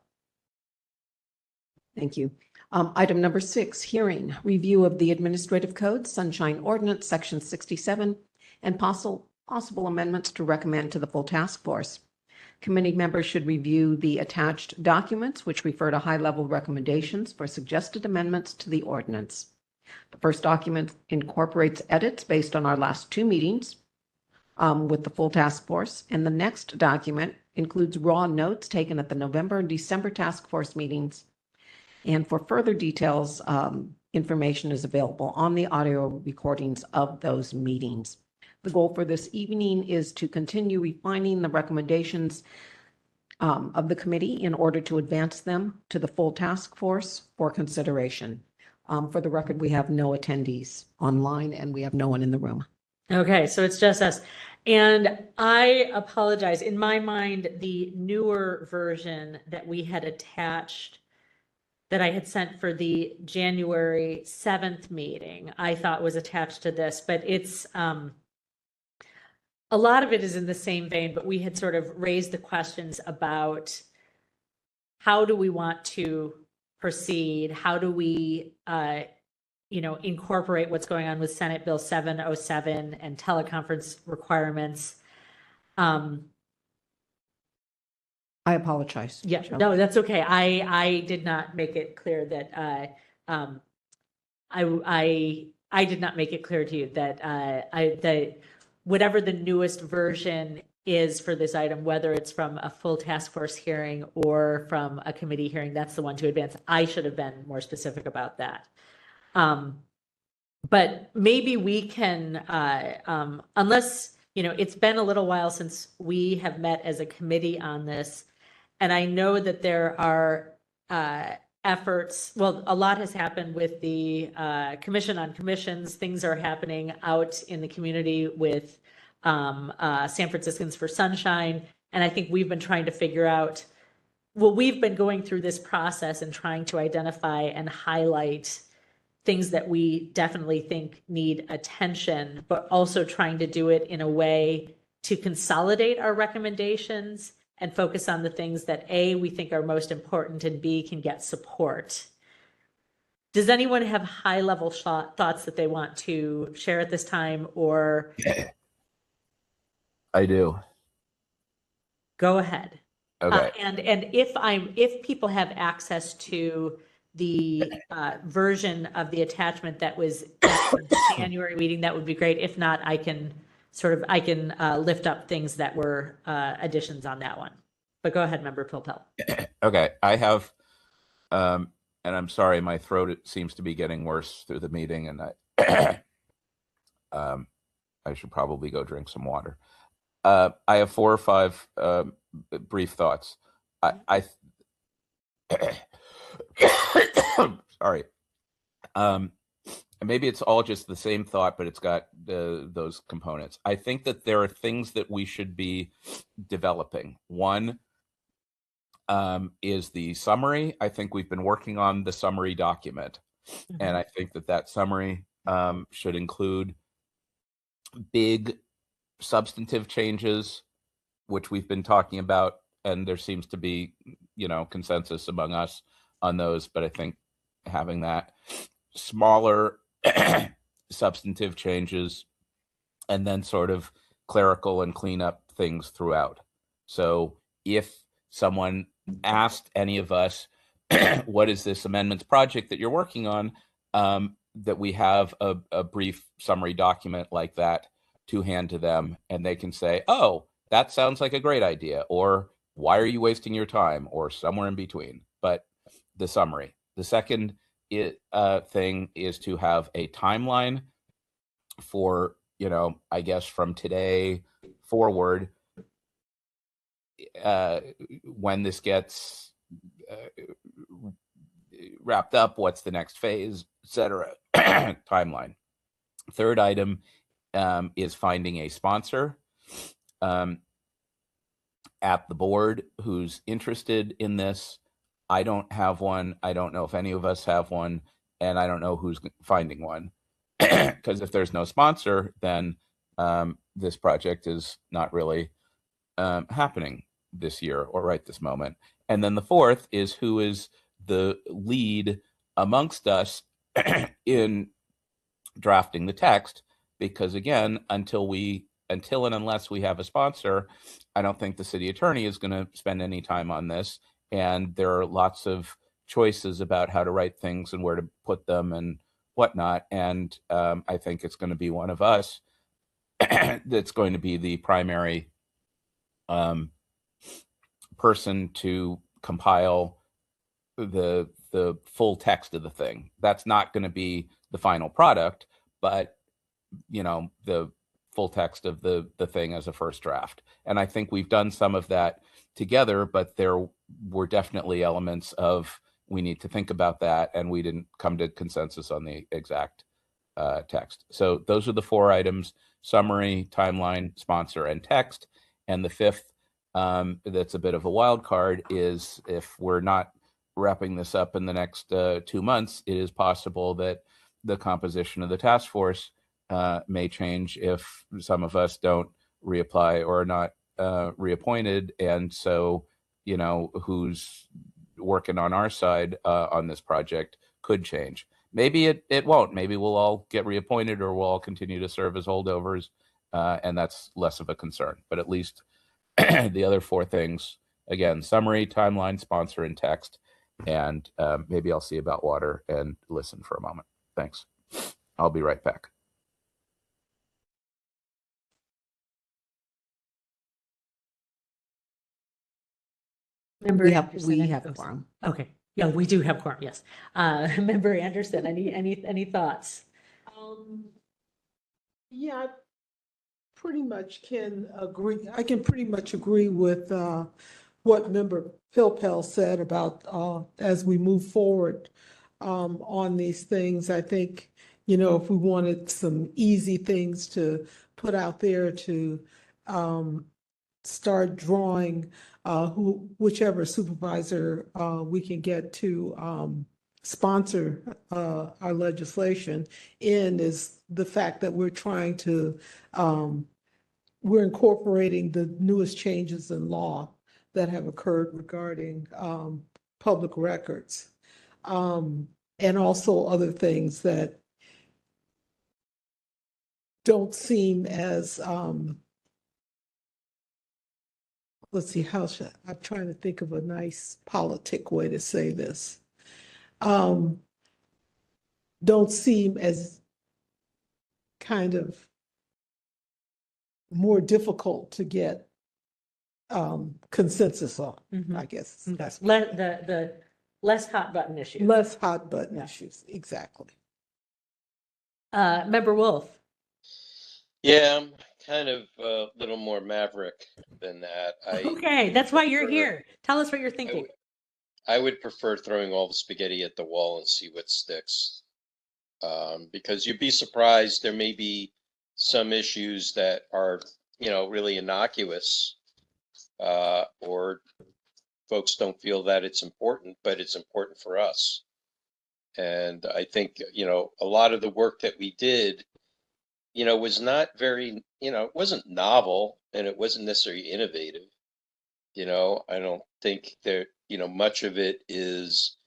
Thank you. Item number 6, hearing, review of the Administrative Code, Sunshine Ordinance, Section 67, and possible amendments to recommend to the full task force. Committee members should review the attached documents, which refer to high-level recommendations for suggested amendments to the ordinance. The first document incorporates edits based on our last 2 meetings with the full task force, and the next document includes raw notes taken at the November and December task force meetings. And for further details, information is available on the audio recordings of those meetings. The goal for this evening is to continue refining the recommendations of the committee in order to advance them to the full task force for consideration. For the record, we have no attendees online and we have no one in the room. Okay, so it's just us. And I apologize. In my mind, the newer version that we had attached, that I had sent for the January 7th meeting, I thought was attached to this, but it's, a lot of it is in the same vein, but we had sort of raised the questions about how do we want to proceed? How do we, incorporate what's going on with Senate Bill 707 and teleconference requirements? I apologize. Yeah, no, that's okay. I did not make it clear that I did not make it clear to you that that whatever the newest version is for this item, whether it's from a full task force hearing or from a committee hearing, that's the one to advance. I should have been more specific about that. But maybe we can, unless, it's been a little while since we have met as a committee on this. And I know that there are efforts, well, a lot has happened with the Commission on Commissions. Things are happening out in the community with San Franciscans for Sunshine. And I think we've been trying to figure out, well, we've been going through this process and trying to identify and highlight things that we definitely think need attention, but also trying to do it in a way to consolidate our recommendations and focus on the things that A, we think are most important, and B, can get support. Does anyone have high-level thoughts that they want to share at this time, or? I do. Go ahead. Okay. And if people have access to the version of the attachment that was at the January meeting, that would be great. If not, I can lift up things that were additions on that one. But go ahead, Member Pilpel. Okay, I have, and I'm sorry, my throat seems to be getting worse through the meeting, and I should probably go drink some water. I have 4 or 5 brief thoughts. I sorry. Maybe it's all just the same thought, but it's got those components. I think that there are things that we should be developing. One is the summary. I think we've been working on the summary document, and I think that summary should include big substantive changes, which we've been talking about and there seems to be, consensus among us on those. But I think having that smaller substantive changes and then sort of clerical and cleanup things throughout. So if someone asked any of us, what is this amendments project that you're working on, that we have a brief summary document like that to hand to them, and they can say, oh, that sounds like a great idea, or why are you wasting your time, or somewhere in between. But the summary. The second thing is to have a timeline for, I guess from today forward, when this gets wrapped up, what's the next phase, etc. Timeline. Third item is finding a sponsor at the board who's interested in this. I don't have one. I don't know if any of us have one, and I don't know who's finding one. Because if there's no sponsor, then this project is not really happening this year or right this moment. And then the fourth is who is the lead amongst us in drafting the text, because again, until and unless we have a sponsor, I don't think the city attorney is going to spend any time on this. And there are lots of choices about how to write things and where to put them and whatnot. And I think it's going to be one of us that's going to be the primary person to compile the full text of the thing. That's not going to be the final product, but the full text of the thing as a first draft. And I think we've done some of that together, but there were definitely elements of we need to think about that, and we didn't come to consensus on the exact text. So those are the four items: summary, timeline, sponsor, and text. And the fifth, that's a bit of a wild card, is if we're not wrapping this up in the next 2 months, it is possible that the composition of the task force may change if some of us don't reapply or are not reappointed. And so, who's working on our side on this project could change. Maybe it won't. Maybe we'll all get reappointed, or we'll all continue to serve as holdovers, and that's less of a concern. But at least the other four things, again, summary, timeline, sponsor, and text. And maybe I'll see about water and listen for a moment. Thanks. I'll be right back. Member We have Anderson, quorum. Okay. Yeah, we do have quorum. Yes. Member Anderson, any thoughts? Yeah, I pretty much can agree. I can pretty much agree with what Member Pilpel said about as we move forward on these things. I think, if we wanted some easy things to put out there to start drawing whichever supervisor we can get to sponsor our legislation in, is the fact that we're trying to we're incorporating the newest changes in law that have occurred regarding public records, and also other things that don't seem as let's see, I'm trying to think of a nice politic way to say this. Don't seem as kind of more difficult to get consensus on, I guess. Okay. The less hot button issues. Less hot button issues, exactly. Member Wolf. Yeah, I'm kind of a little more maverick than that. Okay, that's why you're here. Tell us what you're thinking. I would prefer throwing all the spaghetti at the wall and see what sticks. Because you'd be surprised, there may be some issues that are, really innocuous, or folks don't feel that it's important, but it's important for us. And I think, a lot of the work that we did, was not very, it wasn't novel, and it wasn't necessarily innovative. You know, I don't think there, you know, much of it is,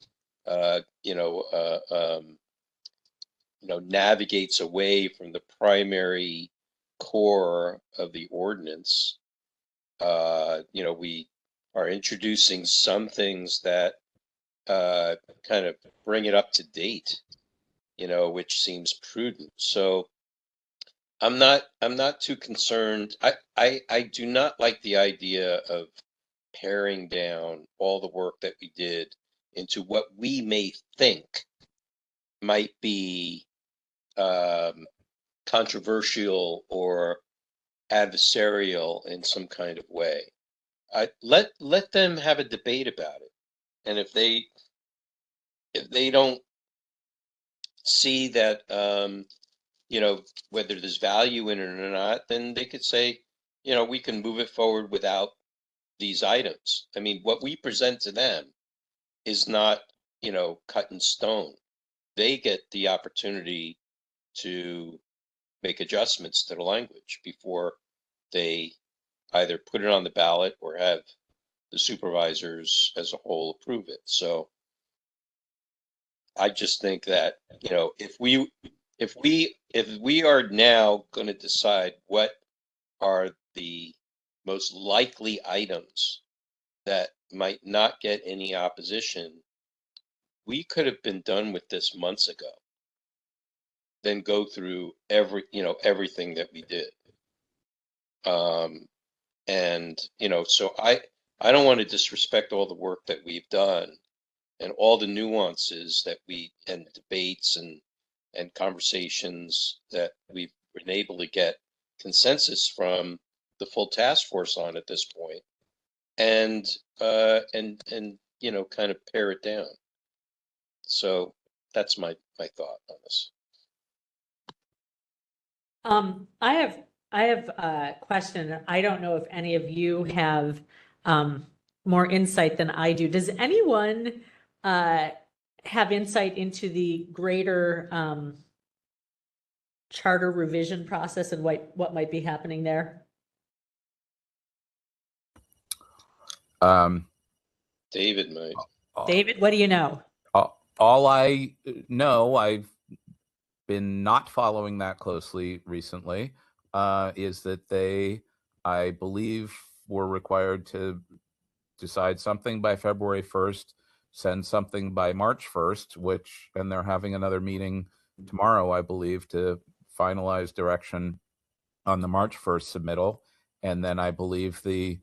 navigates away from the primary core of the ordinance. We are introducing some things that kind of bring it up to date, which seems prudent. So I'm not too concerned. I do not like the idea of paring down all the work that we did into what we may think might be controversial or adversarial in some kind of way. Let them have a debate about it, and if they don't see that whether there's value in it or not, then they could say, we can move it forward without these items. I mean, what we present to them is not cut in stone. They get the opportunity to make adjustments to the language before they either put it on the ballot or have the supervisors as a whole approve it. So I just think that, if we are now going to decide what are the most likely items that might not get any opposition, we could have been done with this months ago. Then go through everything that we did. So I don't want to disrespect all the work that we've done and all the nuances and debates and conversations that we've been able to get consensus from the full task force on at this point, and kind of pare it down. So that's my thought on this. I have a question. I don't know if any of you have more insight than I do. Does anyone have insight into the greater charter revision process and what might be happening there? David might. David, what do you know? All I know, I've been not following that closely recently, is that they, I believe, were required to decide something by February 1st, send something by March 1st, and they're having another meeting tomorrow, I believe, to finalize direction on the March 1st submittal. And then I believe the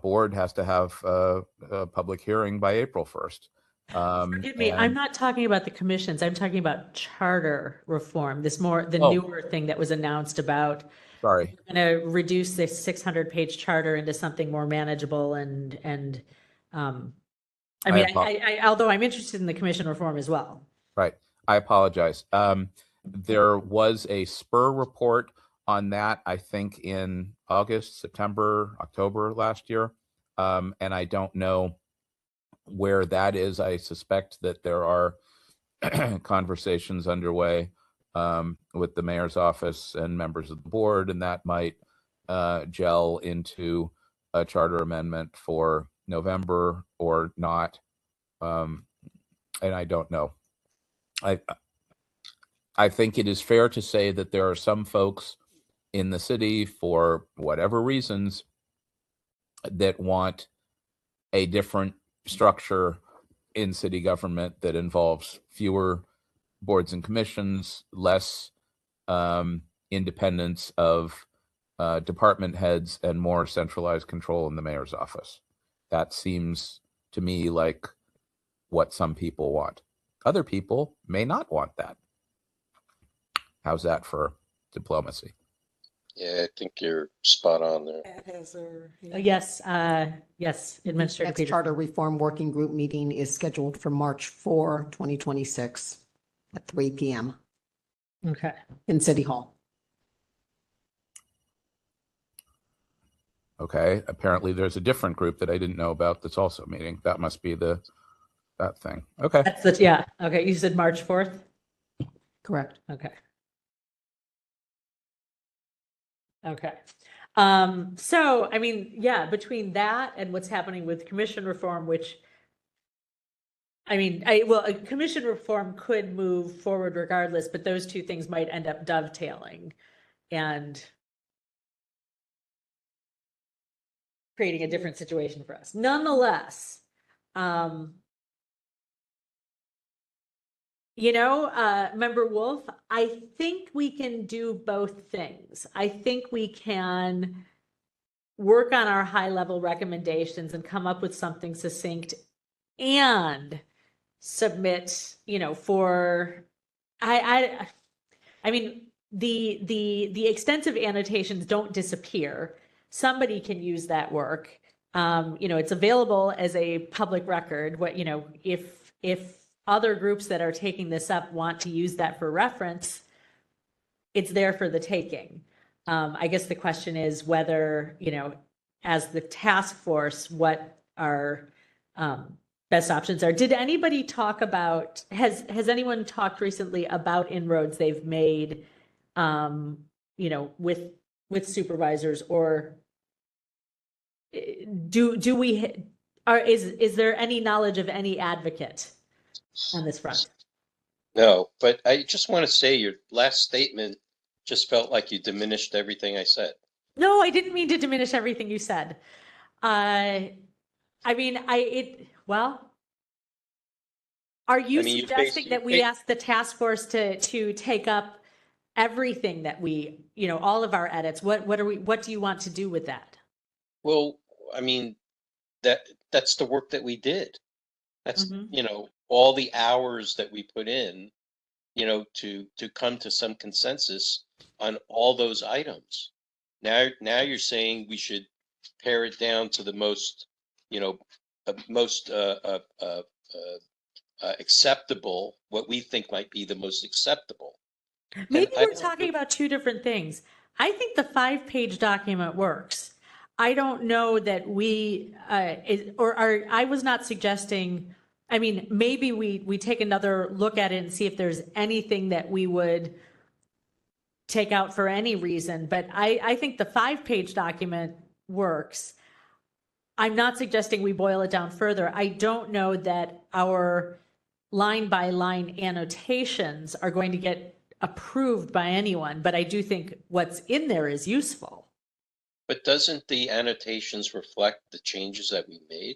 board has to have a public hearing by April 1st. Forgive me, I'm not talking about the commissions. I'm talking about charter reform, newer thing that was announced about. Sorry. We're going to reduce this 600-page charter into something more manageable although I'm interested in the commission reform as well. Right. I apologize. There was a spur report on that, I think in August, September, October last year. And I don't know where that is. I suspect that there are conversations underway with the mayor's office and members of the board, and that might gel into a charter amendment for November or not. And I don't know. I think it is fair to say that there are some folks in the city, for whatever reasons, that want a different structure in city government that involves fewer boards and commissions, less independence of department heads, and more centralized control in the mayor's office. That seems to me like what some people want. Other people may not want that. How's that for diplomacy? Yeah, I think you're spot on there. Yes, Administrator Next Peters. Charter Reform Working Group meeting is scheduled for March 4, 2026 at 3 p.m. Okay. in City Hall. Okay. Apparently there's a different group that I didn't know about that's also meeting. That must be that thing. Okay. Okay. You said March 4th? Correct. Okay. Okay. So, I mean, yeah, between that and what's happening with commission reform, which, I mean, a commission reform could move forward regardless, but those two things might end up dovetailing and creating a different situation for us. Nonetheless, Member Wolf, I think we can do both things. I think we can work on our high level recommendations and come up with something succinct and submit, for, I mean, the extensive annotations don't disappear. Somebody can use that work. It's available as a public record. If other groups that are taking this up want to use that for reference, it's there for the taking. I guess the question is whether, as the task force, what our best options are. Did anybody talk about, has anyone talked recently about inroads they've made, with supervisors, or is there any knowledge of any advocate on this front? No, but I just want to say your last statement just felt like you diminished everything I said. No, I didn't mean to diminish everything you said. Are you suggesting that we ask the task force to take up everything that we, all of our edits? What do you want to do with that? Well, I mean, that's the work that we did. That's, all the hours that we put in, to come to some consensus on all those items. Now you're saying we should pare it down to the most, most acceptable, what we think might be the most acceptable. Maybe we're talking about two different things. I think the 5-page document works. I don't know that I was not suggesting, I mean, maybe we take another look at it and see if there's anything that we would take out for any reason, but I think the 5-page document works. I'm not suggesting we boil it down further. I don't know that our line by line annotations are going to get approved by anyone, but I do think what's in there is useful. But doesn't the annotations reflect the changes that we made?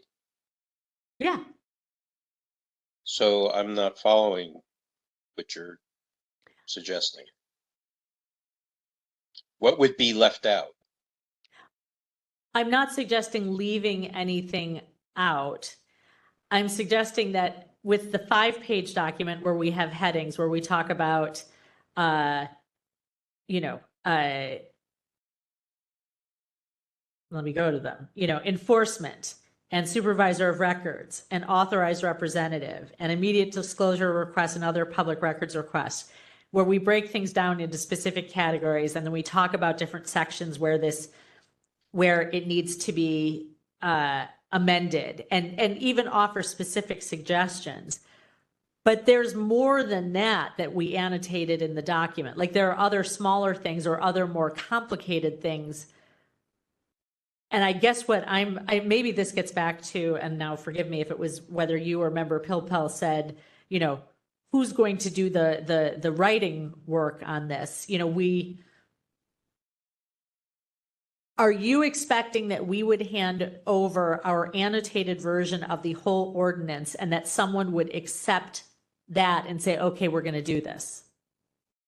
Yeah. So I'm not following what you're suggesting. What would be left out? I'm not suggesting leaving anything out. I'm suggesting that with the 5-page document where we have headings, where we talk about, let me go to them, enforcement and supervisor of records and authorized representative and immediate disclosure requests and other public records requests, where we break things down into specific categories. And then we talk about different sections where it needs to be amended and even offer specific suggestions. But there's more than that we annotated in the document. Like there are other smaller things or other more complicated things. And I guess maybe this gets back to, and now forgive me if it was whether you or Member Pilpel said, who's going to do the writing work on this? Are you expecting that we would hand over our annotated version of the whole ordinance and that someone would accept that and say, okay, we're going to do this?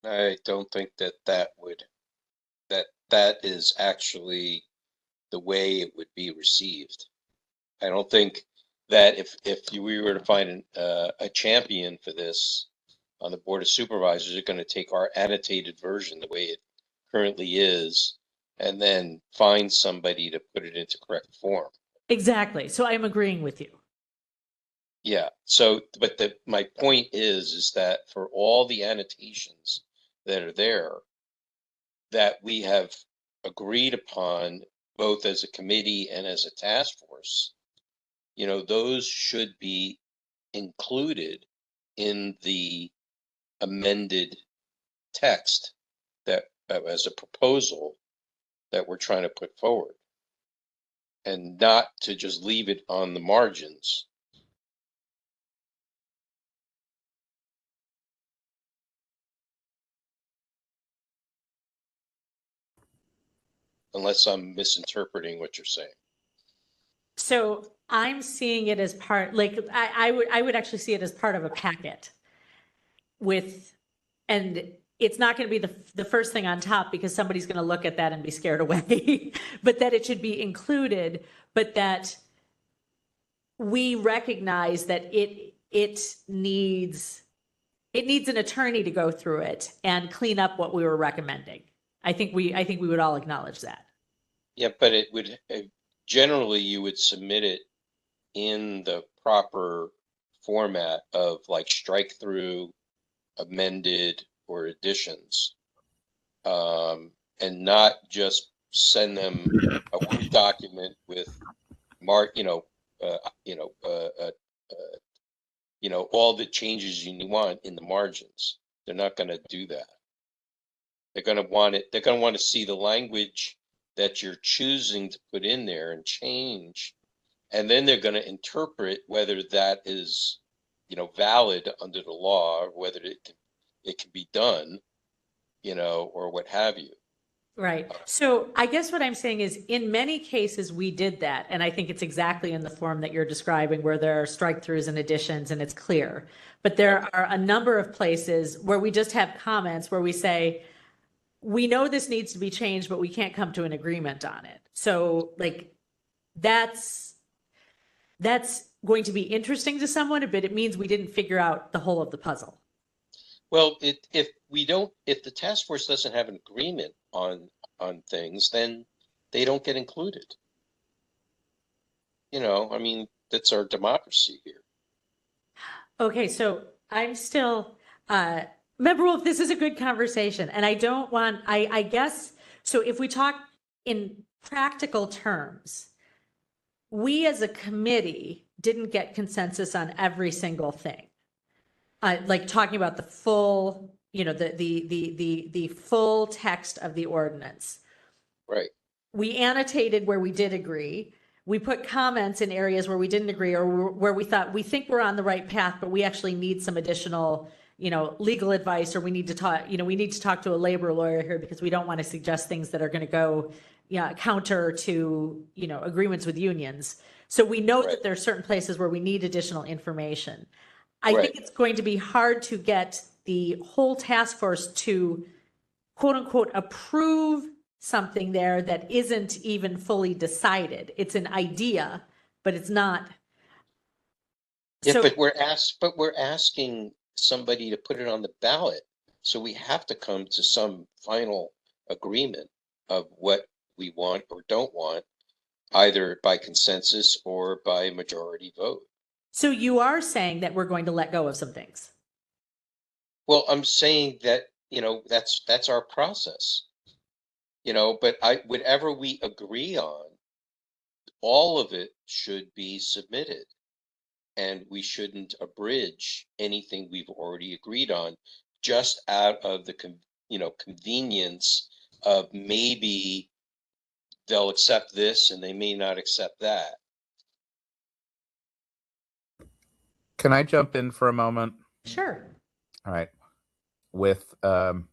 I don't think that is actually the way it would be received. I don't think that if we were to find a champion for this on the Board of Supervisors, are going to take our annotated version the way it currently is and then find somebody to put it into correct form. Exactly. So I'm agreeing with you. Yeah. So, but my point is that for all the annotations that are there that we have agreed upon, both as a committee and as a task force, those should be included in the amended text that as a proposal that we're trying to put forward, and not to just leave it on the margins. Unless I'm misinterpreting what you're saying. So I'm seeing it as part, like, I would actually see it as part of a packet with, and it's not going to be the first thing on top because somebody's going to look at that and be scared away, but that it should be included, but that we recognize that it needs an attorney to go through it and clean up what we were recommending. I think we would all acknowledge that. Yeah, but it would, generally you would submit it in the proper format of like strike through, amended, or additions, and not just send them a Word document with all the changes you want in the margins. They're not going to do that. They're going to want it. They're going to want to see the language that you're choosing to put in there and change, and then they're going to interpret whether that is, valid under the law, or whether it can be done, or what have you. Right. So I guess what I'm saying is in many cases we did that. And I think it's exactly in the form that you're describing where there are strike throughs and additions and it's clear. But there are a number of places where we just have comments where we say, we know this needs to be changed, but we can't come to an agreement on it. So like that's going to be interesting to someone, but it means we didn't figure out the whole of the puzzle. Well, if the task force doesn't have an agreement on things, then they don't get included. That's our democracy here. Okay, so I'm still, Member Wolf, this is a good conversation, and I don't want, I guess, so if we talk in practical terms, we as a committee didn't get consensus on every single thing. Like talking about the full, the full text of the ordinance. Right. We annotated where we did agree. We put comments in areas where we didn't agree or where we think we're on the right path, but we actually need some additional, legal advice, or we need to talk, we need to talk to a labor lawyer here because we don't want to suggest things that are going to go counter to, agreements with unions. So we know that there are certain places where we need additional information. I think it's going to be hard to get the whole task force to quote unquote approve something there that isn't even fully decided. It's an idea, but it's not. Yeah, So, but we're asking somebody to put it on the ballot. So we have to come to some final agreement of what we want or don't want, either by consensus or by majority vote. so you are saying that we're going to let go of some things. Well, I'm saying that, that's our process, but whatever we agree on, all of it should be submitted, and we shouldn't abridge anything we've already agreed on just out of the, convenience of maybe they'll accept this and they may not accept that. Can I jump in for a moment? Sure. All right. With cough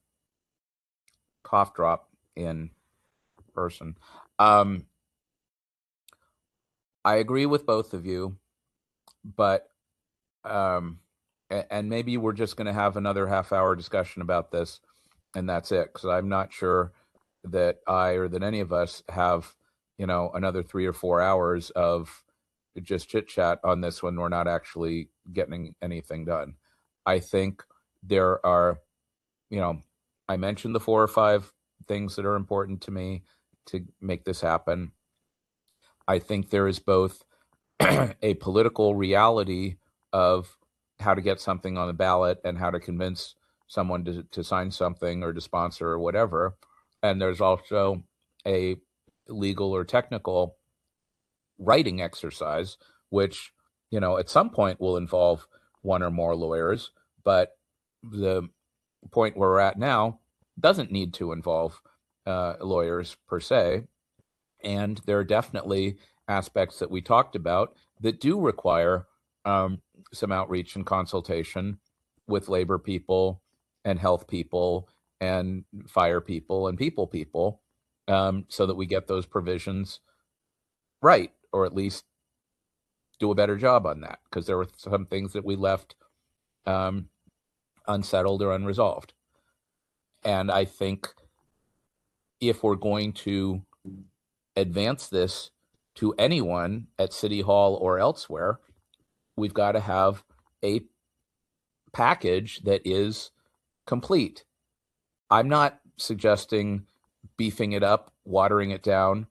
drop in person. I agree with both of you, but and maybe we're just going to have another half-hour discussion about this, and that's it, because I'm not sure that I or that any of us have, another 3 or 4 hours of just chit chat on this when we're not actually getting anything done. I think there are, I mentioned the 4 or 5 things that are important to me to make this happen. I think there is both a political reality of how to get something on the ballot and how to convince someone to sign something or to sponsor or whatever. And there's also a legal or technical writing exercise, which, at some point will involve 1 or more lawyers, but the point where we're at now doesn't need to involve lawyers per se. And there are definitely aspects that we talked about that do require some outreach and consultation with labor people and health people and fire people and people, so that we get those provisions right, or at least do a better job on that, because there were some things that we left unsettled or unresolved. And I think if we're going to advance this to anyone at City Hall or elsewhere, we've got to have a package that is complete. I'm not suggesting beefing it up, watering it down,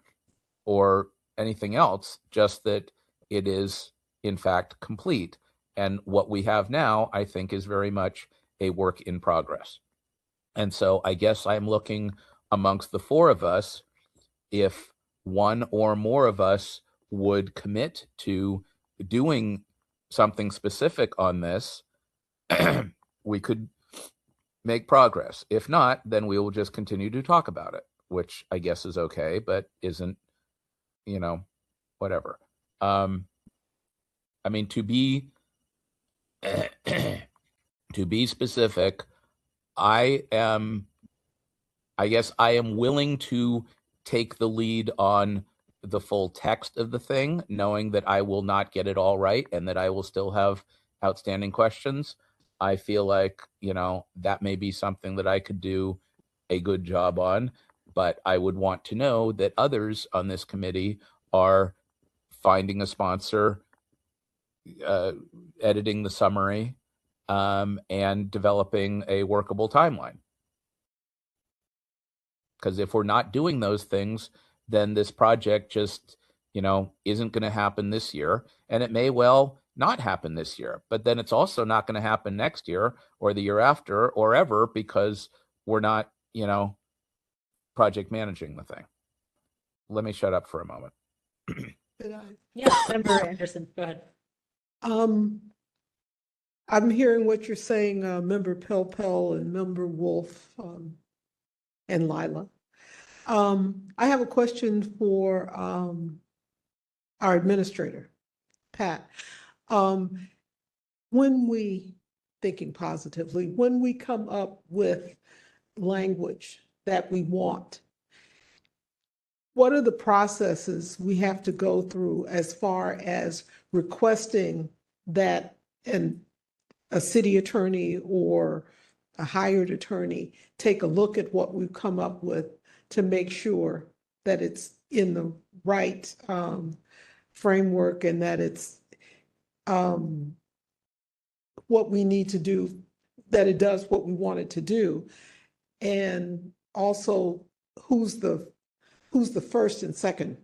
or anything else, just that it is, in fact, complete. And what we have now, I think, is very much a work in progress. And so I guess I'm looking amongst the four of us, if one or more of us would commit to doing something specific on this, we could make progress. If not, then we will just continue to talk about it, which I guess is okay, but isn't, whatever. I mean, to be specific, I guess I am willing to take the lead on the full text of the thing, knowing that I will not get it all right and that I will still have outstanding questions. I feel like, that may be something that I could do a good job on, but I would want to know that others on this committee are finding a sponsor, editing the summary, and developing a workable timeline. Because if we're not doing those things, then this project just, isn't going to happen this year. And it may well not happen this year, but then it's also not going to happen next year or the year after or ever, because we're not, project managing the thing. Let me shut up for a moment. Yeah, Member Anderson, go ahead. I'm hearing what you're saying, Member Pell and Member Wolf, and Lila. I have a question for our administrator, Pat. Thinking positively, when we come up with language that we want, what are the processes we have to go through as far as requesting that a city attorney or a hired attorney take a look at what we've come up with to make sure that it's in the right framework and that it's what we need to do, that it does what we want it to do? And also, who's the first and second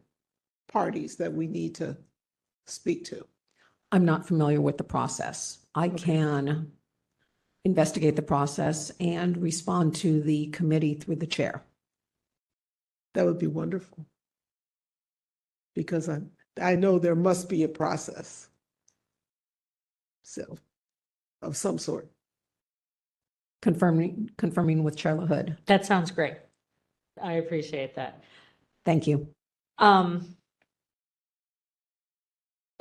parties that we need to speak to? I'm not familiar with the process. I can investigate the process and respond to the committee through the chair. That would be wonderful. Because I know there must be a process. So, of some sort. Confirming with Charlotte Hood. That sounds great. I appreciate that. Thank you.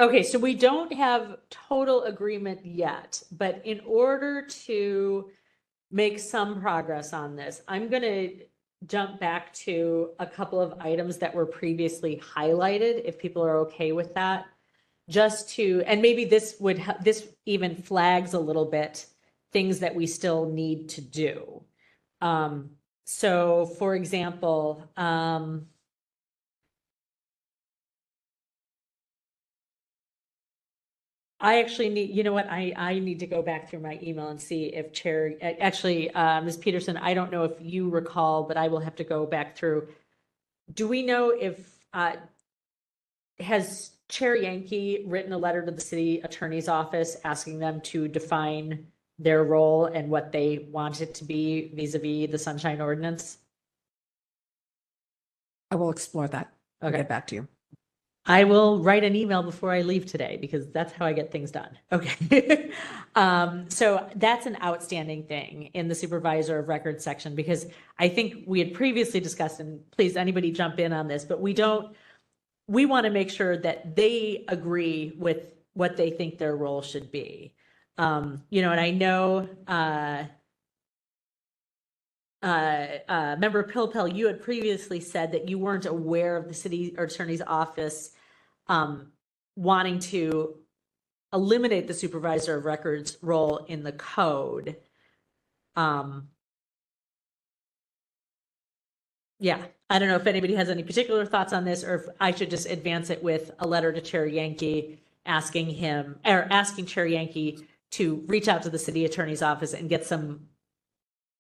Okay, so we don't have total agreement yet, but in order to make some progress on this, I'm going to jump back to a couple of items that were previously highlighted, if people are okay with that, and maybe this even flags a little bit things that we still need to do. So for example, I actually need, I need to go back through my email and see if Ms. Peterson, I don't know if you recall, but I will have to go back through. Do we know if, has Chair Yankee written a letter to the city attorney's office asking them to define their role and what they want it to be vis-a-vis the Sunshine Ordinance? I will explore that. I'll Okay. get back to you. I will write an email before I leave today because that's how I get things done. Okay. So that's an outstanding thing in the supervisor of records section, because I think we had previously discussed, and please anybody jump in on this, but we want to make sure that they agree with what they think their role should be. And I know, Member Pilpel, you had previously said that you weren't aware of the city attorney's office wanting to eliminate the supervisor of records role in the code. Yeah, I don't know if anybody has any particular thoughts on this, or if I should just advance it with a letter to Chair Yankee asking Chair Yankee to reach out to the city attorney's office and get some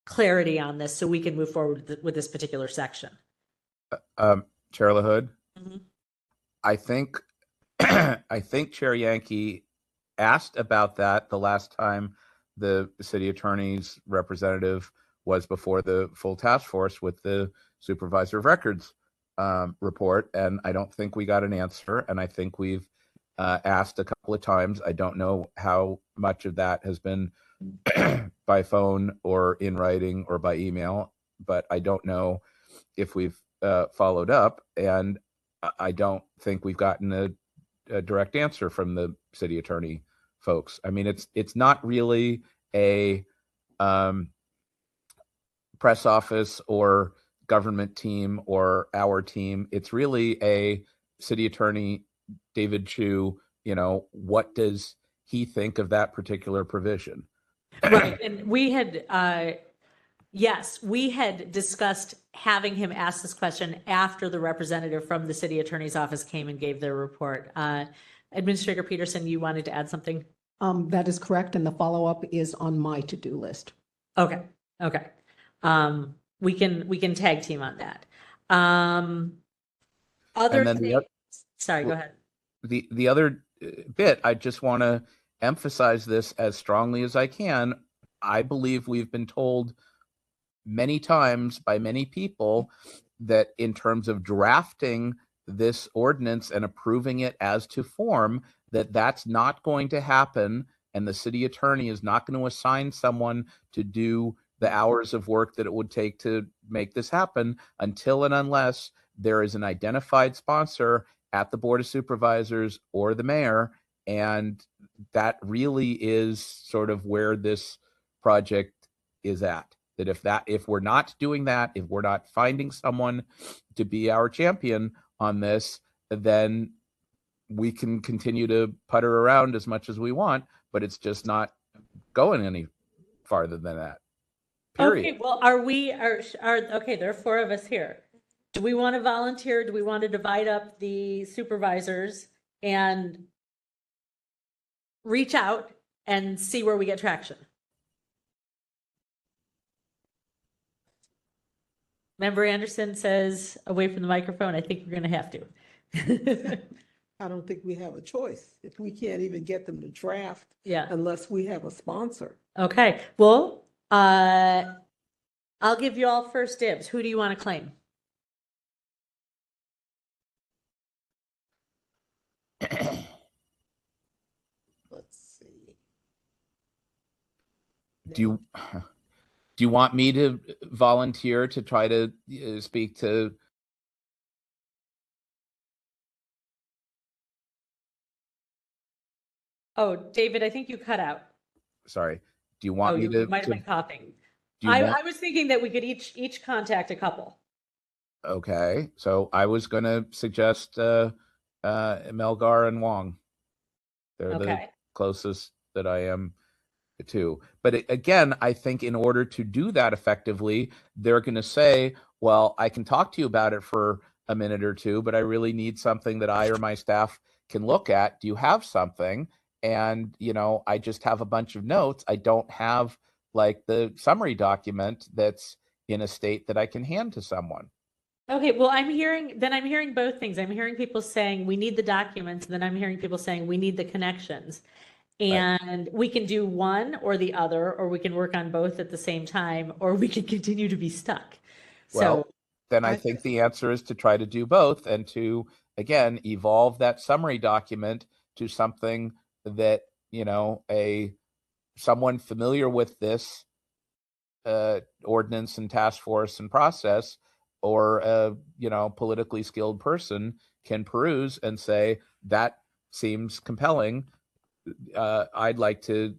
clarity on this so we can move forward with this particular section. Chair LaHood, Mm-hmm. I think Chair Yankee asked about that the last time the city attorney's representative was before the full task force with the supervisor of records report, and I don't think we got an answer. And I think we've asked a couple of times. I don't know how much of that has been by phone or in writing or by email, but I don't know if we've followed up, and I don't think we've gotten a direct answer from the city attorney folks. I mean, it's not really a press office or government team or our team. It's really a city attorney, David Chu. What does he think of that particular provision? Right. And we had, we had discussed having him ask this question after the representative from the city attorney's office came and gave their report. Administrator Peterson, you wanted to add something? That is correct, and the follow-up is on my to-do list. Okay. We can tag team on that. Sorry, go ahead. The other bit, I just want to emphasize this as strongly as I can. I believe we've been told many times by many people that in terms of drafting this ordinance and approving it as to form, that's not going to happen, and the city attorney is not going to assign someone to do the hours of work that it would take to make this happen until and unless there is an identified sponsor at the Board of Supervisors or the mayor. And that really is sort of where this project is at. That if we're not doing that, if we're not finding someone to be our champion on this, then we can continue to putter around as much as we want, but it's just not going any farther than that. Period. Okay, well, okay, there are four of us here. Do we want to volunteer? Do we want to divide up the supervisors and reach out and see where we get traction? Member Anderson says, away from the microphone, I think we're going to have to. I don't think we have a choice if we can't even get them to draft unless we have a sponsor. Okay, well, I'll give you all first dibs. Who do you want to claim? Let's see. Do you want me to volunteer to try to speak to? Oh, David, I think you cut out. Sorry. Do you want me to? You might have been coughing. I was thinking that we could each contact a couple. Okay, so I was going to suggest Melgar and Wong. They're the closest that I am to. But again, I think in order to do that effectively, they're going to say, well, I can talk to you about it for a minute or two, but I really need something that I or my staff can look at. Do you have something? And, I just have a bunch of notes. I don't have like the summary document that's in a state that I can hand to someone. Okay, well, I'm hearing both things. I'm hearing people saying we need the documents, and then I'm hearing people saying we need the connections. And we can do one or the other, or we can work on both at the same time, or we can continue to be stuck. Well, then I think the answer is to try to do both and to again, evolve that summary document to something that, someone familiar with this ordinance and task force and process, or a politically skilled person can peruse and say, that seems compelling. I'd like to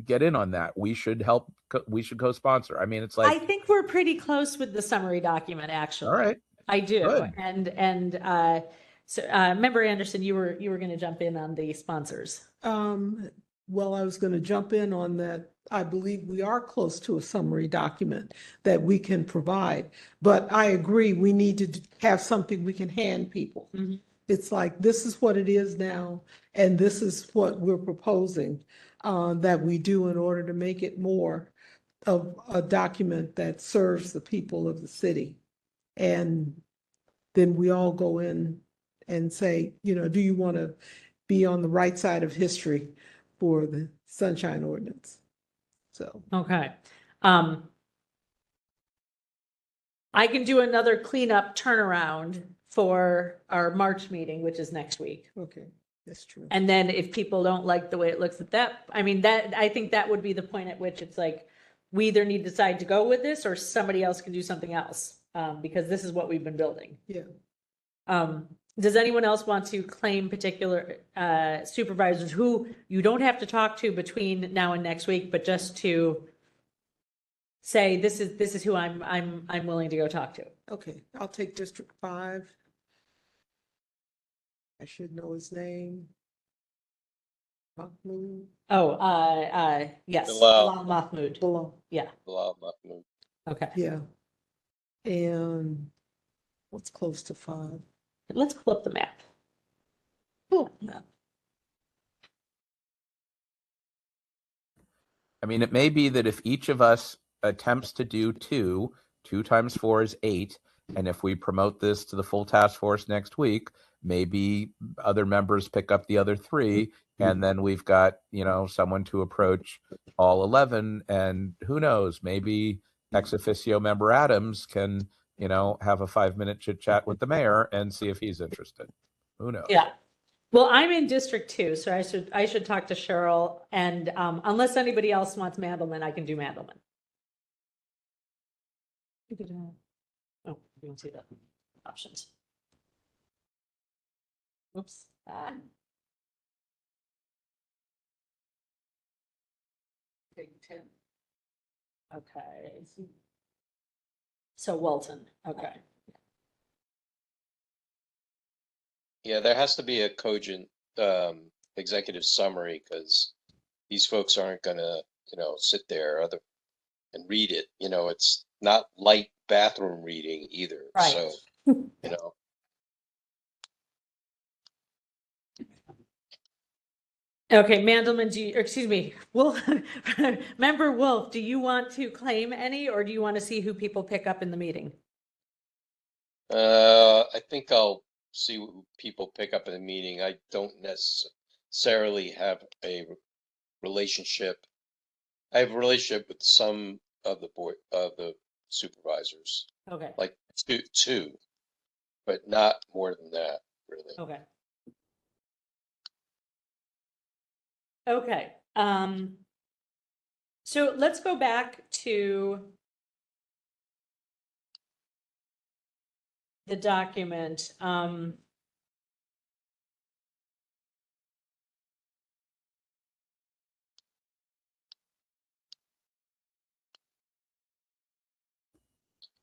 get in on that. We should help. We should co-sponsor. I mean, it's like, I think we're pretty close with the summary document, actually. all right, I do. good. And so Member Anderson, you were going to jump in on the sponsors. Well, I was going to jump in on that. I believe we are close to a summary document that we can provide, but I agree, we need to have something we can hand people. Mm-hmm. It's like, this is what it is now, and this is what we're proposing that we do in order to make it more of a document that serves the people of the city. And then we all go in and say, do you want to be on the right side of history for the Sunshine Ordinance? So. Okay. I can do another cleanup turnaround for our March meeting, which is next week. Okay, that's true. And then if people don't like the way it looks at that, I think that would be the point at which it's like, we either need to decide to go with this or somebody else can do something else, because this is what we've been building. Yeah. Does anyone else want to claim particular supervisors who you don't have to talk to between now and next week, but just to say, this is who I'm willing to go talk to? Okay, I'll take District 5. I should know his name. Mahmoud. Oh, yes. Bilal. Bilal Mahmoud. Bilal. Yeah. Bilal Mahmoud. Okay. Yeah. And what's close to 5? Let's pull up the map. Cool. I mean, it may be that if each of us attempts to do 2 times 4 is 8. And if we promote this to the full task force next week, maybe other members pick up the other 3. And then we've got, someone to approach all 11. And who knows, maybe ex officio member Adams can, have a 5-minute chit chat with the mayor and see if he's interested. Who knows? Yeah. Well, I'm in District 2, so I should talk to Cheryl. And unless anybody else wants Mandelman, I can do Mandelman. You could, oh, you don't see the options. Oops. Big 10. Okay. So Walton. Okay. Yeah, there has to be a cogent executive summary, because these folks aren't gonna, sit there and read it. It's not light bathroom reading either. Right. So, Okay, Mandelman, Wolf, Member Wolf, do you want to claim any, or do you want to see who people pick up in the meeting? I think I'll see who people pick up in the meeting. I don't necessarily have a relationship. I have a relationship with some of the board of the supervisors, Okay. like two, but not more than that, really. Okay. Okay. So let's go back to the document.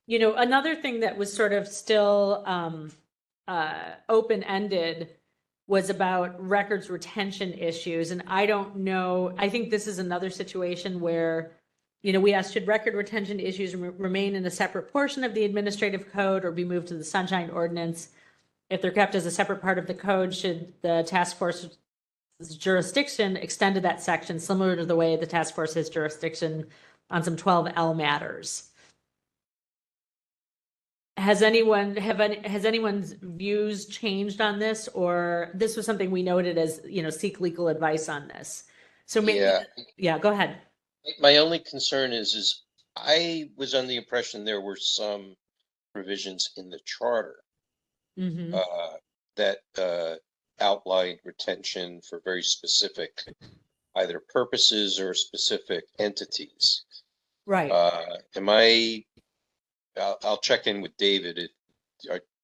Another thing that was sort of still open-ended was about records retention issues. And I don't know, I think this is another situation where, we asked, should record retention issues remain in a separate portion of the administrative code or be moved to the Sunshine Ordinance? If they're kept as a separate part of the code, should the task force's jurisdiction extend to that section, similar to the way the task force has jurisdiction on some 12L matters? Has anyone's views changed on this, or this was something we noted as, seek legal advice on this? So maybe, yeah, go ahead. My only concern is I was under the impression there were some provisions in the charter Mhm. that outline retention for very specific either purposes or specific entities. Right. I'll check in with David.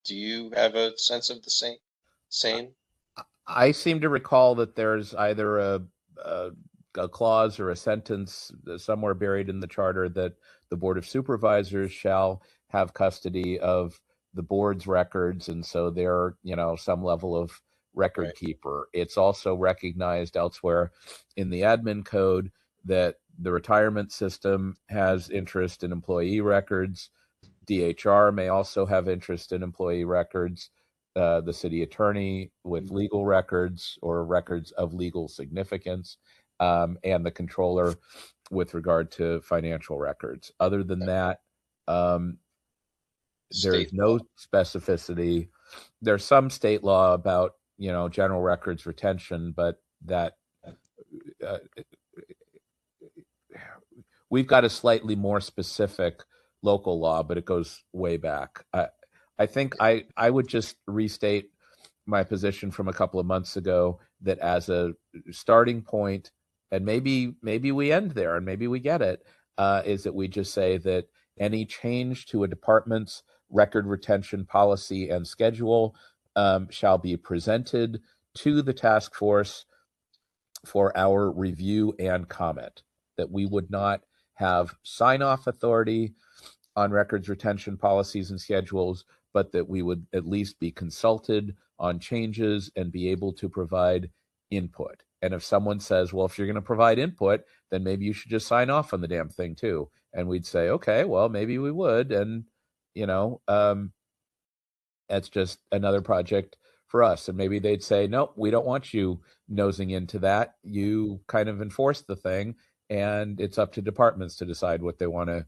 Do you have a sense of the same? I seem to recall that there's either a clause or a sentence somewhere buried in the charter that the Board of Supervisors shall have custody of the board's records, and so they're, some level of record Right. keeper. It's also recognized elsewhere in the admin code that the retirement system has interest in employee records. DHR may also have interest in employee records. The city attorney with legal records or records of legal significance, and the controller with regard to financial records. Other than that, there's State no law. specificity. There's some state law about, general records retention, but that we've got a slightly more specific local law, but it goes way back. I think I would just restate my position from a couple of months ago that as a starting point, and maybe we end there and maybe we get it, is that we just say that any change to a department's record retention policy and schedule shall be presented to the task force for our review and comment. That we would not have sign-off authority on records retention policies and schedules, but that we would at least be consulted on changes and be able to provide input. And if someone says, well, if you're going to provide input, then maybe you should just sign off on the damn thing too. And we'd say, okay, well, maybe we would. And, that's just another project for us. And maybe they'd say, nope, we don't want you nosing into that. You kind of enforce the thing, and it's up to departments to decide what they want to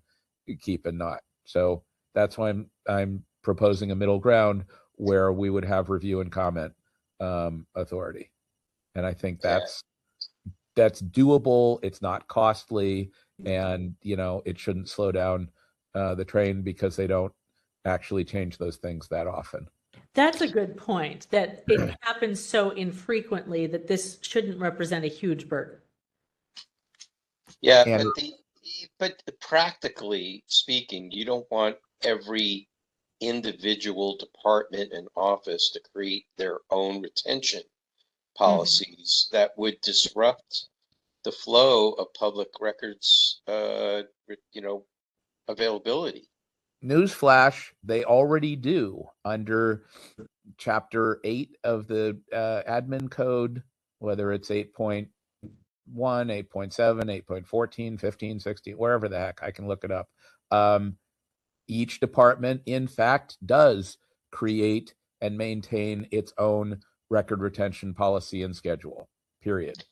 keep and not. So that's why I'm proposing a middle ground where we would have review and comment authority. And I think that's doable. It's not costly, and it shouldn't slow down the train because they don't actually change those things that often. That's a good point, that it happens so infrequently that this shouldn't represent a huge burden. Yeah, but practically speaking, you don't want every individual department and office to create their own retention policies that would disrupt the flow of public records, availability. Newsflash, they already do under Chapter 8 of the admin code, whether it's 8.1, 8.7, 8.14, 15, 16, wherever the heck, I can look it up. Each department, in fact, does create and maintain its own record retention policy and schedule, period.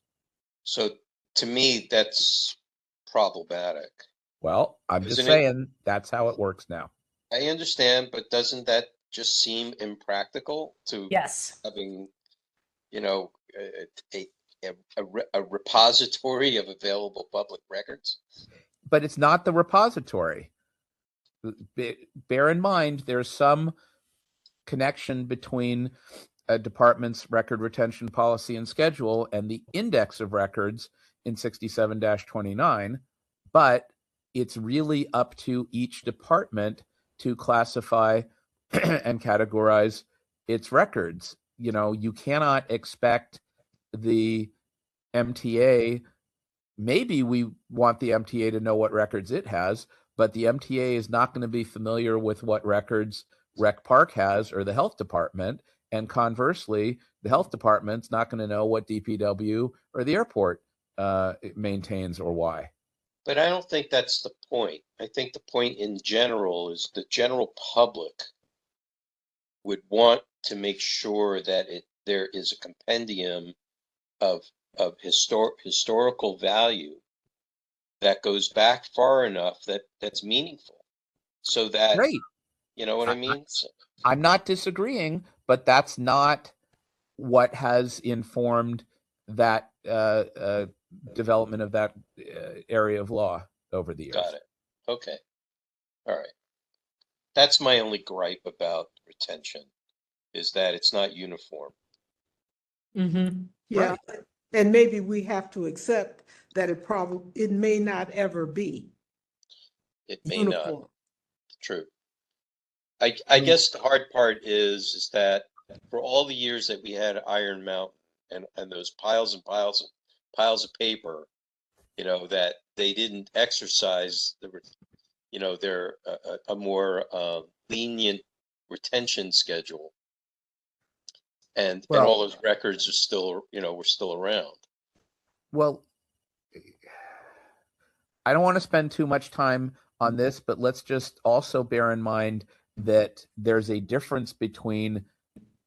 So to me, that's problematic. Well, I'm just saying that's how it works now. I understand, but doesn't that just seem impractical to Yes. having, a repository of available public records? But it's not the repository. Bear in mind, there's some connection between a department's record retention policy and schedule and the index of records in 67-29, but it's really up to each department to classify and categorize its records. You cannot expect the MTA, maybe we want the MTA to know what records it has, but the MTA is not going to be familiar with what records Rec Park has or the health department. And conversely, the health department's not going to know what DPW or the airport maintains or why. But I don't think that's the point. I think the point in general is the general public would want to make sure that there is a compendium of historical value that goes back far enough that's meaningful, so that Great. You know what I mean? I'm not disagreeing, but that's not what has informed that development of that area of law over the years. Got it. Okay. All right. That's my only gripe about retention. is that it's not uniform. Mm-hmm. Yeah, and maybe we have to accept that it may not ever be It may uniform. not. True. I guess the hard part is that for all the years that we had Iron Mountain and those piles and piles of paper, you know, that they didn't exercise their a more lenient retention schedule, and Well, all those records are still, we're still around. Well, I don't want to spend too much time on this, but let's just also bear in mind that there's a difference between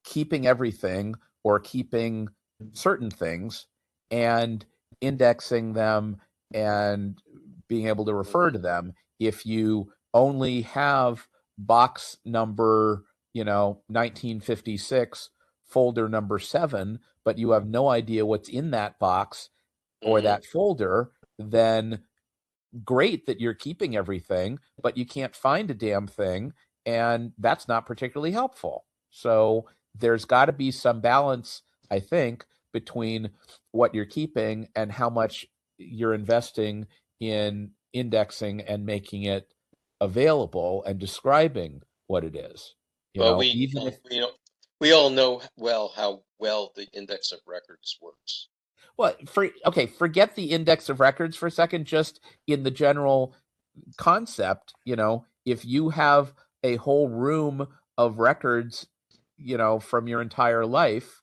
keeping everything or keeping certain things and indexing them and being able to refer to them. If you only have box number, 1956, folder number 7, but you have no idea what's in that box or that folder, then great that you're keeping everything, but you can't find a damn thing, and that's not particularly helpful. So there's got to be some balance, I think, between what you're keeping and how much you're investing in indexing and making it available and describing what it is. Well, we all know how well the index of records works. Well, forget the index of records for a second. Just in the general concept, if you have a whole room of records, from your entire life,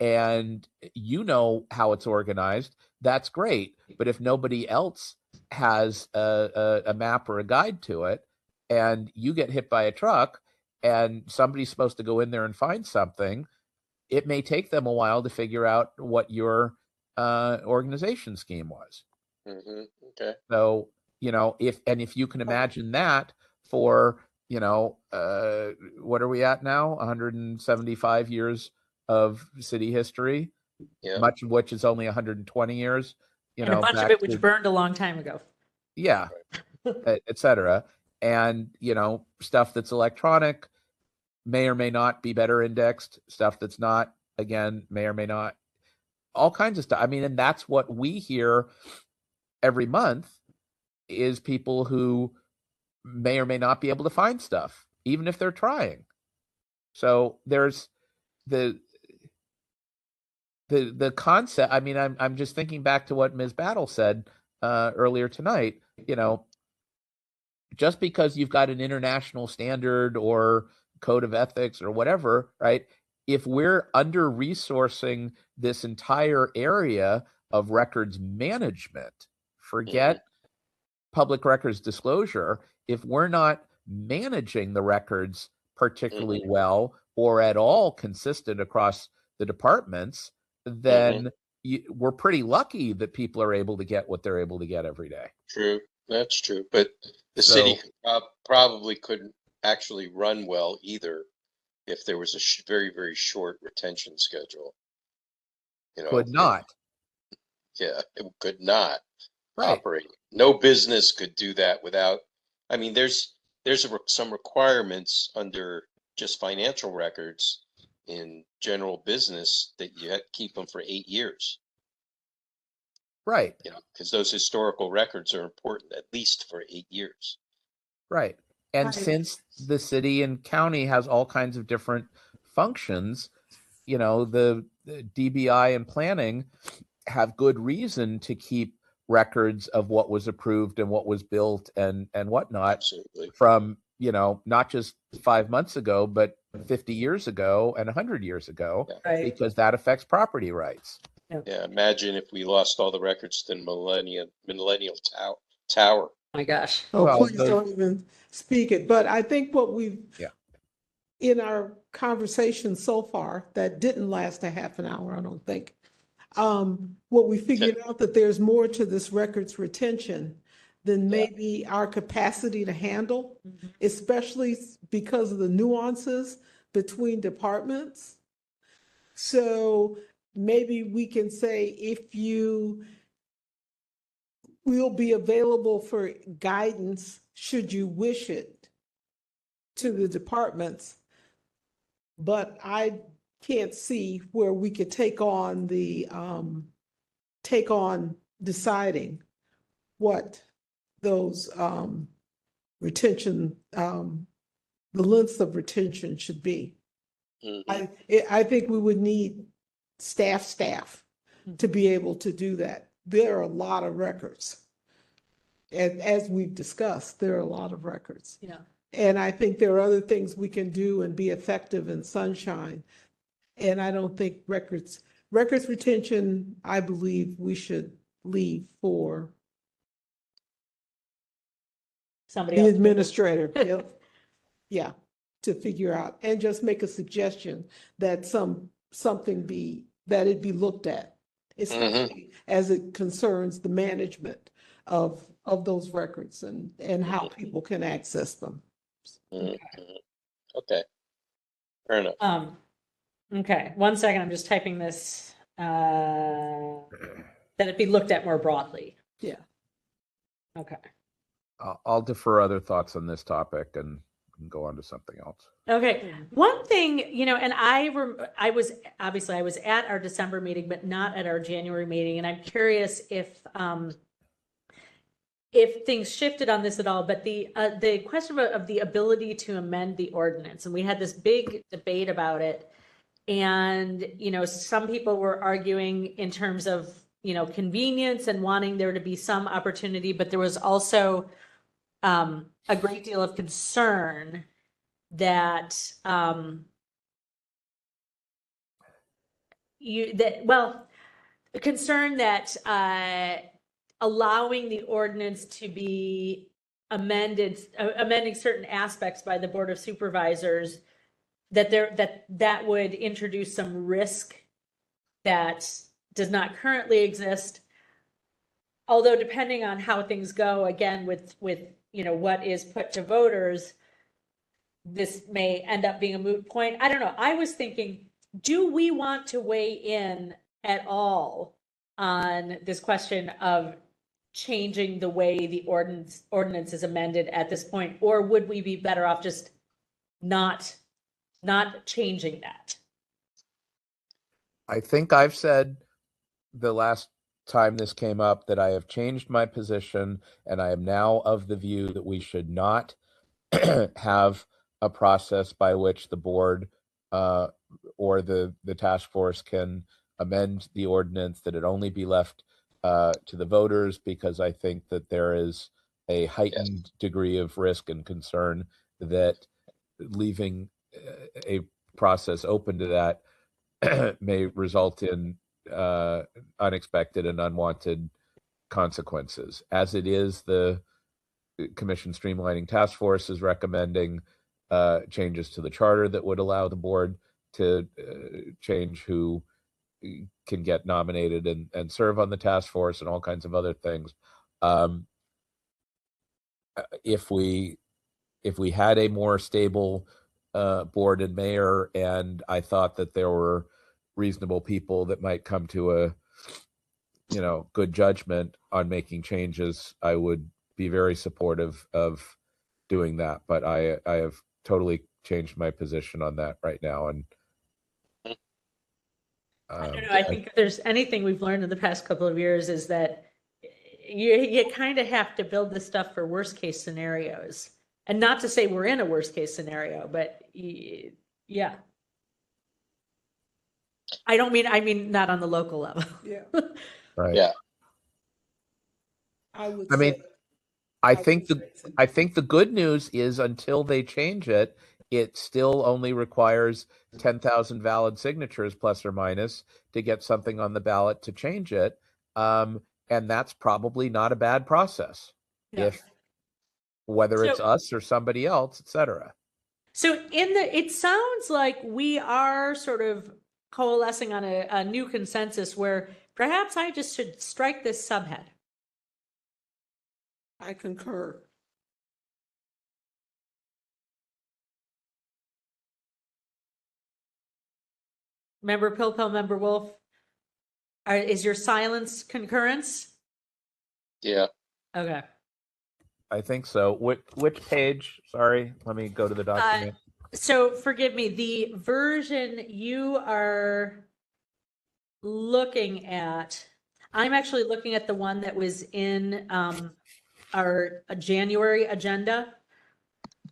and you know how it's organized, that's great. But if nobody else has a map or a guide to it, and you get hit by a truck, and somebody's supposed to go in there and find something, it may take them a while to figure out what your organization scheme was. Okay. So, if you can imagine that for, what are we at now? 175 years of city history, much of which is only 120 years. And a bunch of it which burned a long time ago. Yeah, et cetera. And, stuff that's electronic may or may not be better indexed. Stuff that's not, again, may or may not. All kinds of stuff. I mean, and that's what we hear every month is people who may or may not be able to find stuff, even if they're trying. So there's the concept. I mean, I'm just thinking back to what Ms. Battle said earlier tonight. Just because you've got an international standard or code of ethics or whatever, right? If we're under-resourcing this entire area of records management, forget public records disclosure. If we're not managing the records particularly well or at all consistent across the departments, then we're pretty lucky that people are able to get what they're able to get every day. True, that's true. But the city probably couldn't actually run well either if there was a very, very short retention schedule. Could not. It could not right. operate. No business could do that without. I mean, there's some requirements under just financial records in general business that you have to keep them for 8 years. Right. Because those historical records are important at least for 8 years. Right. And since the city and county has all kinds of different functions, the DBI and planning have good reason to keep records of what was approved and what was built and whatnot. Absolutely. From, not just 5 months ago, but 50 years ago and 100 years ago, because that affects property rights. Yeah. Imagine if we lost all the records to the Millennial Tower. My gosh. Oh, well, please don't even speak it. But I think what we've, in our conversation so far, that didn't last a half an hour, I don't think. What we figured out that there's more to this records retention than maybe our capacity to handle, especially because of the nuances between departments. So maybe we can say if you will be available for guidance should you wish it to the departments, but I can't see where we could take on deciding what those retention, the lengths of retention should be. I think we would need staff to be able to do that. There are a lot of records. And as we've discussed, there are a lot of records. Yeah. And I think there are other things we can do and be effective in Sunshine. And I don't think records retention, I believe we should leave for Somebody the else. administrator. Yeah, to figure out and just make a suggestion that that it be looked at, especially as it concerns the management of those records and how people can access them. Okay. Fair enough. Okay, 1 second, I'm just typing this, that it be looked at more broadly. Yeah. Okay. I'll defer other thoughts on this topic and go on to something else. Okay, one thing, and I was at our December meeting, but not at our January meeting, and I'm curious if things shifted on this at all, but the question of the ability to amend the ordinance, and we had this big debate about it, and some people were arguing in terms of convenience and wanting there to be some opportunity, but there was also a great deal of concern that concern that allowing the ordinance to be amending certain aspects by the Board of Supervisors, that would introduce some risk that does not currently exist. Although depending on how things go, again, with what is put to voters, this may end up being a moot point. I don't know. I was thinking, do we want to weigh in at all on this question of changing the way the ordinance is amended at this point, or would we be better off just not changing that? I think I've said the last time this came up that I have changed my position, and I am now of the view that we should not have a process by which the board or the task force can amend the ordinance, that it only be left to the voters, because I think that there is a heightened degree of risk and concern that leaving a process open to that may result in unexpected and unwanted consequences. As it is, the Commission Streamlining Task Force is recommending changes to the charter that would allow the board to change who can get nominated and serve on the task force and all kinds of other things. If we had a more stable board and mayor, and I thought that there were reasonable people that might come to a good judgment on making changes, I would be very supportive of doing that. But I have totally changed my position on that right now. And I don't know. I think if there's anything we've learned in the past couple of years is that you kind of have to build this stuff for worst case scenarios. And not to say we're in a worst case scenario, but yeah. I mean not on the local level. Yeah. Right. Yeah. I think the good news is until they change it, it still only requires 10,000 valid signatures plus or minus to get something on the ballot to change it. And that's probably not a bad process. Yeah. Whether it's us or somebody else, et cetera. So it sounds like we are sort of coalescing on a new consensus where perhaps I just should strike this subhead. I concur. Member Pilpel, Member Wolf, is your silence concurrence? Yeah. Okay. I think so. Which page? Sorry, let me go to the document. So forgive me, the version you are looking at, I'm actually looking at the one that was in our January agenda,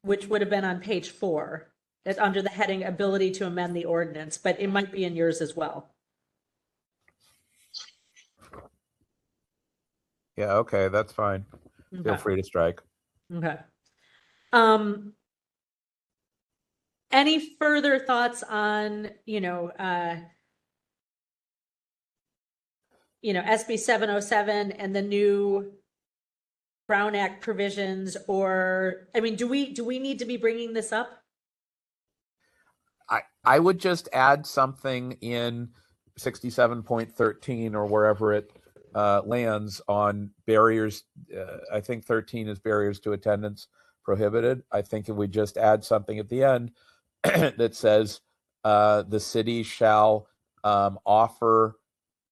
which would have been on page 4. That's under the heading ability to amend the ordinance, but it might be in yours as well. Yeah, okay, that's fine. Feel Okay. free to strike. Okay. Any further thoughts on, SB 707 and the new Brown Act provisions, or, I mean, do we need to be bringing this up? I would just add something in 67.13 or wherever it lands on barriers. I think 13 is barriers to attendance prohibited. I think if we just add something at the end that says the city shall offer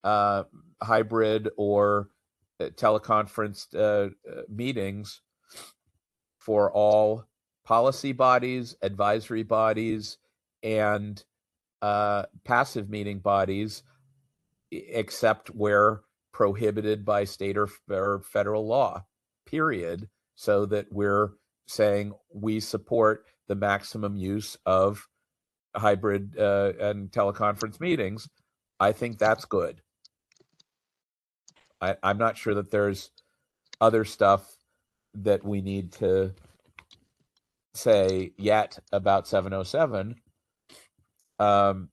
hybrid or teleconference meetings for all policy bodies, advisory bodies, and passive meeting bodies, except where prohibited by state or federal law, period, so that we're saying we support the maximum use of hybrid and teleconference meetings. I think that's good. I'm not sure that there's other stuff that we need to say yet about 707. But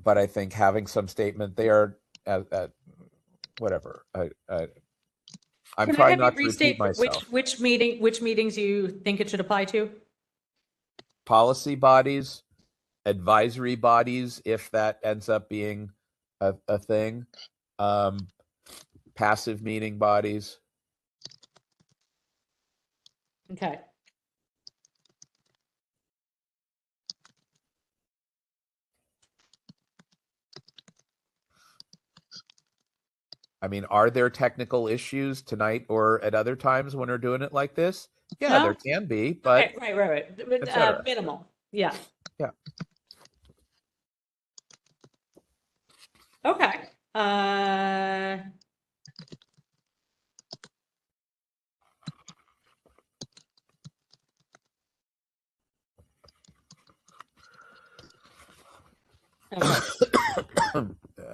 I think having some statement there, whatever. I'm trying not to repeat myself. Which meetings you think it should apply to? Policy bodies, advisory bodies, if that ends up being a thing, passive meeting bodies. Okay. I mean, are there technical issues tonight or at other times when we're doing it like this? Yeah, No? there can be, but Okay, right. Minimal. Yeah. Yeah. Okay. Okay.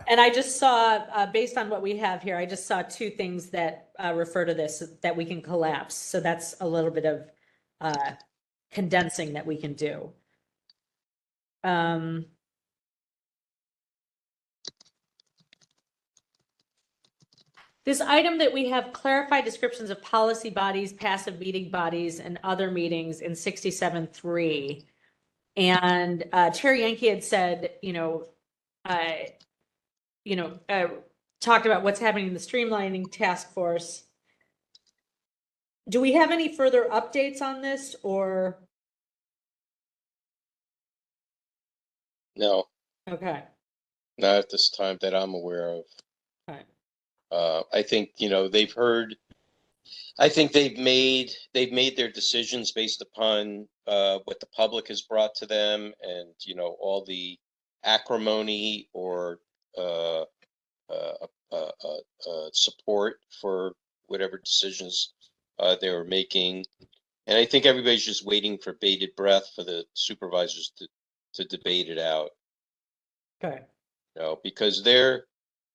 And I just saw, based on what we have here, I just saw 2 things that refer to this that we can collapse. So that's a little bit of condensing that we can do. This item that we have clarified descriptions of policy bodies, passive meeting bodies, and other meetings in 67.3. And Chair Yankee had said, talked about what's happening in the streamlining task force. Do we have any further updates on this, or? No, Okay. not at this time that I'm aware of. Okay. I think, they've heard, I think they've made their decisions based upon what the public has brought to them, and, all the acrimony or support for whatever decisions they were making. And I think everybody's just waiting for bated breath for the supervisors to debate it out. Okay. Because they're,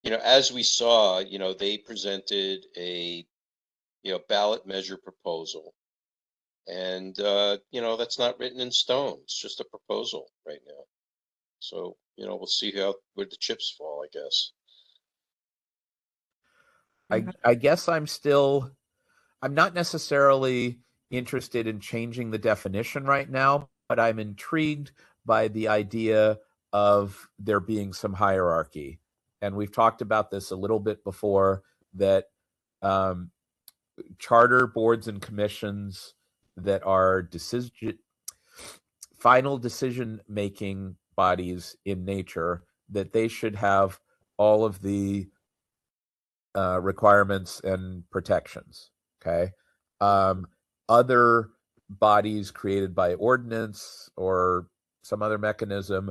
as we saw, they presented a, ballot measure proposal. And, that's not written in stone. It's just a proposal right now. So, we'll see where the chips fall, I guess. I guess I'm not necessarily interested in changing the definition right now, but I'm intrigued by the idea of there being some hierarchy. And we've talked about this a little bit before, that charter boards and commissions that are final decision-making bodies in nature, that they should have all of the requirements and protections. Okay. Other bodies created by ordinance or some other mechanism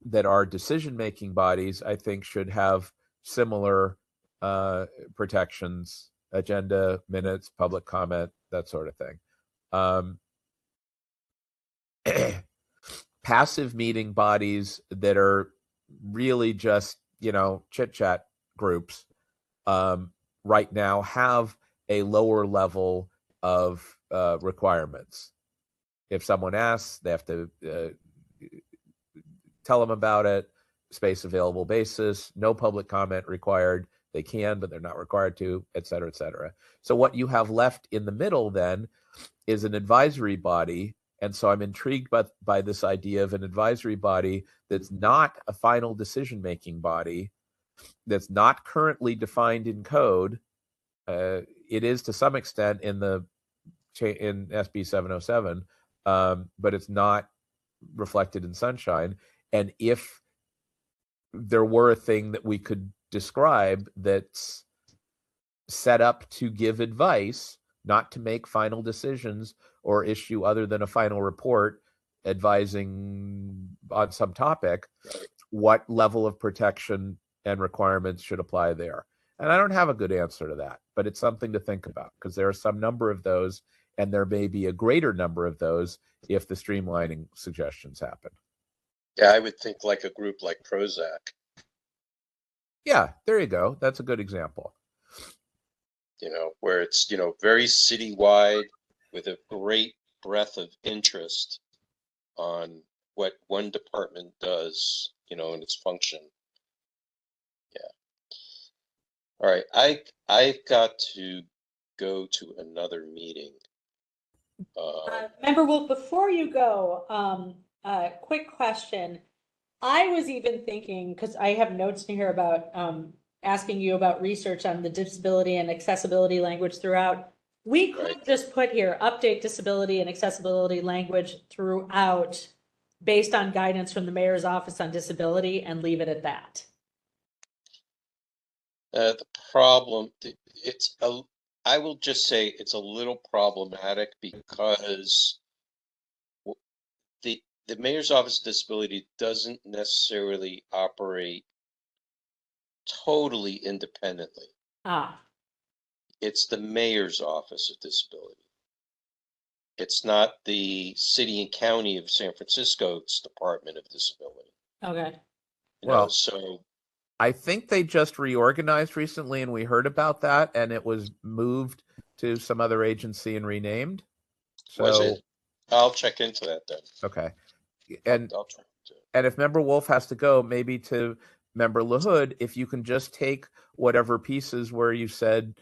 that are decision-making bodies, I think should have similar protections, agenda, minutes, public comment, that sort of thing. Passive meeting bodies that are really just, chit-chat groups right now have a lower level of requirements. If someone asks, they have to tell them about it, space available basis, no public comment required. They can, but they're not required to, et cetera, et cetera. So what you have left in the middle then is an advisory body. And so I'm intrigued by this idea of an advisory body that's not a final decision-making body, that's not currently defined in code. It is to some extent in SB 707, but it's not reflected in Sunshine. And if there were a thing that we could describe that's set up to give advice, not to make final decisions or issue other than a final report advising on some topic, what level of protection and requirements should apply there? And I don't have a good answer to that, but it's something to think about because there are some number of those, and there may be a greater number of those if the streamlining suggestions happen. Yeah, I would think like a group like Prozac. Yeah, there you go. That's a good example. Where it's, very citywide with a great breadth of interest on what one department does, and its function. Yeah. All right. I've got to go to another meeting. Member Wolf, before you go, quick question. I was even thinking, because I have notes in here about asking you about research on the disability and accessibility language throughout. We could just put here, update disability and accessibility language throughout based on guidance from the Mayor's Office on Disability and leave it at that. The problem, I will just say it's a little problematic because the Mayor's Office of Disability doesn't necessarily operate totally independently. It's the Mayor's Office of Disability. It's not the City and County of San Francisco's Department of Disability. Okay. So I think they just reorganized recently, and we heard about that, and it was moved to some other agency and renamed. So, was it? I'll check into that then. Okay. And I'll try to. And if Member Wolf has to go, maybe to Member LaHood, if you can just take whatever pieces where you said,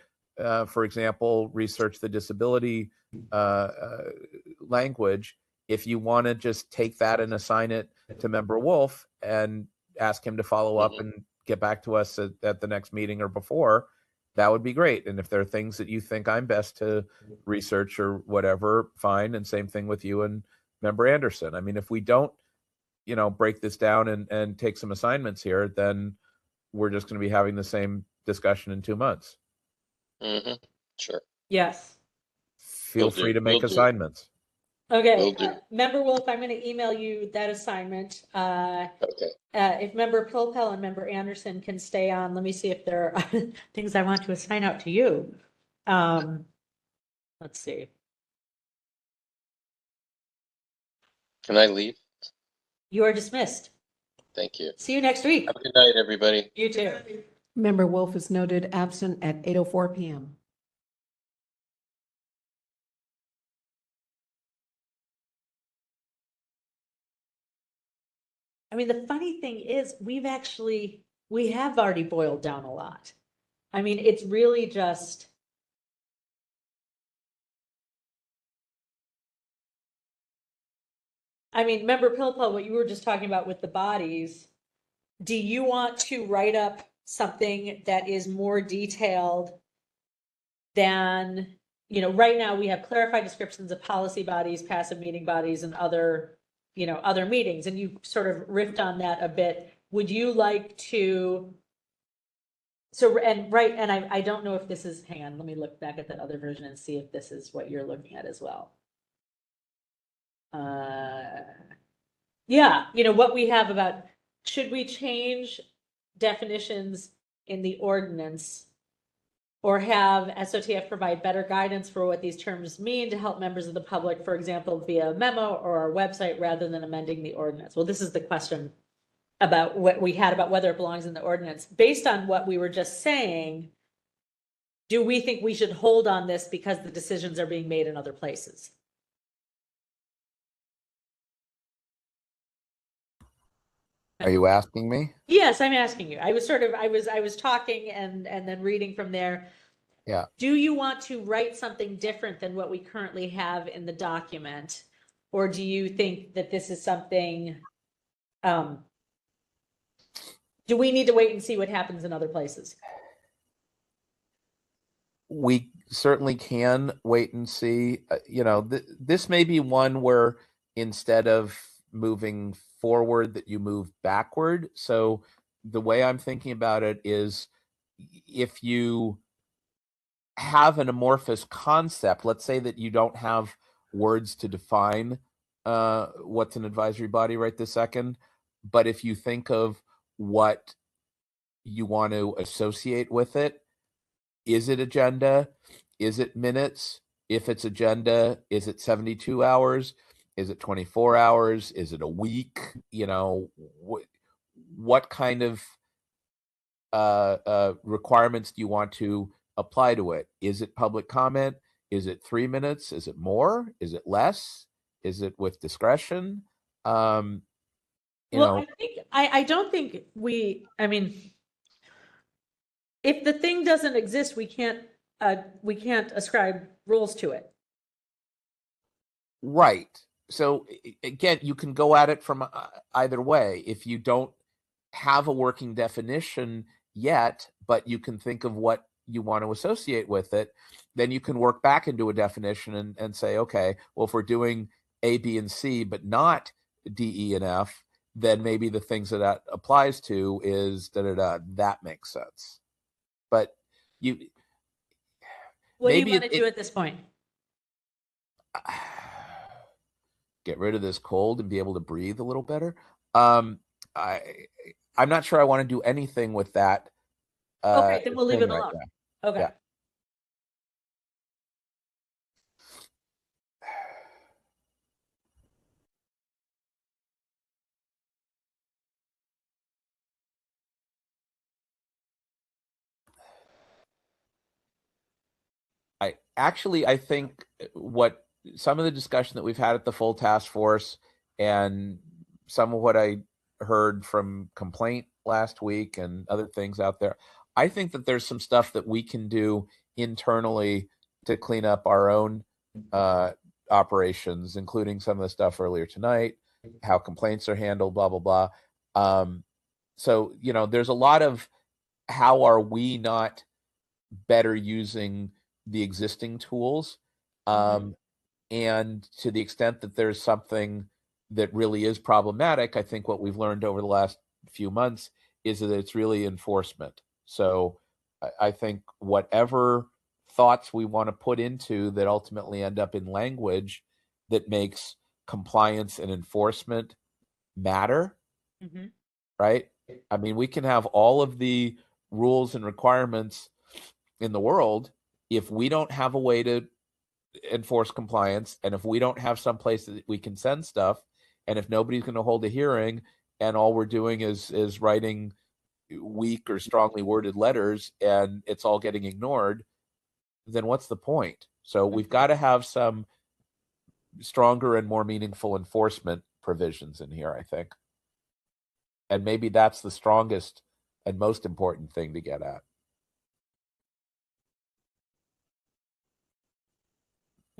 for example, research the disability language, if you want to just take that and assign it to Member Wolf and ask him to follow up and get back to us at the next meeting or before, that would be great. And if there are things that you think I'm best to research or whatever, fine. And same thing with you and Member Anderson. I mean, if we don't, break this down and take some assignments here, then we're just going to be having the same discussion in 2 months. Mm-hmm. Sure. Yes. Feel free to make assignments. Okay. Member Wolf, I'm going to email you that assignment. Okay. If Member Pilpel and Member Anderson can stay on, let me see if there are things I want to assign out to you. Let's see. Can I leave? You are dismissed. Thank you. See you next week. Have a good night, everybody. You too. Member Wolf is noted absent at 8:04 p.m. I mean, the funny thing is we have already boiled down a lot. I mean, it's really just, Member Pilpel, what you were just talking about with the bodies, do you want to write up something that is more detailed than, right now we have clarified descriptions of policy bodies, passive meeting bodies, and other meetings, and you sort of riffed on that a bit. Would you like to, I don't know if this is, hang on, let me look back at that other version and see if this is what you're looking at as well. Yeah, you know, what we have about, should we change definitions in the ordinance? Or have SOTF provide better guidance for what these terms mean to help members of the public, for example, via memo or our website, rather than amending the ordinance? Well, this is the question about what we had about whether it belongs in the ordinance. Based on what we were just saying, do we think we should hold on this because the decisions are being made in other places? Are you asking me? Yes, I'm asking you. I was talking and then reading from there. Yeah. Do you want to write something different than what we currently have in the document? Or do you think that this is something, do we need to wait and see what happens in other places? We certainly can wait and see. You know, this may be one where instead of moving forward, that you move backward. So the way I'm thinking about it is, if you have an amorphous concept, let's say that you don't have words to define what's an advisory body right this second, but if you think of what you want to associate with it, is it agenda? Is it minutes? If it's agenda, is it 72 hours? Is it 24 hours? Is it a week? You know, what kind of requirements do you want to apply to it? Is it public comment? Is it 3 minutes? Is it more? Is it less? Is it with discretion? You know, I don't think I mean, if the thing doesn't exist, we can't ascribe rules to it. right. So again, you can go at it from either way. If you don't have a working definition yet, but you can think of what you want to associate with it, then you can work back into a definition and say, okay, well, if we're doing A, B, and C, but not D, E, and F, then maybe the things that applies to is da-da-da. That makes sense. But you... What do you want to do at this point? Get rid of this cold and be able to breathe a little better. I'm not sure I want to do anything with that. Okay, then we'll leave it right alone. now. Okay. Yeah. I think what some of the discussion that we've had at the full task force, and some of what I heard from complaint last week and other things out there, I think that there's some stuff that we can do internally to clean up our own operations, including some of the stuff earlier tonight, how complaints are handled, blah, blah, blah. So, you know, there's a lot of how are we not better using the existing tools. And to the extent that there's something that really is problematic, I think what we've learned over the last few months is that it's really enforcement. So I think whatever thoughts we want to put into that ultimately end up in language that makes compliance and enforcement matter, right? I mean, we can have all of the rules and requirements in the world. If we don't have a way to enforce compliance, and if we don't have some place that we can send stuff, and if nobody's going to hold a hearing, and all we're doing is writing weak or strongly worded letters, and it's all getting ignored, then what's the point? So we've got to have some stronger and more meaningful enforcement provisions in here, I think. And maybe that's the strongest and most important thing to get at.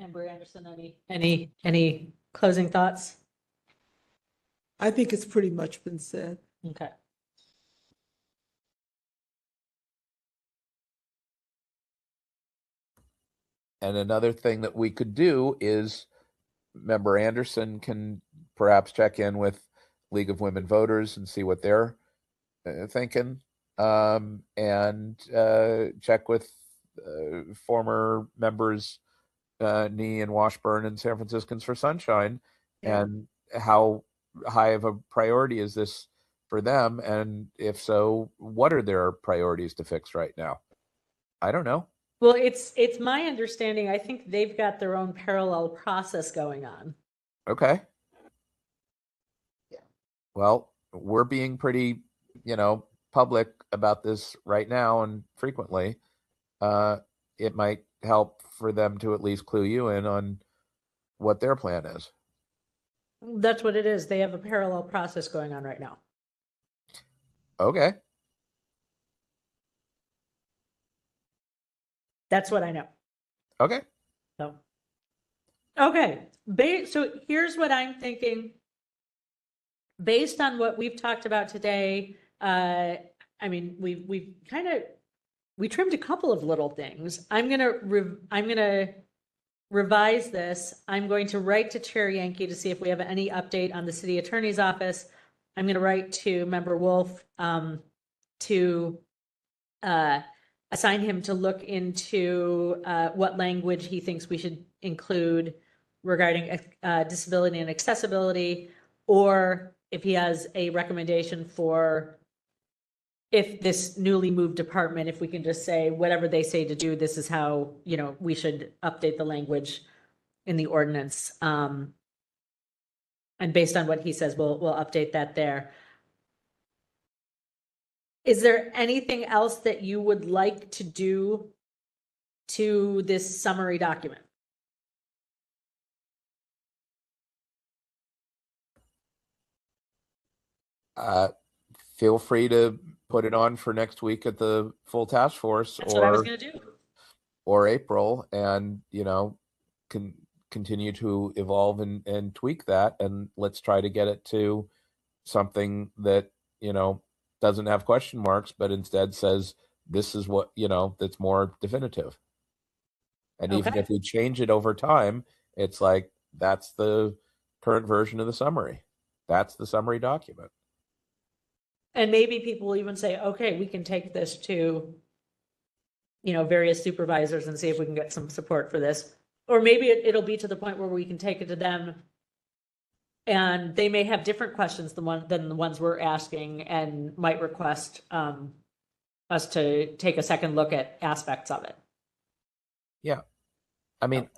Amber Anderson, any closing thoughts? I think it's pretty much been said. Okay. And another thing that we could do is Member Anderson can perhaps check in with League of Women Voters and see what they're thinking, and check with former members Nee and Washburn and San Franciscans for Sunshine Yeah. And how high of a priority is this for them? And if so, what are their priorities to fix right now? I don't know. Well, it's my understanding, I think they've got their own parallel process going on. Okay. Well, we're being pretty, public about this right now and frequently. It might help for them to at least clue you in on what their plan is. That's what it is. They have a parallel process going on right now. Okay. That's what I know. Okay. So, okay. So here's what I'm thinking. Based on what we've talked about today, I mean, we trimmed a couple of little things. I'm gonna revise this. I'm going to write to Chair Yankee to see if we have any update on the city attorney's office. I'm going to write to Member Wolf to assign him to look into what language he thinks we should include regarding disability and accessibility, or if he has a recommendation for if this newly moved department, if we can just say whatever they say to do, this is how, we should update the language in the ordinance. And based on what he says, we'll update that there. Is there anything else that you would like to do to this summary document? Feel free to put it on for next week at the full task force. That's what I was going to do. Or April, and can continue to evolve and tweak that, and let's try to get it to something that doesn't have question marks, but instead says this is what that's more definitive. And even if we change it over time, it's like that's the current version of the summary. That's the summary document. And maybe people will even say, okay, we can take this to, various supervisors and see if we can get some support for this. Or maybe it'll be to the point where we can take it to them and they may have different questions than the ones we're asking and might request us to take a second look at aspects of it. Yeah. I mean,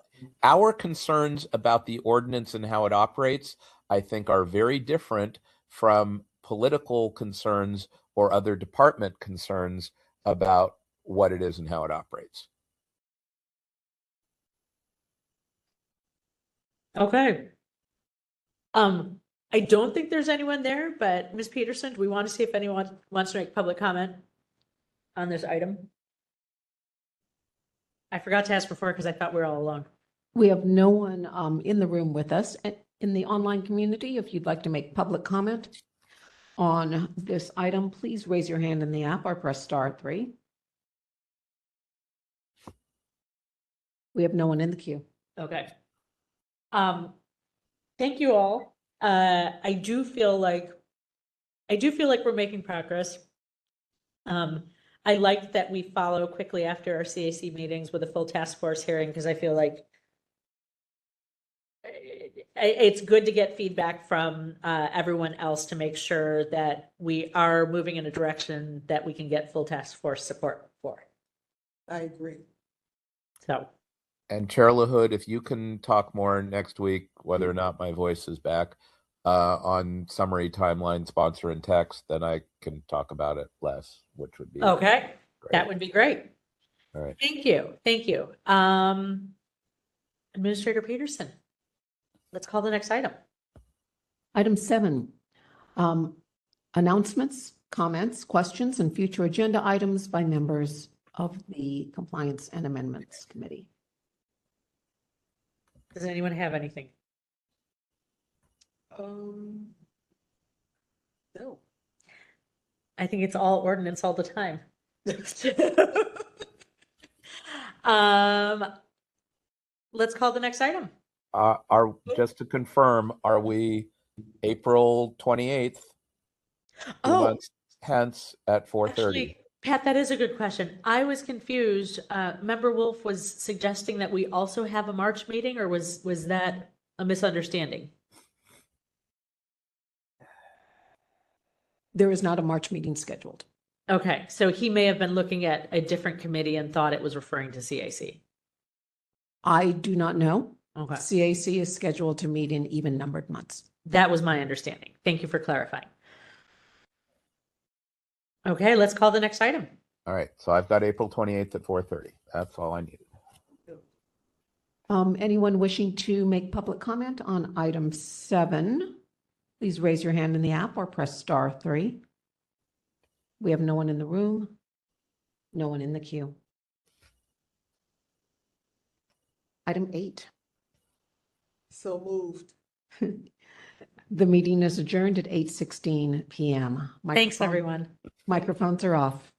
our concerns about the ordinance and how it operates, I think, are very different from political concerns or other department concerns about what it is and how it operates. Okay. I don't think there's anyone there, but Ms. Peterson, do we want to see if anyone wants to make public comment on this item? I forgot to ask before because I thought we were all alone. We have no one in the room with us. In the online community, if you'd like to make public comment on this item, please raise your hand in the app or press *3. We have no one in the queue. Okay. Thank you all. I do feel like we're making progress. I like that we follow quickly after our CAC meetings with a full task force hearing, because I feel like it's good to get feedback from everyone else to make sure that we are moving in a direction that we can get full task force support for. I agree. So. And Chair LaHood, if you can talk more next week, whether or not my voice is back, on summary, timeline, sponsor, and text, then I can talk about it less, which would be okay. Great. That would be great. All right. Thank you. Thank you. Administrator Peterson, let's call the next item. Item 7, announcements, comments, questions, and future agenda items by members of the Compliance and Amendments Committee. Does anyone have anything? No. I think it's all ordinance all the time. Let's call the next item. Just to confirm, are we April 28th? Hence at 4:30. Actually, Pat, that is a good question. I was confused. Member Wolf was suggesting that we also have a March meeting, or was that a misunderstanding? There is not a March meeting scheduled. Okay, so he may have been looking at a different committee and thought it was referring to CAC. I do not know. Okay, CAC is scheduled to meet in even numbered months. that was my understanding. Thank you for clarifying. Okay, let's call the next item. All right, so I've got April 28th at 4:30. That's all I needed. Anyone wishing to make public comment on item 7, please raise your hand in the app or press *3. We have no one in the room, no one in the queue. Item 8. So moved. The meeting is adjourned at 8:16 p.m. Thanks, Microphone- everyone. Microphones are off.